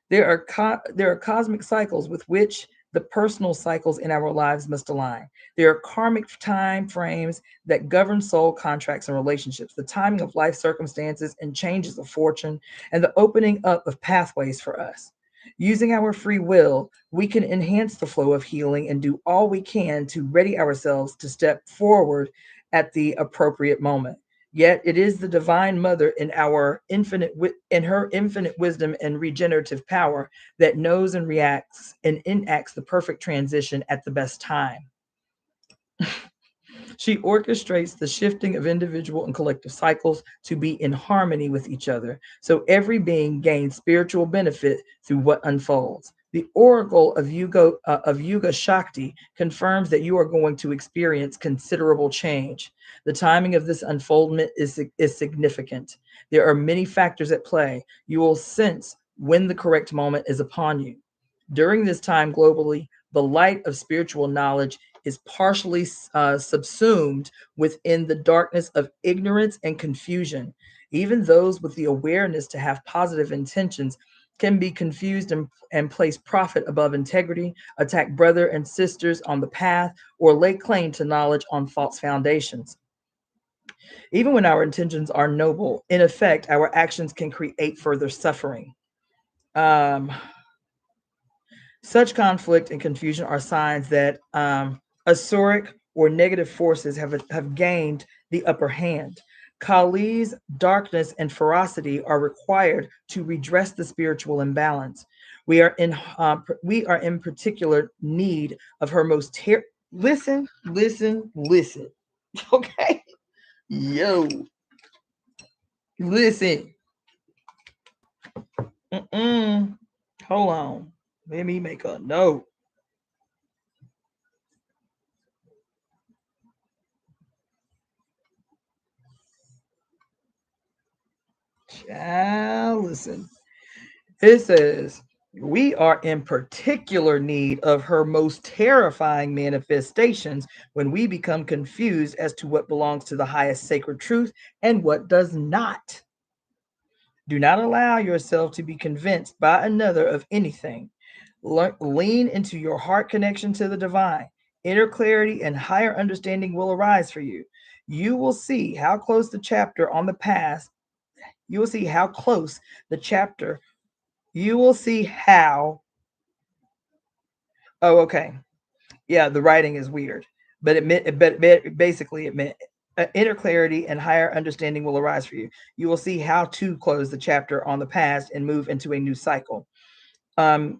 There are cosmic cycles with which the personal cycles in our lives must align. There are karmic time frames that govern soul contracts and relationships, the timing of life circumstances and changes of fortune, and the opening up of pathways for us. Using our free will, we can enhance the flow of healing and do all we can to ready ourselves to step forward at the appropriate moment. Yet it is the divine mother in her infinite wisdom and regenerative power that knows and reacts and enacts the perfect transition at the best time. She orchestrates the shifting of individual and collective cycles to be in harmony with each other, so every being gains spiritual benefit through what unfolds. The oracle of Yuga Shakti confirms that you are going to experience considerable change. The timing of this unfoldment is significant. There are many factors at play. You will sense when the correct moment is upon you. During this time globally, the light of spiritual knowledge is partially subsumed within the darkness of ignorance and confusion. Even those with the awareness to have positive intentions can be confused and place profit above integrity, attack brother and sisters on the path, or lay claim to knowledge on false foundations. Even when our intentions are noble, in effect, our actions can create further suffering. Such conflict and confusion are signs that asuric or negative forces have gained the upper hand. Kali's darkness and ferocity are required to redress the spiritual imbalance. We are in particular need of her most listen. Okay, yo, listen. Hold on. Let me make a note. Child, listen. It says, we are in particular need of her most terrifying manifestations when we become confused as to what belongs to the highest sacred truth and what does not. Do not allow yourself to be convinced by another of anything. Lean into your heart connection to the divine. Inner clarity and higher understanding will arise for you. You will see how close the chapter on the past. You will see how close the chapter. You will see how. Oh, okay. Yeah, the writing is weird, but basically it meant inner clarity and higher understanding will arise for you. You will see how to close the chapter on the past and move into a new cycle.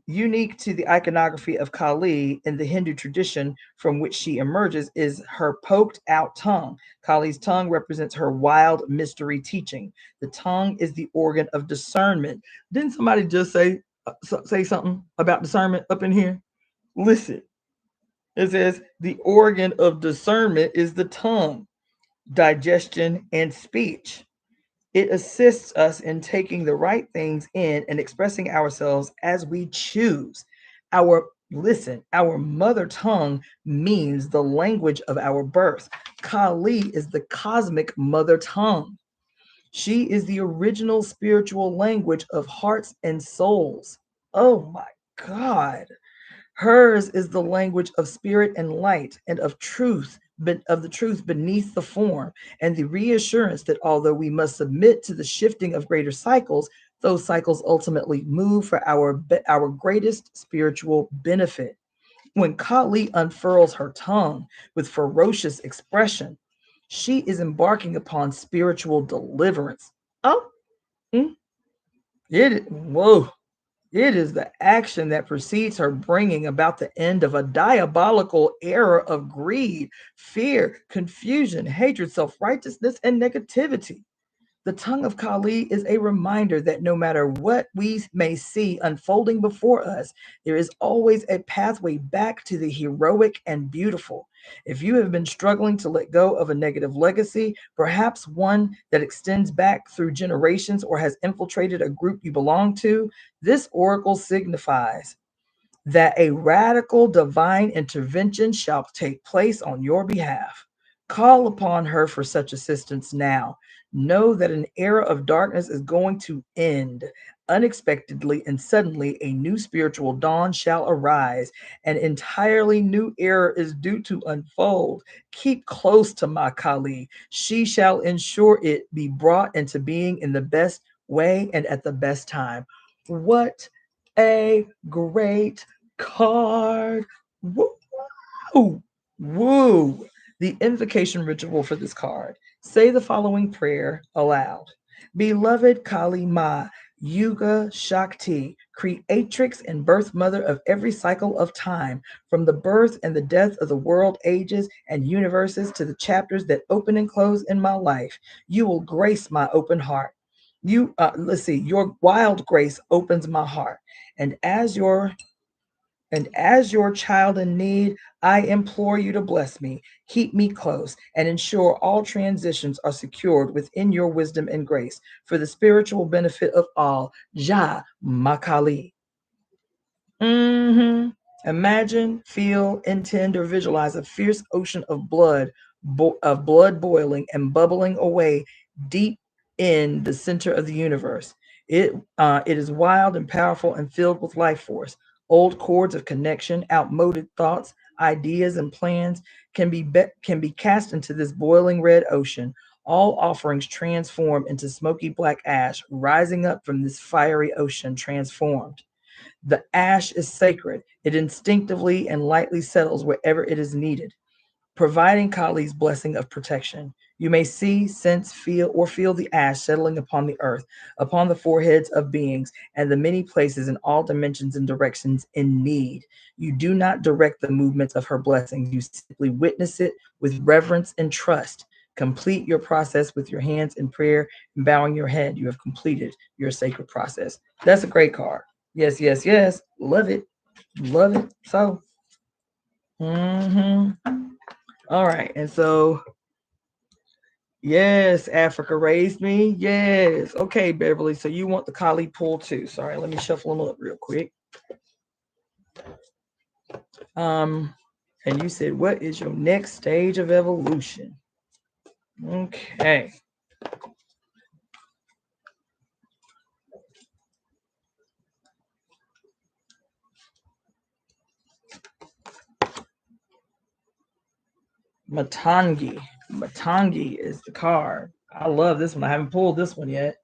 Unique to the iconography of Kali in the Hindu tradition from which she emerges is her poked out tongue. Kali's tongue represents her wild mystery teaching. The tongue is the organ of discernment. Didn't somebody just say something about discernment up in here? Listen, it says the organ of discernment is the tongue, digestion, and speech. It assists us in taking the right things in and expressing ourselves as we choose. Listen, our mother tongue means the language of our birth. Kali is the cosmic mother tongue. She is the original spiritual language of hearts and souls. Oh my God. Hers is the language of spirit and light and of truth, but of the truth beneath the form, and the reassurance that although we must submit to the shifting of greater cycles, those cycles ultimately move for our greatest spiritual benefit. When Kali unfurls her tongue with ferocious expression, she is embarking upon spiritual deliverance. Oh, whoa. It is the action that precedes her bringing about the end of a diabolical era of greed, fear, confusion, hatred, self-righteousness, and negativity. The tongue of Kali is a reminder that no matter what we may see unfolding before us, there is always a pathway back to the heroic and beautiful. If you have been struggling to let go of a negative legacy, perhaps one that extends back through generations or has infiltrated a group you belong to, this oracle signifies that a radical divine intervention shall take place on your behalf. Call upon her for such assistance now. Know that an era of darkness is going to end. Unexpectedly and suddenly, a new spiritual dawn shall arise. An entirely new era is due to unfold. Keep close to my Kali. She shall ensure it be brought into being in the best way and at the best time. What a great card. Woo! Woo! The invocation ritual for this card. Say the following prayer aloud. Beloved Kali Ma, Yuga Shakti, creatrix and birth mother of every cycle of time, from the birth and the death of the world, ages, and universes to the chapters that open and close in my life, you will grace my open heart. Your wild grace opens my heart. And as your child in need, I implore you to bless me, keep me close, and ensure all transitions are secured within your wisdom and grace for the spiritual benefit of all. Ja Makali. Imagine, feel, intend, or visualize a fierce ocean of blood, blood boiling and bubbling away deep in the center of the universe. It is wild and powerful and filled with life force. Old cords of connection, outmoded thoughts, ideas, and plans can be cast into this boiling red ocean. All offerings transform into smoky black ash, rising up from this fiery ocean transformed. The ash is sacred. It instinctively and lightly settles wherever it is needed, providing Kali's blessing of protection. You may see, sense, feel the ash settling upon the earth, upon the foreheads of beings, and the many places in all dimensions and directions in need. You do not direct the movements of her blessings. You simply witness it with reverence and trust. Complete your process with your hands in prayer and bowing your head. You have completed your sacred process. That's a great card. Yes, yes, yes. Love it. Love it. So, all right. And so, yes, Africa raised me. Yes. Okay, Beverly. So you want the Kali pull too. Sorry, let me shuffle them up real quick. And you said, what is your next stage of evolution? Okay. Matangi. Matangi is the card. I love this one. I haven't pulled this one yet.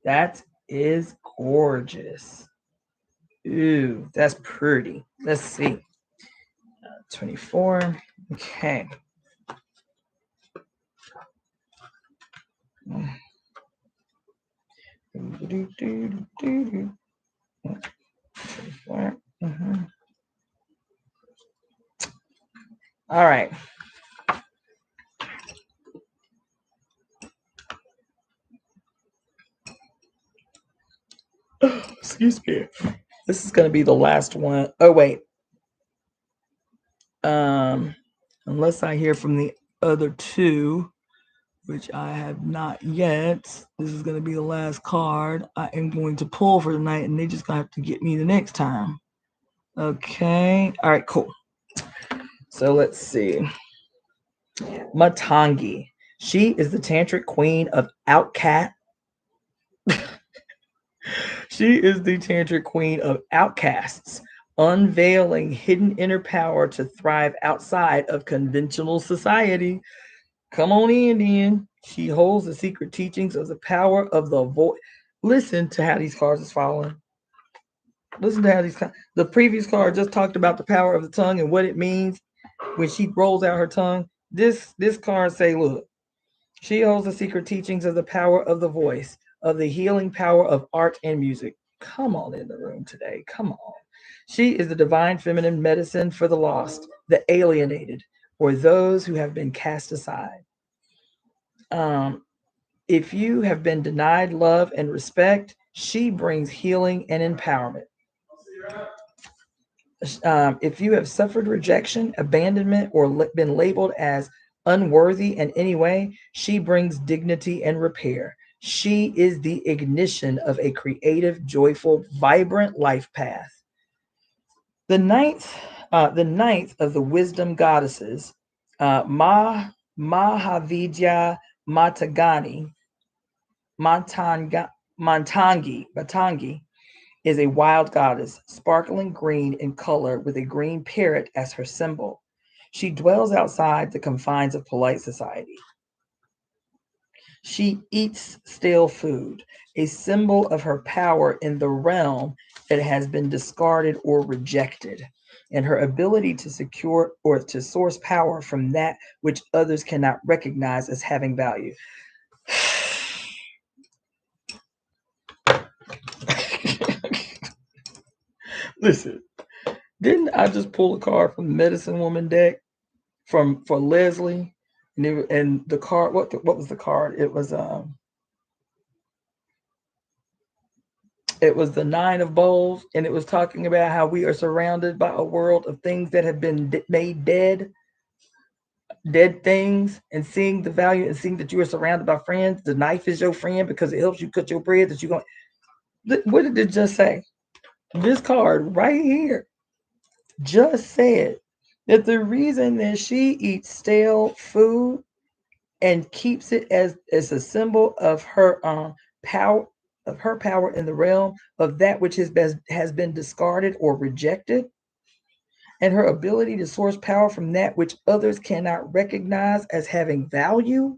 That is gorgeous. Ooh, that's pretty. Let's see. 24. Okay. All right. Excuse me. This is going to be the last one. Oh, wait. Unless I hear from the other two, which I have not yet. This is going to be the last card I am going to pull for the night, and they just going to have to get me the next time. Okay. All right, cool. So let's see. Matangi. She is the tantric queen of outcast. She is the tantric queen of outcasts, unveiling hidden inner power to thrive outside of conventional society. Come on in, then. She holds the secret teachings of the power of the voice. Listen to how these cards is following. Listen to how these cards. The previous card just talked about the power of the tongue and what it means when she rolls out her tongue. This card say, look, she holds the secret teachings of the power of the voice, of the healing power of art and music. Come on in the room today. Come on. She is the divine feminine medicine for the lost, the alienated, or those who have been cast aside. Um, if you have been denied love and respect, she brings healing and empowerment. If you have suffered rejection, abandonment, or been labeled as unworthy in any way, she brings dignity and repair. She is the ignition of a creative, joyful, vibrant life path. The ninth of the wisdom goddesses, Mahavijaya Matagani, Matangi, is a wild goddess, sparkling green in color with a green parrot as her symbol. She dwells outside the confines of polite society. She eats stale food, a symbol of her power in the realm that has been discarded or rejected, and her ability to secure or to source power from that which others cannot recognize as having value. Listen, didn't I just pull a card from the Medicine Woman deck for Leslie? And the card, what was the card? It was the Nine of Bowls, and it was talking about how we are surrounded by a world of things that have been made dead things, and seeing the value and seeing that you are surrounded by friends. The knife is your friend because it helps you cut your bread. That you going. What did it just say? This card right here just said that the reason that she eats stale food and keeps it as a symbol of her power in the realm of that which has been discarded or rejected, and her ability to source power from that which others cannot recognize as having value.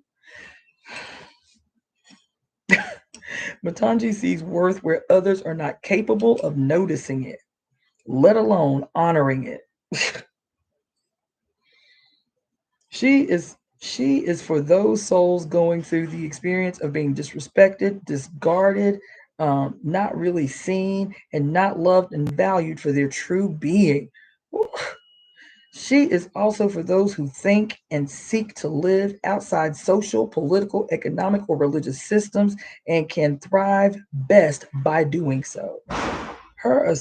Matangi sees worth where others are not capable of noticing it, let alone honoring it. She is for those souls going through the experience of being disrespected, discarded, not really seen, and not loved and valued for their true being. She is also for those who think and seek to live outside social, political, economic, or religious systems and can thrive best by doing so. Her,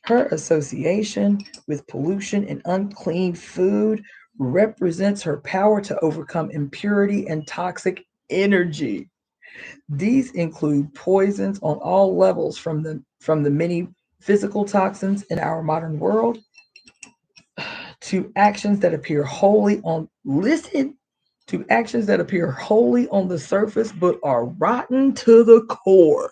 her association with pollution and unclean food represents her power to overcome impurity and toxic energy. These include poisons on all levels, from the many physical toxins in our modern world to actions that appear wholly on listen to actions that appear wholly on the surface but are rotten to the core,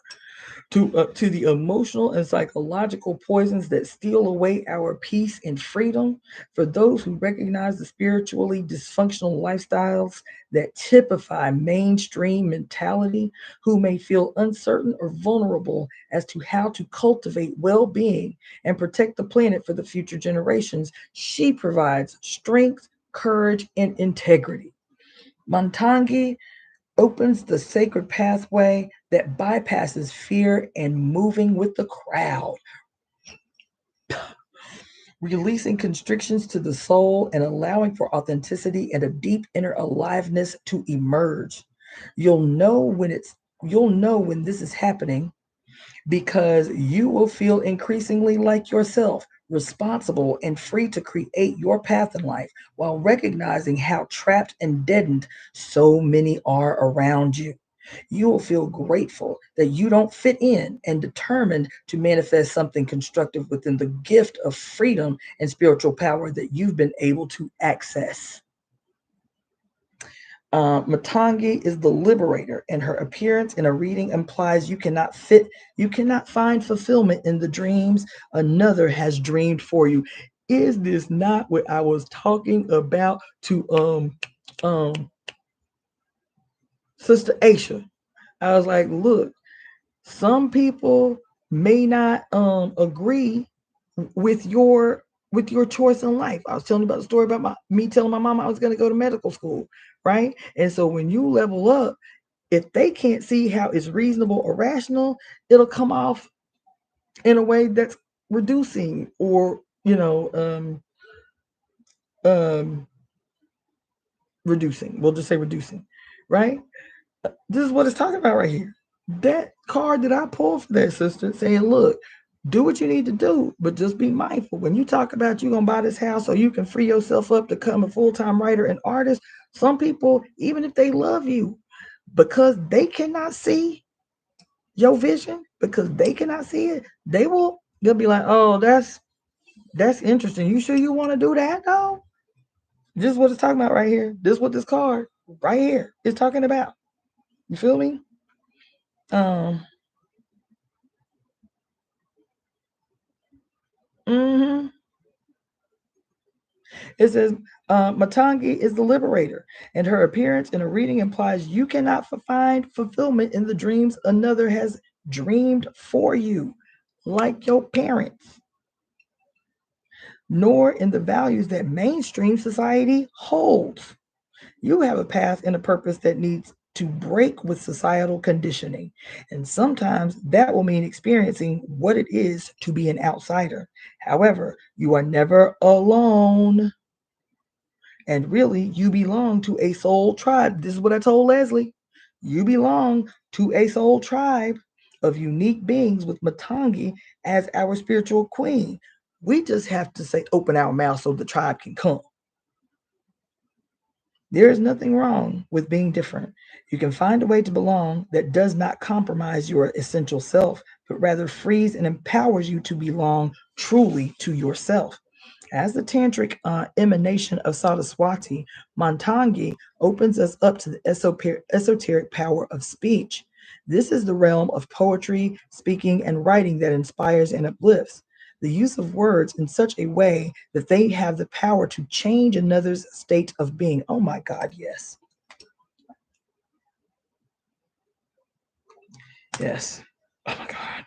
to the emotional and psychological poisons that steal away our peace and freedom, for those who recognize the spiritually dysfunctional lifestyles that typify mainstream mentality, who may feel uncertain or vulnerable as to how to cultivate well-being and protect the planet for the future generations. She provides strength, courage, and integrity. Montangi opens the sacred pathway that bypasses fear and moving with the crowd, releasing constrictions to the soul and allowing for authenticity and a deep inner aliveness to emerge. You'll know when this is happening because you will feel increasingly like yourself, responsible and free to create your path in life while recognizing how trapped and deadened so many are around you. You will feel grateful that you don't fit in and determined to manifest something constructive within the gift of freedom and spiritual power that you've been able to access. Matangi is the liberator, and her appearance in a reading implies you cannot find fulfillment in the dreams another has dreamed for you. Is this not what I was talking about to Sister Aisha? I was like, look, some people may not agree with your choice in life. I was telling you about the story about me telling my mama I was going to go to medical school, right? And so when you level up, if they can't see how it's reasonable or rational, it'll come off in a way that's reducing or reducing. We'll just say reducing, right? This is what it's talking about right here. That card that I pulled for that sister saying, look, do what you need to do, but just be mindful. When you talk about you're going to buy this house so you can free yourself up to become a full-time writer and artist, some people, even if they love you, because they cannot see your vision, because they cannot see it, they'll be like, oh, that's interesting. You sure you want to do that though? This is what it's talking about right here. This is what this card right here is talking about. You feel me? It says Matangi is the liberator, and her appearance in a reading implies you cannot find fulfillment in the dreams another has dreamed for you, like your parents, nor in the values that mainstream society holds. You have a path and a purpose that needs to break with societal conditioning. And sometimes that will mean experiencing what it is to be an outsider. However, you are never alone. And really, you belong to a soul tribe. This is what I told Leslie. You belong to a soul tribe of unique beings with Matangi as our spiritual queen. We just have to say, open our mouth so the tribe can come. There is nothing wrong with being different. You can find a way to belong that does not compromise your essential self, but rather frees and empowers you to belong truly to yourself. As the tantric emanation of Saraswati, Matangi opens us up to the esoteric power of speech. This is the realm of poetry, speaking, and writing that inspires and uplifts. The use of words in such a way that they have the power to change another's state of being. Oh my God, yes. Yes. Oh my God.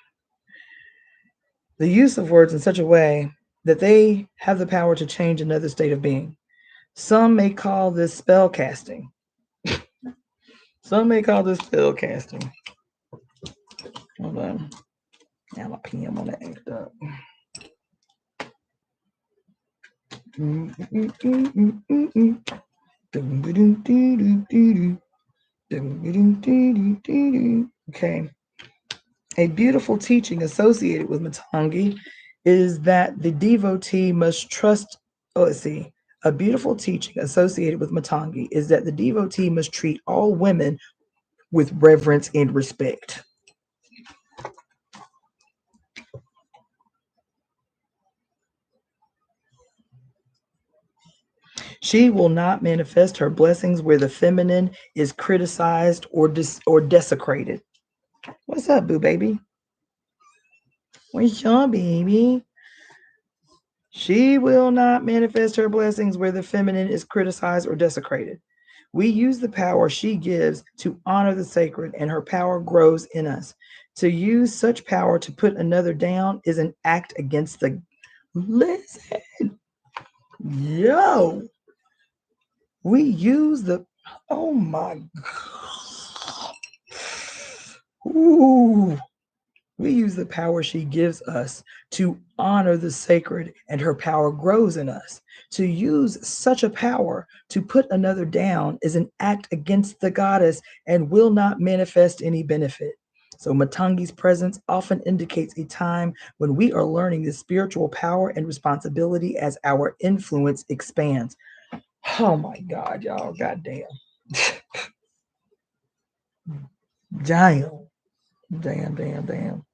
The use of words in such a way that they have the power to change another state of being. Some may call this spell casting. Some may call this spell casting. Hold on. Now my PM on that act up. Okay. A beautiful teaching associated with Matangi is that the devotee must trust. Oh, let's see. A beautiful teaching associated with Matangi is that the devotee must treat all women with reverence and respect. She will not manifest her blessings where the feminine is criticized or desecrated. What's up, boo baby? What's up, baby? She will not manifest her blessings where the feminine is criticized or desecrated. We use the power she gives to honor the sacred, and her power grows in us. To use such power to put another down is an act against the. Listen, yo, we use the. Oh my God. Ooh. We use the power she gives us to honor the sacred, and her power grows in us. To use such a power to put another down is an act against the goddess and will not manifest any benefit. So Matangi's presence often indicates a time when we are learning the spiritual power and responsibility as our influence expands. Oh my God, y'all, goddamn. Damn. Damn.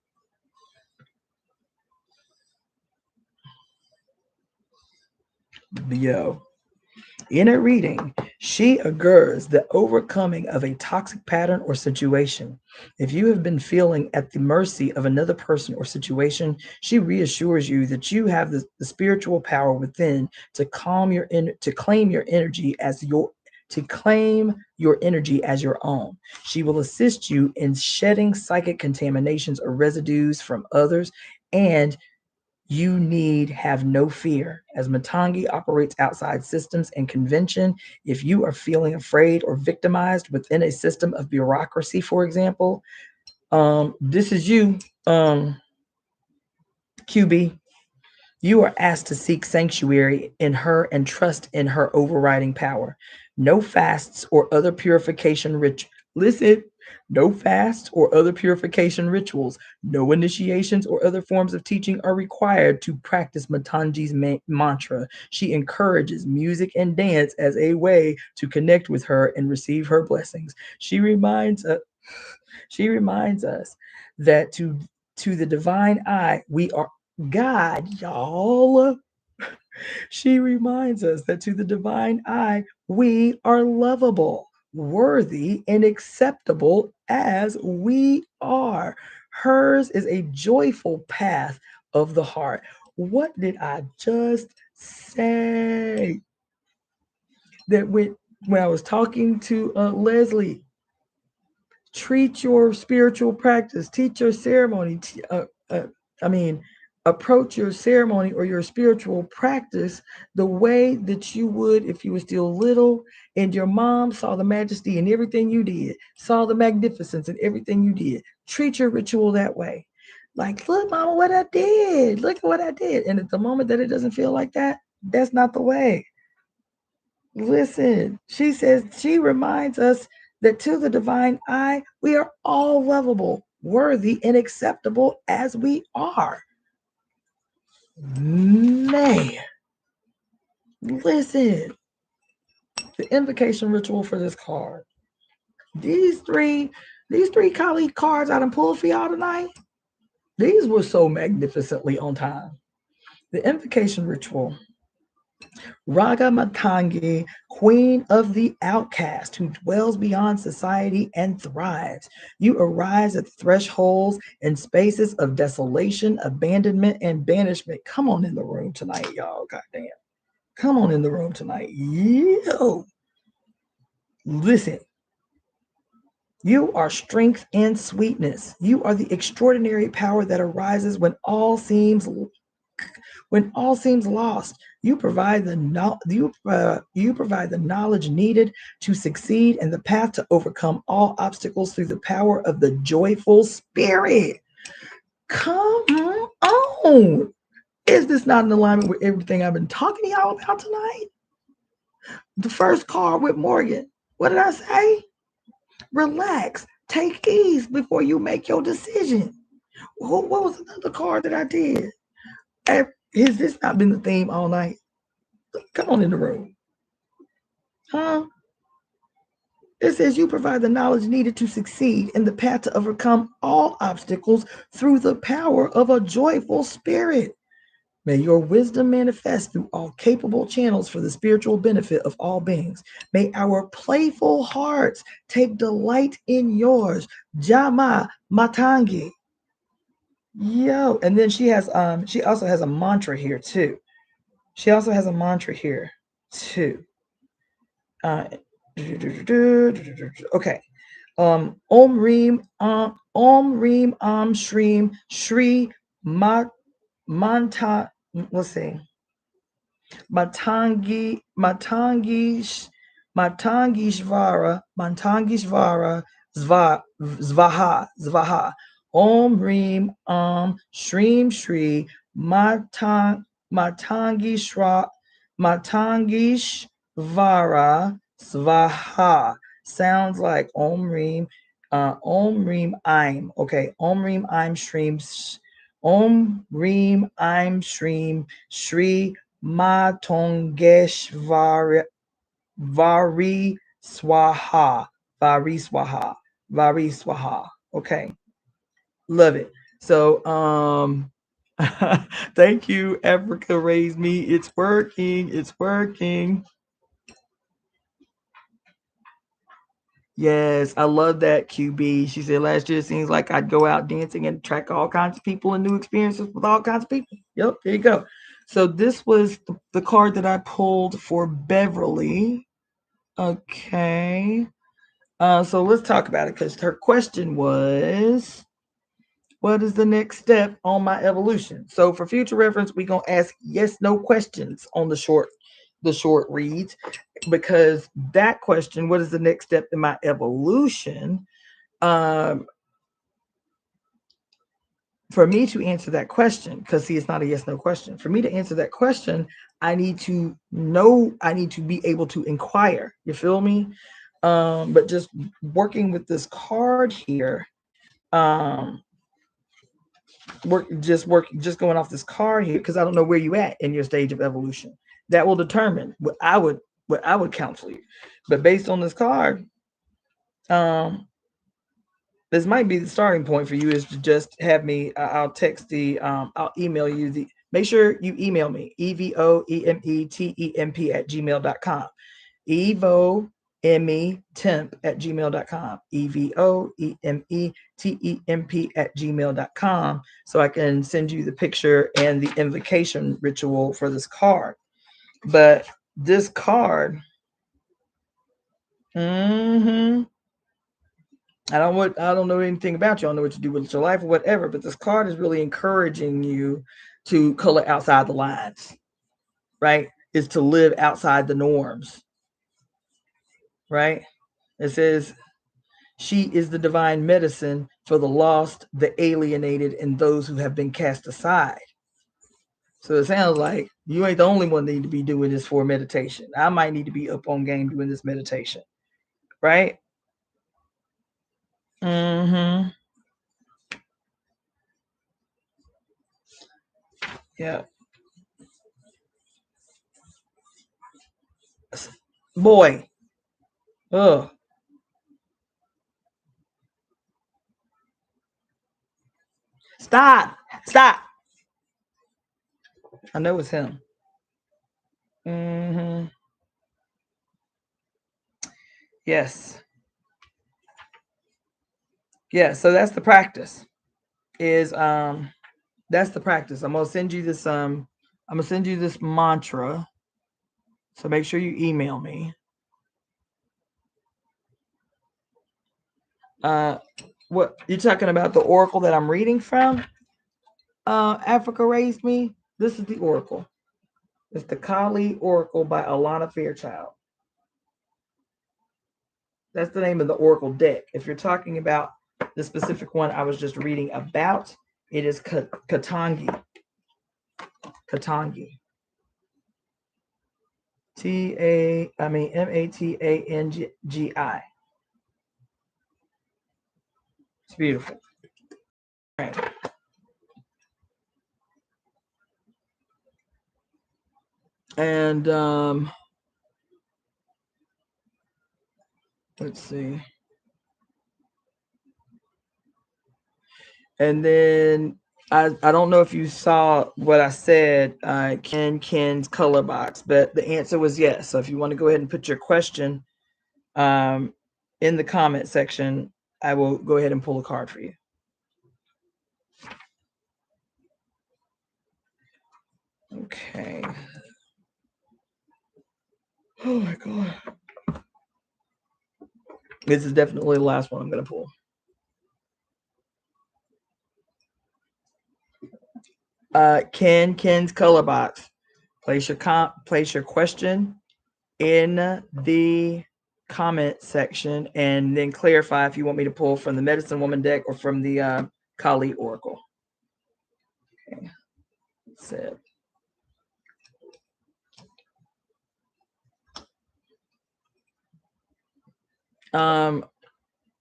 Yo. In a reading, she augurs the overcoming of a toxic pattern or situation. If you have been feeling at the mercy of another person or situation, she reassures you that you have the spiritual power within to claim your energy as your own. She will assist you in shedding psychic contaminations or residues from others, and you need have no fear. As Matangi operates outside systems and convention, if you are feeling afraid or victimized within a system of bureaucracy, for example, this is you, QB. You are asked to seek sanctuary in her and trust in her overriding power. No fasts or other purification rituals. Listen, no fasts or other purification rituals. No initiations or other forms of teaching are required to practice Matangi's mantra. She encourages music and dance as a way to connect with her and receive her blessings. She reminds us that to the divine eye, we are God, y'all. She reminds us that to the divine eye, we are lovable, worthy, and acceptable as we are. Hers is a joyful path of the heart. What did I just say? That when I was talking to Leslie, treat your spiritual practice, teach your ceremony. Approach your ceremony or your spiritual practice the way that you would if you were still little and your mom saw the majesty in everything you did, saw the magnificence in everything you did. Treat your ritual that way. Like, look, mama, what I did. Look at what I did. And at the moment that it doesn't feel like that, that's not the way. Listen, she reminds us that to the divine eye, we are all lovable, worthy, and acceptable as we are. Man, listen, the invocation ritual for this card. These three colleague cards I done pulled for y'all tonight, these were so magnificently on time. The invocation ritual. Raga Matangi, queen of the outcast who dwells beyond society and thrives. You arise at thresholds and spaces of desolation, abandonment, and banishment. Come on in the room tonight, y'all. Goddamn. Come on in the room tonight. Yo. Listen. You are strength and sweetness. You are the extraordinary power that arises when all seems lost. You provide the knowledge needed to succeed and the path to overcome all obstacles through the power of the joyful spirit. Come on. Is this not in alignment with everything I've been talking to y'all about tonight? The first card with Morgan. What did I say? Relax. Take ease before you make your decision. What was another card that I did? Has this not been the theme all night? Come on in the room. Huh? It says you provide the knowledge needed to succeed in the path to overcome all obstacles through the power of a joyful spirit. May your wisdom manifest through all capable channels for the spiritual benefit of all beings. May our playful hearts take delight in yours. Jama Matangi. Yo, and then she also has a mantra here too. Okay. Om Reem Shreem Shri Manta. Let's see. Matangishvara Zvaha. Om Reem Shreem Shri Matangishvara Svaha. Sounds like Om Reem Aim. Okay, Om Reem Aim Shreem Om Reem Aim Shreem Shri Matongeshvari Swaha. Vari Swaha. Okay. Love it. So thank you, Africa Raised Me. It's working. It's working. Yes, I love that, QB. She said last year it seems like I'd go out dancing and attract all kinds of people and new experiences with all kinds of people. Yep, there you go. So this was the card that I pulled for Beverly. Okay. So let's talk about it because her question was, what is the next step on my evolution? So for future reference, we're gonna ask yes, no questions on the short reads, because that question, what is the next step in my evolution? For me to answer that question, because see, it's not a yes, no question. For me to answer that question, I need to know, I need to be able to inquire. You feel me? But just working with this card here, just going off this card here, because I don't know where you at in your stage of evolution. That will determine what I would counsel you. But based on this card, this might be the starting point for you, is to just have me, I'll text I'll email you make sure you email me, evoemetemp evoemetemp@gmail.com, evoemetemp@gmail.com, so I can send you the picture and the invocation ritual for this card. But this card, I don't know anything about you. I don't know what you do with your life or whatever, but this card is really encouraging you to color outside the lines, right? Is to live outside the norms, right? It says, she is the divine medicine for the lost, the alienated, and those who have been cast aside. So it sounds like you ain't the only one that need to be doing this for meditation. I might need to be up on game doing this meditation, right? Mm-hmm. Yeah. Boy. Ugh. Stop. Stop. I know it's him. Mm-hmm. Yes. Yeah. So that's the practice. That's the practice. I'm gonna send you this. I'm gonna send you this mantra. So make sure you email me. What you're talking about, the oracle that I'm reading from? Africa Raised Me. This is the oracle. It's the Kali Oracle by Alana Fairchild. That's the name of the oracle deck. If you're talking about the specific one I was just reading about, it is Katangi. Katangi. Matangi. It's beautiful. All right. And let's see. And then I don't know if you saw what I said, Ken's color box, but the answer was yes. So if you want to go ahead and put your question in the comment section, I will go ahead and pull a card for you. Okay. Oh my God. This is definitely the last one I'm going to pull. Ken's color box. Place your question in the comment section, and then clarify if you want me to pull from the Medicine Woman deck or from the Kali Oracle. Okay. That's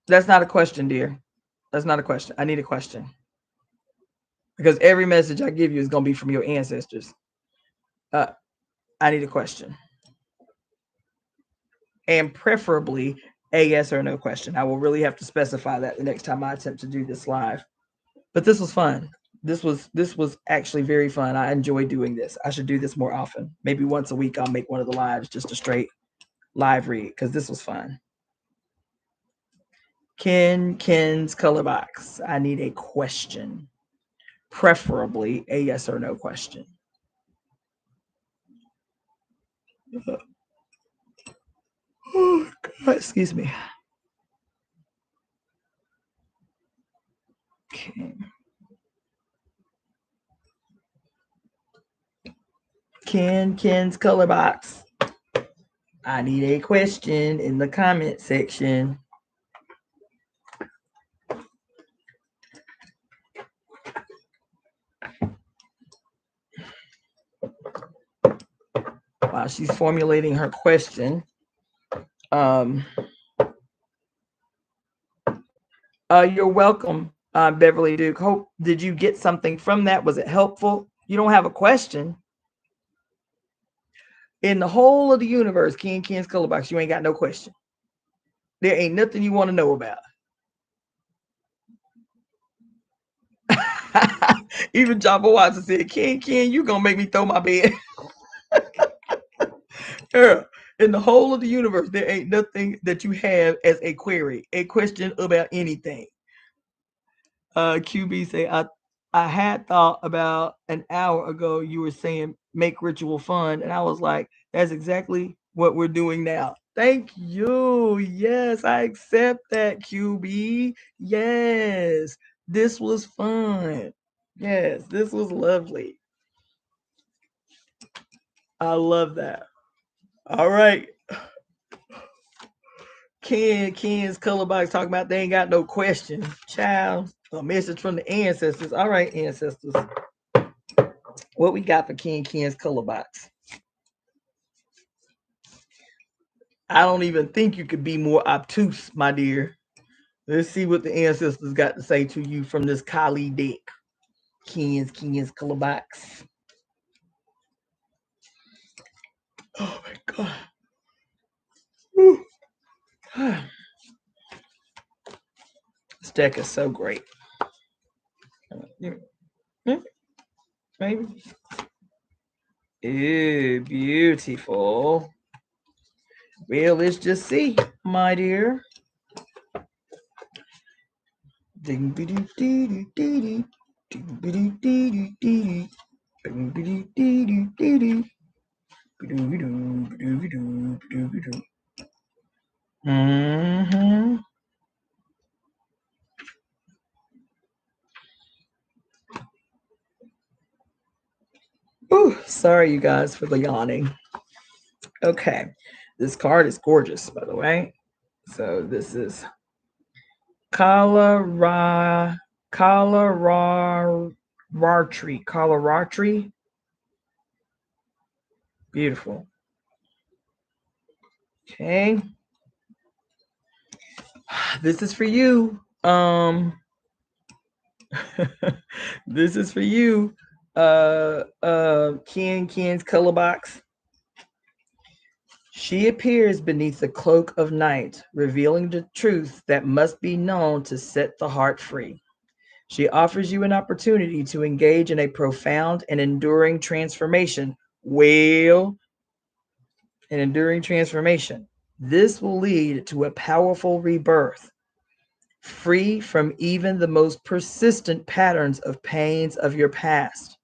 That's not a question, dear. That's not a question. I need a question. Because every message I give you is going to be from your ancestors. I need a question. And preferably a yes or no question. I will really have to specify that the next time I attempt to do this live. But this was fun. This was actually very fun. I enjoy doing this. I should do this more often. Maybe once a week I'll make one of the lives just a straight live read because this was fun. Ken's color box. I need a question, preferably a yes or no question. Oh, God, excuse me. Okay. Ken's color box. I need a question in the comment section. While she's formulating her question, you're welcome, Beverly Duke. Hope, did you get something from that? Was it helpful? You don't have a question. In the whole of the universe, Ken's color box, you ain't got no question. There ain't nothing you want to know about. Even Java Watson said, Ken, you gonna make me throw my bed. Girl, in the whole of the universe, there ain't nothing that you have as a query, a question about anything. QB say, I had thought about an hour ago you were saying make ritual fun, and I was like, that's exactly what we're doing now. Thank you. Yes, I accept that, QB. Yes, this was fun. Yes, this was lovely. I love that. All right. Ken's color box talking about they ain't got no question. Child, a message from the ancestors. All right, ancestors. What we got for Ken's color box? I don't even think you could be more obtuse, my dear. Let's see what the ancestors got to say to you from this Kali deck. Ken's color box. Oh my God. This deck is so great. Maybe. Ooh, beautiful. Well, let's just see, my dear. Mm-hmm. Ooh, sorry, you guys, for the yawning. Okay, this card is gorgeous, by the way. So this is Coloratry. Beautiful. Okay. This is for you. This is for you. Ken's color box. She appears beneath the cloak of night, revealing the truth that must be known to set the heart free. She offers you an opportunity to engage in a profound and enduring transformation. Well, an enduring transformation. This will lead to a powerful rebirth, free from even the most persistent patterns of pains of your past.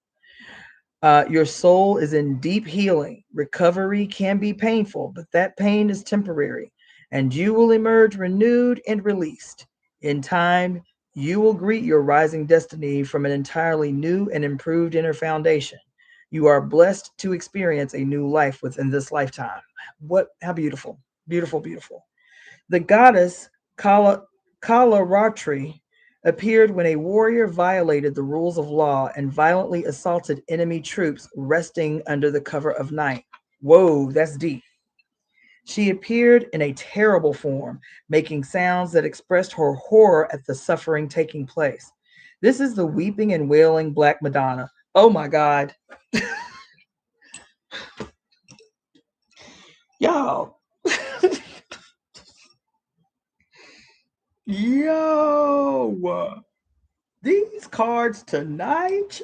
Your soul is in deep healing. Recovery can be painful, but that pain is temporary, and you will emerge renewed and released. In time, you will greet your rising destiny from an entirely new and improved inner foundation. You are blessed to experience a new life within this lifetime. How beautiful. Beautiful, beautiful. The goddess Kalaratri appeared when a warrior violated the rules of law and violently assaulted enemy troops resting under the cover of night. Whoa, that's deep. She appeared in a terrible form, making sounds that expressed her horror at the suffering taking place. This is the weeping and wailing Black Madonna. Oh my God. Y'all. Yo, these cards tonight,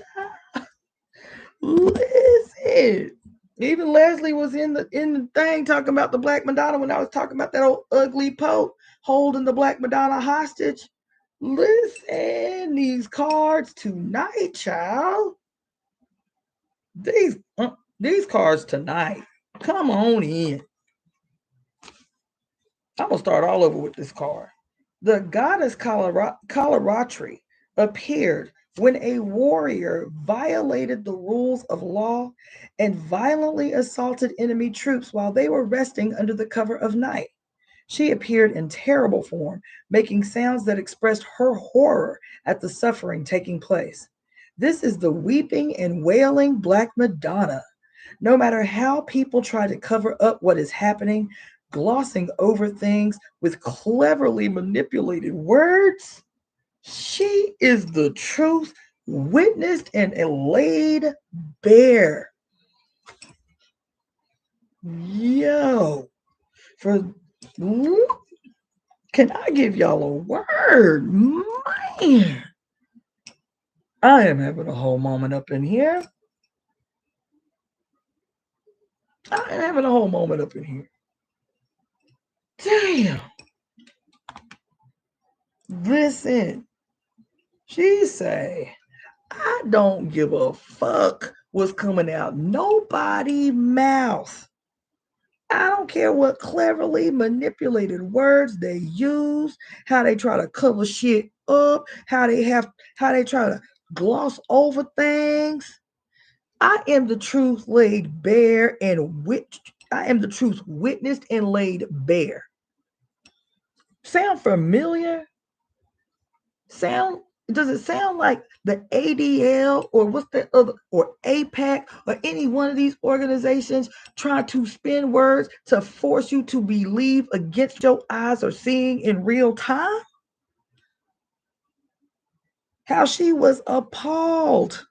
listen. Even Leslie was in the thing talking about the Black Madonna when I was talking about that old ugly Pope holding the Black Madonna hostage. Listen, these cards tonight, child. These cards tonight. Come on in. I'm gonna start all over with this card. The goddess Coloratri appeared when a warrior violated the rules of law and violently assaulted enemy troops while they were resting under the cover of night. She appeared in terrible form, making sounds that expressed her horror at the suffering taking place. This is the weeping and wailing Black Madonna. No matter how people try to cover up what is happening, glossing over things with cleverly manipulated words, she is the truth witnessed and laid bare. Yo, can I give y'all a word? Man, I am having a whole moment up in here. Damn. Listen, she say, I don't give a fuck what's coming out nobody's mouth. I don't care what cleverly manipulated words they use, how they try to cover shit up, how they try to gloss over things. I am the truth laid bare and I am the truth witnessed and laid bare. Sound familiar? Does it sound like the ADL or what's the other, or APAC, or any one of these organizations trying to spin words to force you to believe against your eyes or seeing in real time? How she was appalled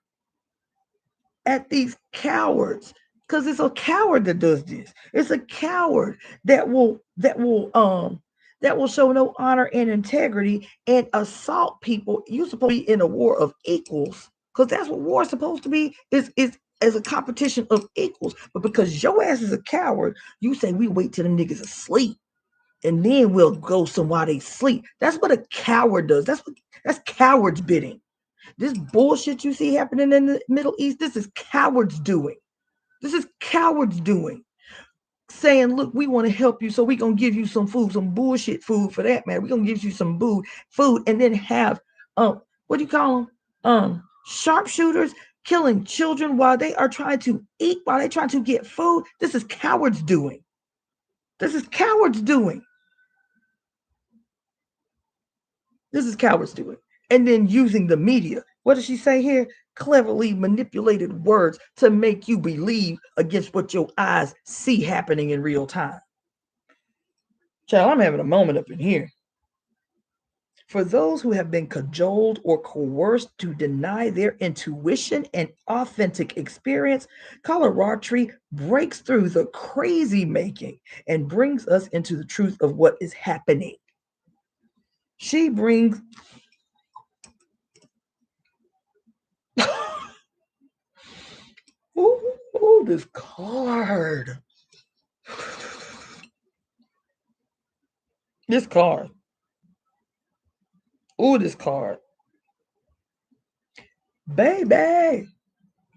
at these cowards, because it's a coward that does this. It's a coward that will show no honor and integrity and assault people. You're supposed to be in a war of equals, because that's what war is supposed to be, is as a competition of equals. But because your ass is a coward, you say we wait till them niggas asleep and then we'll go somewhere they sleep. That's what a coward does. That's cowards bidding. This bullshit you see happening in the Middle East, this is cowards doing. Saying, look, we want to help you, so we're going to give you some food, some bullshit food for that, man. We're going to give you some food, and then have, what do you call them? Sharpshooters killing children while they are trying to eat, while they're trying to get food. This is cowards doing. And then using the media. What does she say here? Cleverly manipulated words to make you believe against what your eyes see happening in real time. Child, I'm having a moment up in here. For those who have been cajoled or coerced to deny their intuition and authentic experience, Coloratri breaks through the crazy making and brings us into the truth of what is happening. She brings this card. This card. Baby.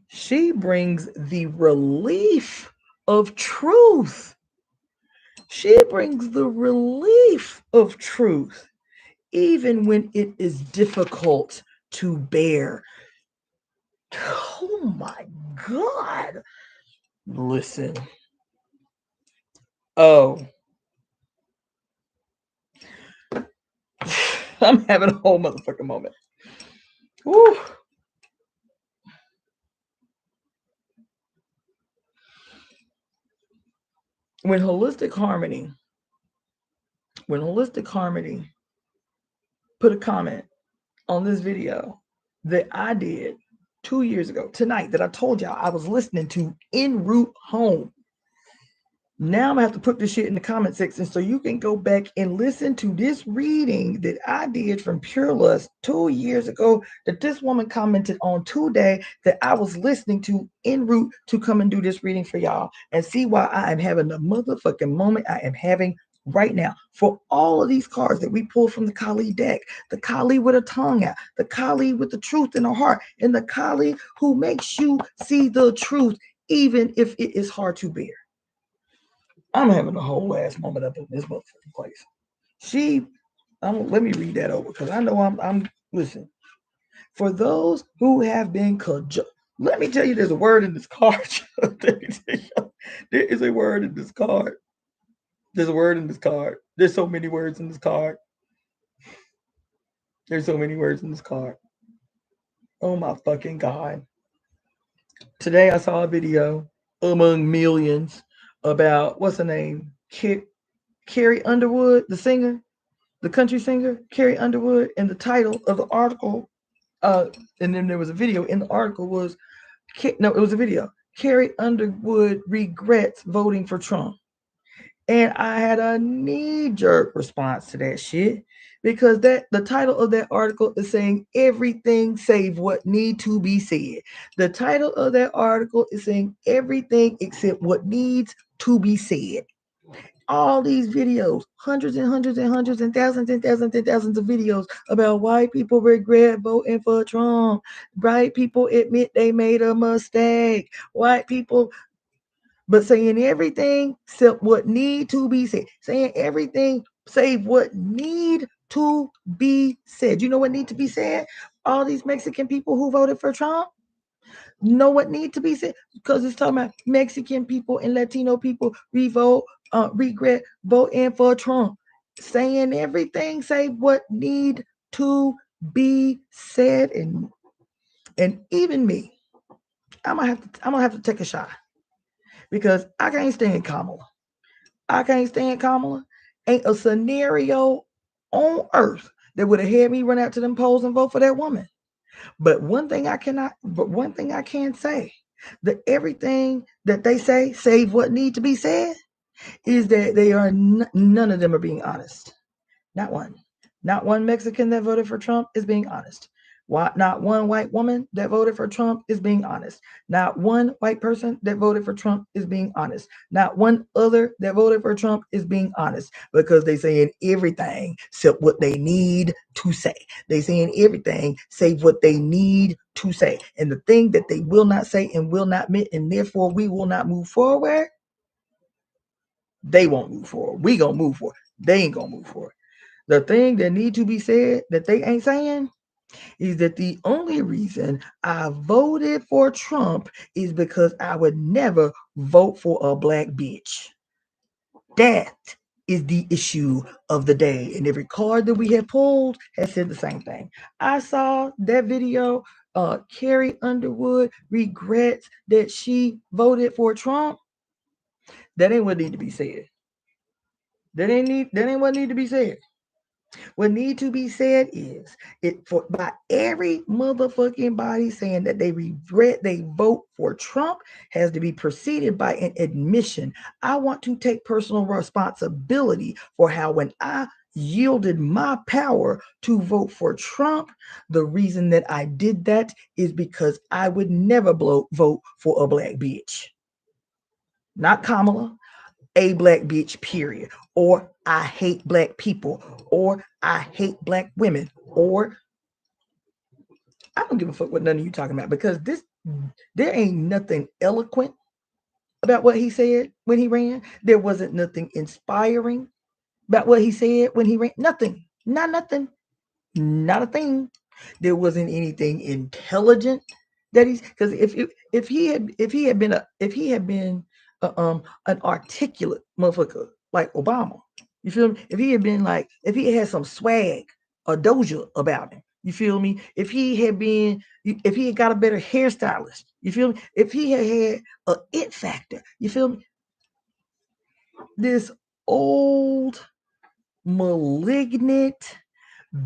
She brings the relief of truth. Even when it is difficult to bear. Oh my God. Listen. Oh. I'm having a whole motherfucking moment. Woo. When Holistic Harmony put a comment on this video that I did 2 years ago tonight, that I told y'all I was listening to en route home, Now I'm gonna have to put this shit in the comment section so you can go back and listen to this reading that I did from Pure Lust 2 years ago that this woman commented on today that I was listening to en route to come and do this reading for y'all and see why I am having the motherfucking moment I am having right now. For all of these cards that we pulled from the Kali deck, the Kali with a tongue out, the Kali with the truth in her heart, and the Kali who makes you see the truth even if it is hard to bear. I'm having a whole ass moment up in this motherfucking place. Let me read that over because I know I'm listen. For those who have been let me tell you, there's a word in this card. There is a word in this card. There's a word in this card. There's so many words in this card. There's so many words in this card. Oh my fucking God. Today I saw a video among millions about what's her name? Carrie Underwood, the singer, the country singer, Carrie Underwood, and the title of the article, and then there was a video in the article was, no, it was a video. Carrie Underwood regrets voting for Trump. And I had a knee-jerk response to that shit because the title of that article is saying everything save what need to be said. The title of that article is saying everything except what needs to be said. All these videos, hundreds and hundreds and hundreds and thousands and thousands and thousands of videos about white people regret voting for Trump. White people admit they made a mistake. White people, but saying everything except what need to be said. Saying everything save what need to be said. You know what need to be said? All these Mexican people who voted for Trump know what need to be said because it's talking about Mexican people and Latino people regret voting for Trump. Saying everything save what need to be said, and even me, I'm gonna have to take a shot because I can't stand Kamala. I can't stand Kamala. Ain't a scenario on earth that would have had me run out to them polls and vote for that woman. But one thing I can say, that everything that they say, save what need to be said, is that they are none of them are being honest. Not one. Not one Mexican that voted for Trump is being honest. Not one white woman that voted for Trump is being honest. Not one white person that voted for Trump is being honest. Not one other that voted for Trump is being honest because they saying everything except what they need to say. They saying everything save what they need to say. And the thing that they will not say and will not admit, and therefore we will not move forward, they won't move forward. We gonna move forward. They ain't gonna move forward. The thing that need to be said that they ain't saying is that the only reason I voted for Trump is because I would never vote for a black bitch. That is the issue of the day. And every card that we have pulled has said the same thing. I saw that video. Carrie Underwood regrets that she voted for Trump. That ain't what need to be said. That ain't what need to be said. What need to be said is by every motherfucking body saying that they regret they vote for Trump has to be preceded by an admission. I want to take personal responsibility for how when I yielded my power to vote for Trump, the reason that I did that is because I would never vote for a black bitch. Not Kamala. A black bitch, period. Or I hate black people, or I hate black women, or I don't give a fuck what none of you talking about because there ain't nothing eloquent about what he said when he ran. There wasn't nothing inspiring about what he said when he ran. Nothing. Not nothing. Not a thing. There wasn't anything intelligent that he's because if he had been an articulate motherfucker like Obama, you feel me? If he had some swag or doja about him, you feel me? If he had got a better hairstylist, you feel me? If he had a it factor, you feel me? This old malignant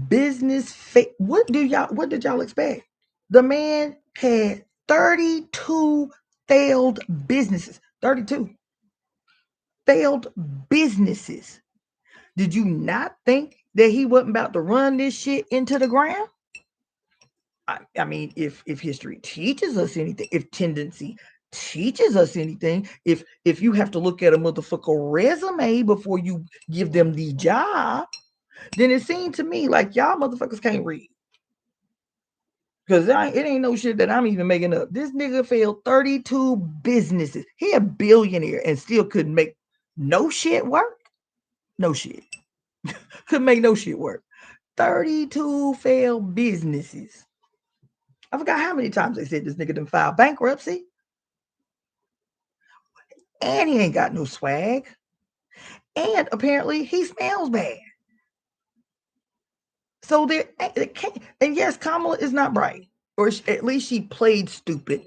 business what did y'all expect? The man had 32 failed businesses. 32 failed businesses. Did you not think that he wasn't about to run this shit into the ground? I mean, if history teaches us anything, if tendency teaches us anything, if you have to look at a motherfucker resume before you give them the job, then it seemed to me like y'all motherfuckers can't read. Because it ain't no shit that I'm even making up. This nigga failed 32 businesses. He a billionaire and still couldn't make no shit work. No shit. Couldn't make no shit work. 32 failed businesses. I forgot how many times they said this nigga done filed bankruptcy. And he ain't got no swag. And apparently he smells bad. So there, and yes, Kamala is not bright. Or at least she played stupid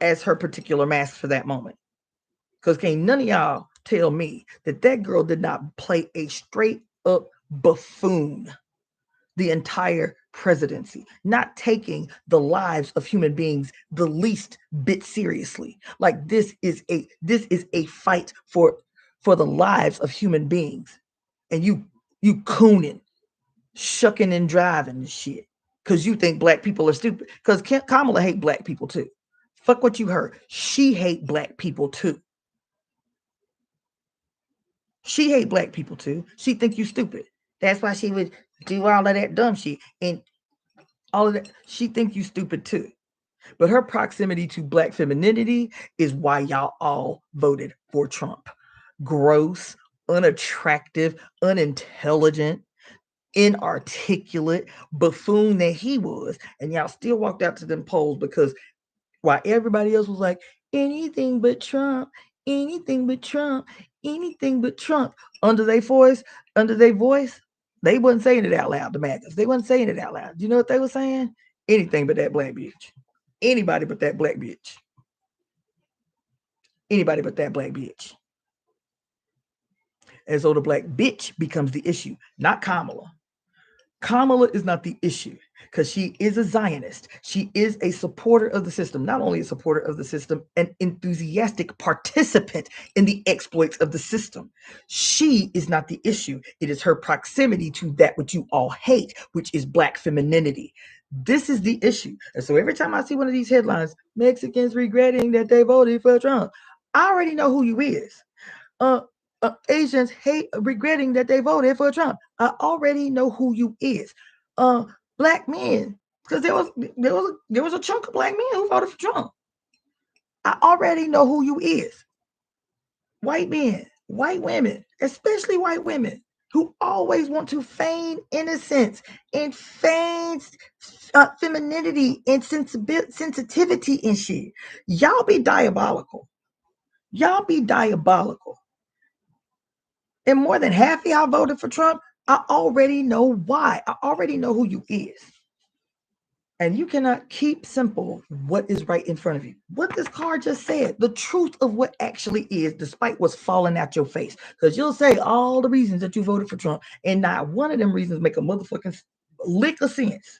as her particular mask for that moment. Because can't none of y'all tell me that girl did not play a straight up buffoon the entire presidency, not taking the lives of human beings the least bit seriously. Like this is a fight for the lives of human beings, and you cooning, shucking and driving and shit because you think black people are stupid. Because Kamala hate black people too. Fuck what you heard. She hate black people too. She hate black people too. She think you stupid. That's why she would do all of that dumb shit and all of that. She think you stupid too. But her proximity to black femininity is why y'all all voted for Trump. Gross, unattractive, unintelligent, inarticulate buffoon that he was. And y'all still walked out to them polls because while everybody else was like, anything but Trump, anything but Trump, anything but Trump. Under their voice, they wasn't saying it out loud, the MAGAs. They wasn't saying it out loud. You know what they were saying? Anything but that black bitch. Anybody but that black bitch. Anybody but that black bitch. And so the black bitch becomes the issue, not Kamala. Kamala is not the issue because she is a Zionist. She is a supporter of the system, not only a supporter of the system, an enthusiastic participant in the exploits of the system. She is not the issue. It is her proximity to that which you all hate, which is black femininity. This is the issue. And so every time I see one of these headlines, Mexicans regretting that they voted for Trump, I already know who you is. Asians hate regretting that they voted for Trump. I already know who you is. Black men, because there was a chunk of black men who voted for Trump. I already know who you is. White men, white women, especially white women who always want to feign innocence and feign femininity and sensitivity and shit. Y'all be diabolical. Y'all be diabolical. And more than half of y'all voted for Trump. I already know why. I already know who you is. And you cannot keep simple what is right in front of you. What this card just said, the truth of what actually is, despite what's falling out your face. Because you'll say all the reasons that you voted for Trump, and not one of them reasons make a motherfucking lick of sense.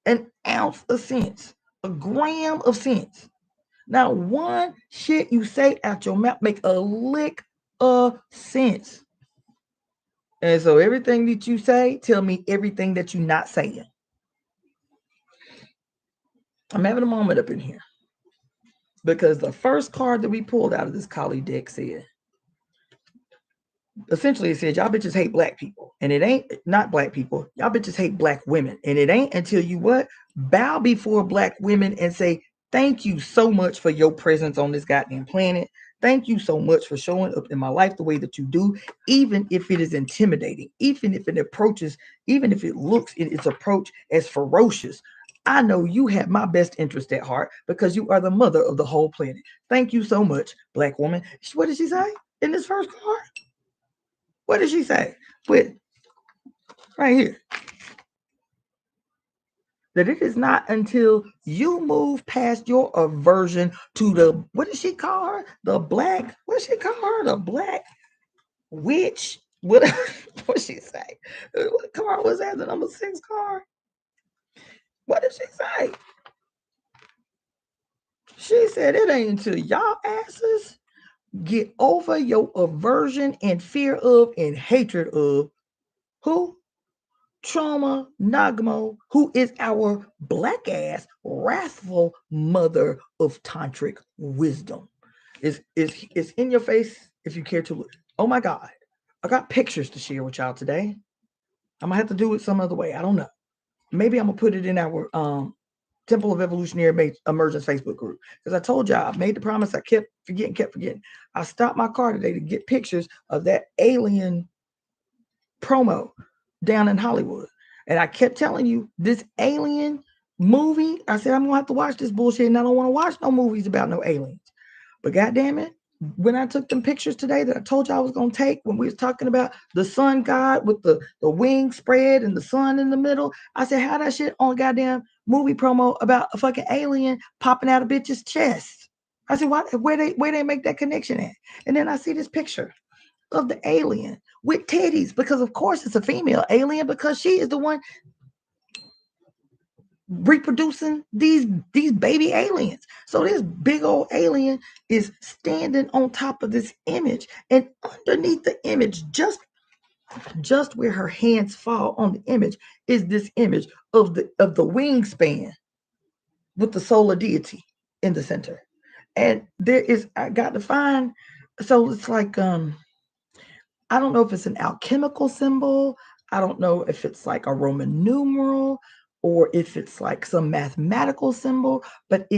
An ounce of sense. A gram of sense. Now, one shit you say out your mouth make a lick of sense. And so everything that you say, tell me everything that you're not saying. I'm having a moment up in here. Because the first card that we pulled out of this collie deck said, essentially it said, y'all bitches hate black people. And it ain't not black people. Y'all bitches hate black women. And it ain't until you what? Bow before black women and say, thank you so much for your presence on this goddamn planet. Thank you so much for showing up in my life the way that you do, even if it is intimidating, even if it approaches, even if it looks in its approach as ferocious. I know you have my best interest at heart because you are the mother of the whole planet. Thank you so much, black woman. What did she say in this first card? What did she say? With right here. That it is not until you move past your aversion to the, what did she call her? The black, what did she call her? The black witch? What did she say? What card was that? The number 6 card? What did she say? She said it ain't until y'all asses Get over your aversion and fear of and hatred of who? Trauma Nagamo, who is our black ass, wrathful mother of tantric wisdom. It's in your face if you care to look. Oh my God. I got pictures to share with y'all today. I'm gonna have to do it some other way. I don't know. Maybe I'm gonna put it in our Temple of Evolutionary Emergence Facebook group. Because I told y'all, I made the promise, I kept forgetting. I stopped my car today to get pictures of that alien promo down in Hollywood. And I kept telling you, this alien movie, I said, I'm going to have to watch this bullshit, and I don't want to watch no movies about no aliens. But goddamn it, when I took them pictures today that I told you I was going to take, when we was talking about the sun god with the wings spread and the sun in the middle, I said, how that shit on goddamn movie promo about a fucking alien popping out a bitch's chest? I said, where they make that connection at? And then I see this picture of the alien with titties, because of course it's a female alien, because she is the one reproducing these baby aliens. So this big old alien is standing on top of this image, and underneath the image, just where her hands fall on the image, is this image of the wingspan with the solar deity in the center. And I got to find, so it's like I don't know if it's an alchemical symbol. I don't know if it's like a Roman numeral or if it's like some mathematical symbol, but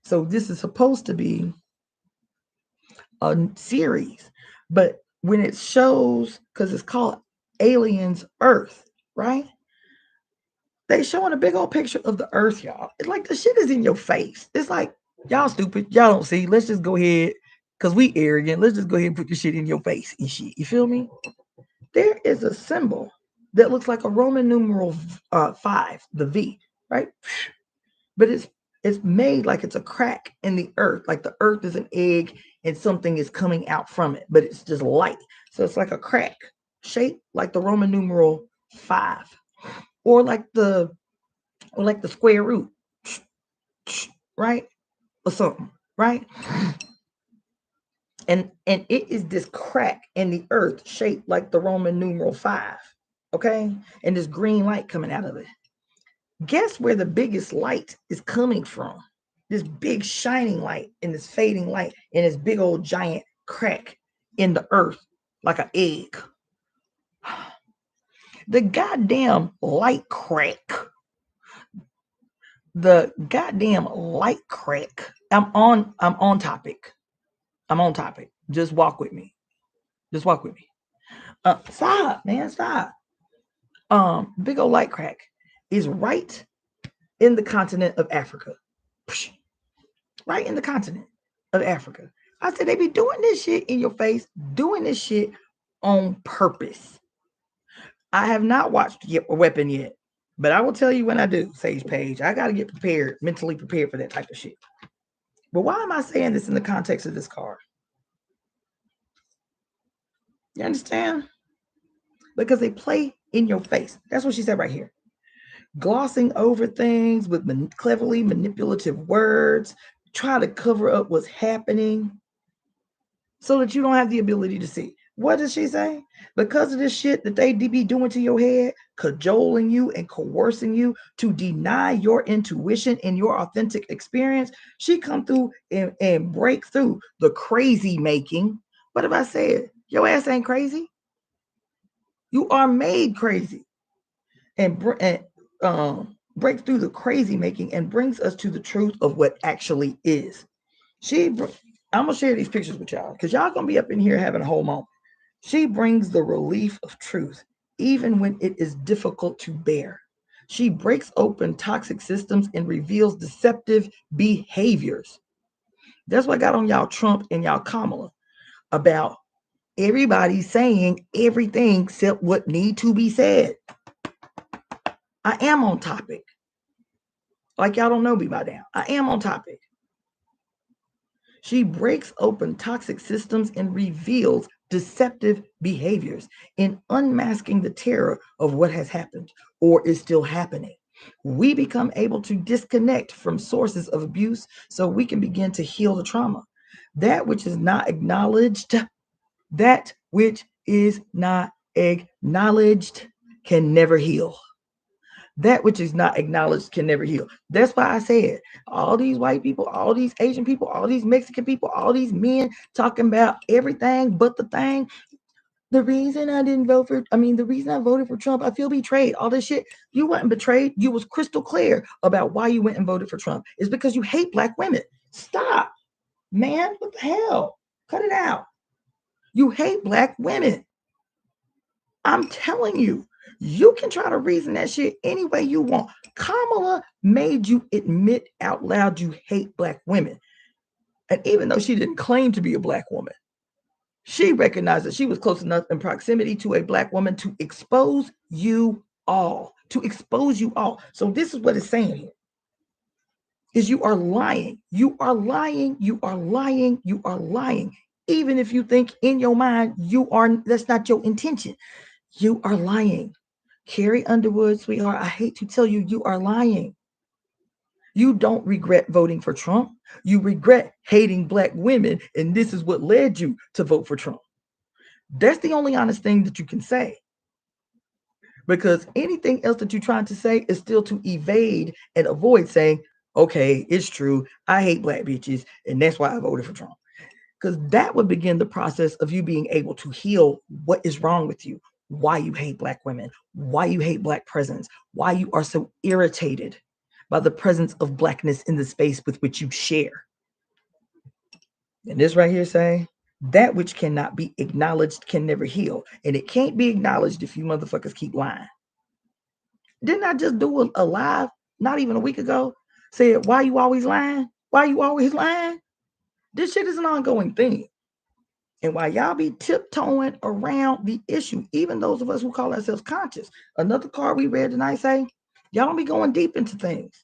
so this is supposed to be a series. But when it shows, because it's called Aliens Earth, right? They showing a big old picture of the Earth, y'all. It's like the shit is in your face. It's like, y'all stupid. Y'all don't see. Let's just go ahead, because we arrogant. Let's just go ahead and put the shit in your face and shit. You feel me? There is a symbol that looks like a Roman numeral 5, the V, right? But it's made like it's a crack in the earth, like the earth is an egg and something is coming out from it, but it's just light. So it's like a crack shaped like the Roman numeral 5, or like the square root, right? Or something, right? And it is this crack in the earth shaped like the Roman numeral 5, okay? And this green light coming out of it. Guess where the biggest light is coming from? This big shining light and this fading light and this big old giant crack in the earth like an egg. The goddamn light crack. The goddamn light crack. I'm on topic. I'm on topic. Just walk with me. Stop, man. Stop. Big old light crack is right in the continent of Africa. Right in the continent of Africa. I said they be doing this shit in your face, doing this shit on purpose. I have not watched Weapon yet, but I will tell you when I do, Sage Page. I got to get prepared, mentally prepared for that type of shit. But why am I saying this in the context of this card? You understand? Because they play in your face. That's what she said right here. Glossing over things with cleverly manipulative words, try to cover up what's happening so that you don't have the ability to see. What does she say? Because of this shit that they be doing to your head, cajoling you and coercing you to deny your intuition and your authentic experience, she come through and break through the crazy making. What if I said, your ass ain't crazy? You are made crazy. And breaks through the crazy making and brings us to the truth of what actually is. I'm gonna share these pictures with y'all because y'all gonna be up in here having a whole moment. She brings the relief of truth, even when it is difficult to bear. She breaks open toxic systems and reveals deceptive behaviors. That's what got on y'all Trump and y'all Kamala about everybody saying everything except what need to be said. I am on topic. Like y'all don't know me by now. I am on topic. She breaks open toxic systems and reveals deceptive behaviors in unmasking the terror of what has happened or is still happening. We become able to disconnect from sources of abuse so we can begin to heal the trauma. That which is not acknowledged, that which is not acknowledged can never heal. That which is not acknowledged can never heal. That's why I said all these white people, all these Asian people, all these Mexican people, all these men talking about everything but the thing. The reason I voted for Trump, I feel betrayed. All this shit. You wasn't betrayed. You was crystal clear about why you went and voted for Trump. It's because you hate Black women. Stop, man. What the hell? Cut it out. You hate Black women. I'm telling you, you can try to reason that shit any way you want. Kamala made you admit out loud you hate Black women. And even though she didn't claim to be a Black woman, she recognized that she was close enough in proximity to a Black woman to expose you all. To expose you all. So this is what it's saying here. Is you are lying. You are lying. You are lying. You are lying. Even if you think in your mind that's not your intention. You are lying. Carrie Underwood, sweetheart, I hate to tell you, you are lying. You don't regret voting for Trump. You regret hating Black women, and this is what led you to vote for Trump. That's the only honest thing that you can say. Because anything else that you're trying to say is still to evade and avoid saying, okay, it's true. I hate Black bitches, and that's why I voted for Trump. Because that would begin the process of you being able to heal what is wrong with you, why you hate Black women, why you hate Black presence, why you are so irritated by the presence of Blackness in the space with which you share. And this right here saying, that which cannot be acknowledged can never heal. And it can't be acknowledged if you motherfuckers keep lying. Didn't I just do a live not even a week ago? Said, why you always lying? Why you always lying? This shit is an ongoing thing. And while y'all be tiptoeing around the issue, even those of us who call ourselves conscious, another card we read tonight say, y'all don't be going deep into things.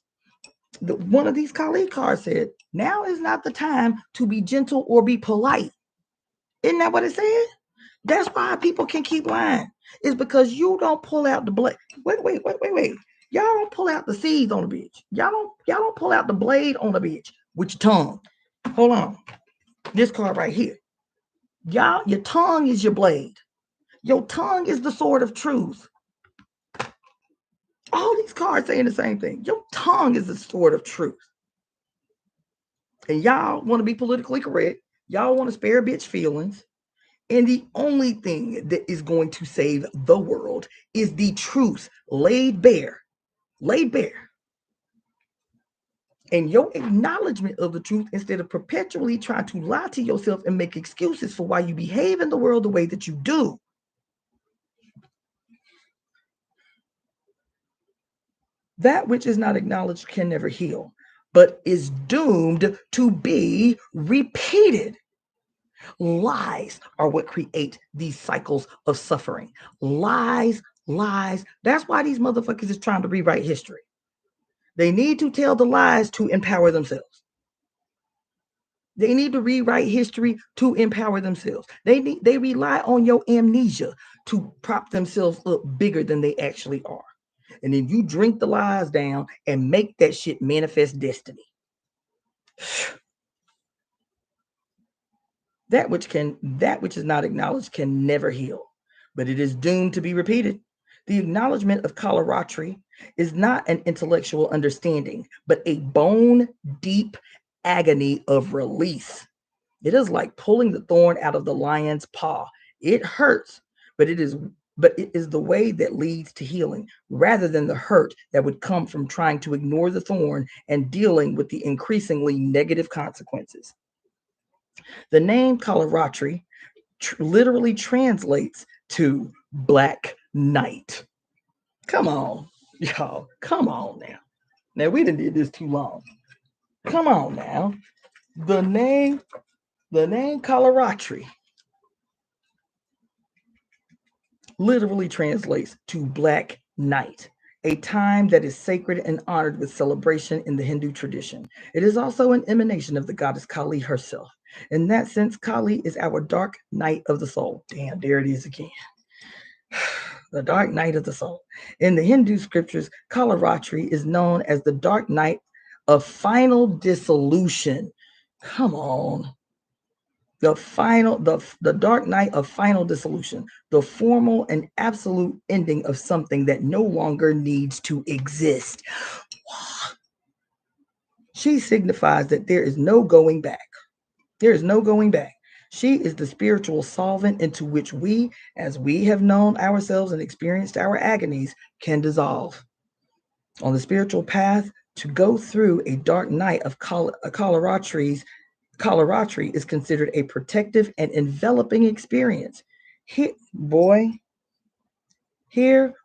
One of these colleague cards said, now is not the time to be gentle or be polite. Isn't that what it said? That's why people can keep lying. It's because you don't pull out the blade. Wait. Y'all don't pull out the seeds on the bitch. Y'all don't pull out the blade on the bitch with your tongue. Hold on. This card right here. Y'all, your tongue is your blade. Your tongue is the sword of truth. All these cards saying the same thing. Your tongue is the sword of truth. And y'all want to be politically correct. Y'all want to spare bitch feelings. And the only thing that is going to save the world is the truth laid bare. Laid bare. And your acknowledgement of the truth instead of perpetually trying to lie to yourself and make excuses for why you behave in the world the way that you do. That which is not acknowledged can never heal, but is doomed to be repeated. Lies are what create these cycles of suffering. Lies. That's why these motherfuckers is trying to rewrite history. They need to tell the lies to empower themselves. They need to rewrite history to empower themselves. They rely on your amnesia to prop themselves up bigger than they actually are. And then you drink the lies down and make that shit manifest destiny. That which is not acknowledged can never heal, but it is doomed to be repeated. The acknowledgement of coloratry is not an intellectual understanding, but a bone-deep agony of release. It is like pulling the thorn out of the lion's paw. It hurts, but it is the way that leads to healing, rather than the hurt that would come from trying to ignore the thorn and dealing with the increasingly negative consequences. The name coloratry literally translates to Black Night. Come on, y'all. Come on now. Now, we didn't did this too long. Come on now. The name coloratry literally translates to Black Night, a time that is sacred and honored with celebration in the Hindu tradition. It is also an emanation of the goddess Kali herself. In that sense, Kali is our dark night of the soul. Damn, there it is again. The dark night of the soul. In the Hindu scriptures, Kalaratri is known as the dark night of final dissolution. Come on. the dark night of final dissolution, the formal and absolute ending of something that no longer needs to exist. She signifies that there is no going back. There is no going back. She is the spiritual solvent into which we, as we have known ourselves and experienced our agonies, can dissolve. On the spiritual path, to go through a dark night of coloratry is considered a protective and enveloping experience. Here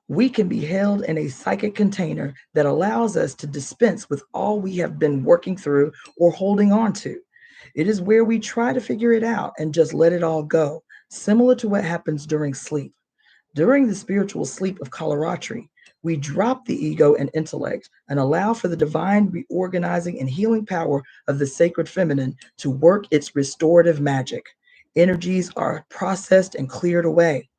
we can be held in a psychic container that allows us to dispense with all we have been working through or holding on to. It is where we try to figure it out and just let it all go, similar to what happens during sleep. During the spiritual sleep of coloratry, we drop the ego and intellect and allow for the divine reorganizing and healing power of the sacred feminine to work its restorative magic. Energies are processed and cleared away.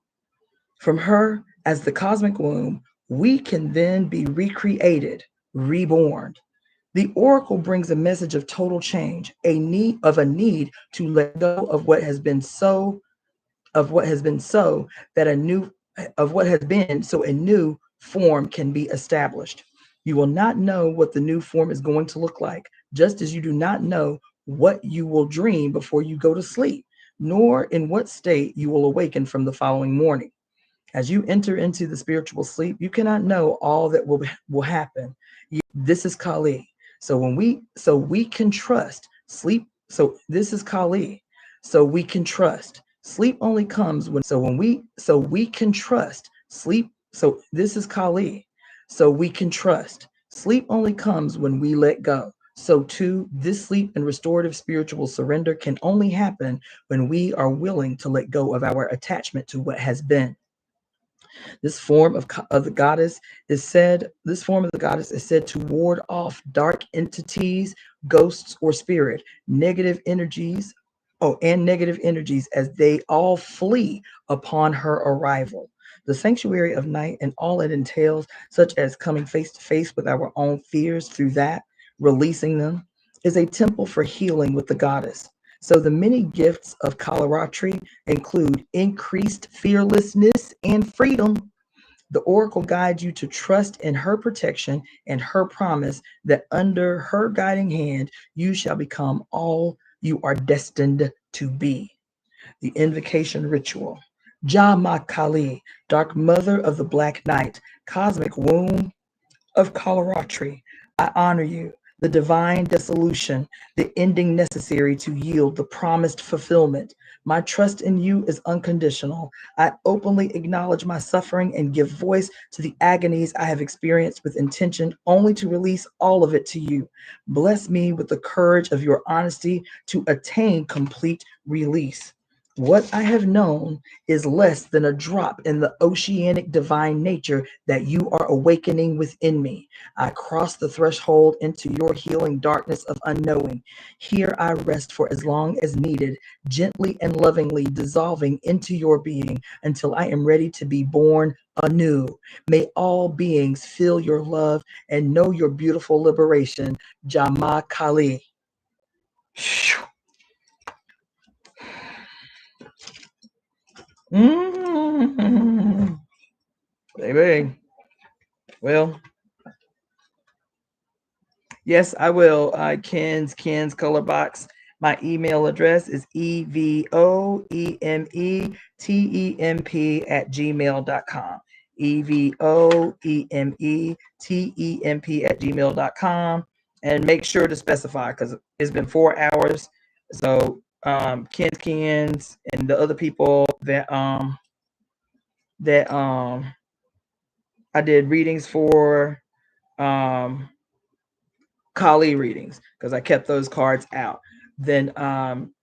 From her, as the cosmic womb, we can then be recreated, reborn. The oracle brings a message of total change, a need to let go of what has been so that a new a new form can be established. You will not know what the new form is going to look like, just as you do not know what you will dream before you go to sleep, nor in what state you will awaken from the following morning. As you enter into the spiritual sleep, you cannot know all that will happen. This is Kali. So we can trust sleep. So this is Kali. So we can trust. Sleep only comes when we can trust. Sleep. So this is Kali. So we can trust. Sleep only comes when we let go. So too, this sleep and restorative spiritual surrender can only happen when we are willing to let go of our attachment to what has been. This form of the goddess is said. This form of the goddess is said to ward off dark entities, ghosts, or spirit, negative energies. And negative energies as they all flee upon her arrival. The sanctuary of night and all it entails, such as coming face to face with our own fears through that, releasing them, is a temple for healing with the goddess. So the many gifts of coloratry include increased fearlessness and freedom. The oracle guides you to trust in her protection and her promise that under her guiding hand, you shall become all you are destined to be. The invocation ritual. Jama Kali, dark mother of the black night, cosmic womb of coloratry, I honor you, the divine dissolution, the ending necessary to yield the promised fulfillment. My trust in you is unconditional. I openly acknowledge my suffering and give voice to the agonies I have experienced with intention only to release all of it to you. Bless me with the courage of your honesty to attain complete release. What I have known is less than a drop in the oceanic divine nature that you are awakening within me. I cross the threshold into your healing darkness of unknowing. Here I rest for as long as needed, gently and lovingly dissolving into your being until I am ready to be born anew. May all beings feel your love and know your beautiful liberation. Jama Kali. Baby. Well, yes, I will. Ken's color box. My email address is evoemetemp@gmail.com. evoemetemp@gmail.com. And make sure to specify because it's been 4 hours. So Ken's and the other people that I did readings for Kali readings because I kept those cards out. Then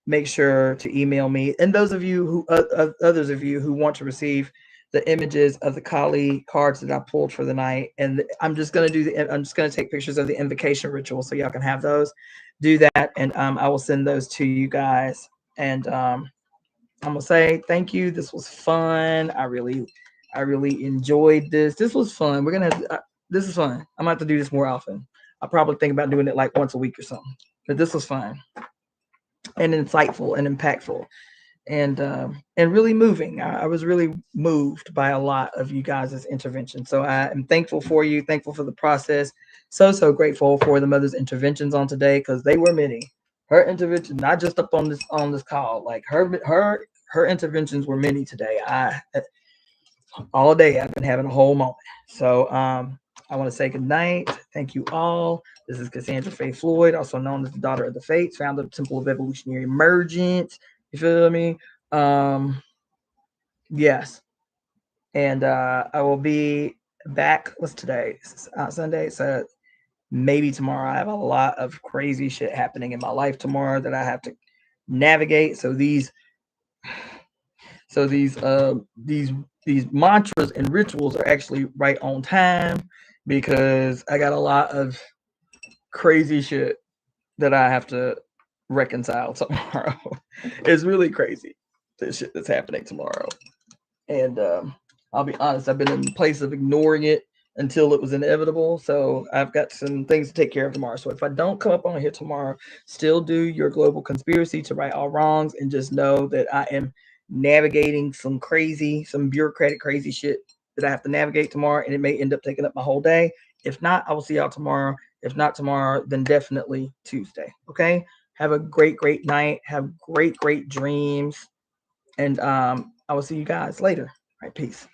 make sure to email me. And those of you who others of you who want to receive the images of the Kali cards that I pulled for the night, and I'm just gonna take pictures of the invocation ritual so y'all can have those. Do that, and I will send those to you guys. And I'm gonna say thank you. This was fun. I really enjoyed this. This was fun. We're gonna. This is fun. I'm gonna have to do this more often. I'll probably think about doing it like once a week or something. But this was fun. and insightful and impactful, and really moving. I was really moved by a lot of you guys' intervention. So I am thankful for you, thankful for the process. So grateful for the mother's interventions on today, because they were many. Her intervention, not just up on this call, like her interventions were many today. All day I've been having a whole moment. So I want to say good night. Thank you all. This is Cassandra-Floyd, also known as the Daughter of the Fates, founder of the Temple of Evolutionary Emergence. You feel me? Yes. And I will be back. What's today? Sunday. So maybe tomorrow. I have a lot of crazy shit happening in my life tomorrow that I have to navigate. So these mantras and rituals are actually right on time, because I got a lot of crazy shit that I have to reconcile tomorrow. It's really crazy, the shit that's happening tomorrow. And I'll be honest, I've been in the place of ignoring it until it was inevitable. So I've got some things to take care of tomorrow. So if I don't come up on here tomorrow, still do your global conspiracy to right all wrongs, and just know that I am navigating some bureaucratic crazy shit that I have to navigate tomorrow, and it may end up taking up my whole day. If not, I will see y'all tomorrow. If not tomorrow, then definitely Tuesday. Okay? Have a great night. Have great dreams. And I will see you guys later. All right, peace.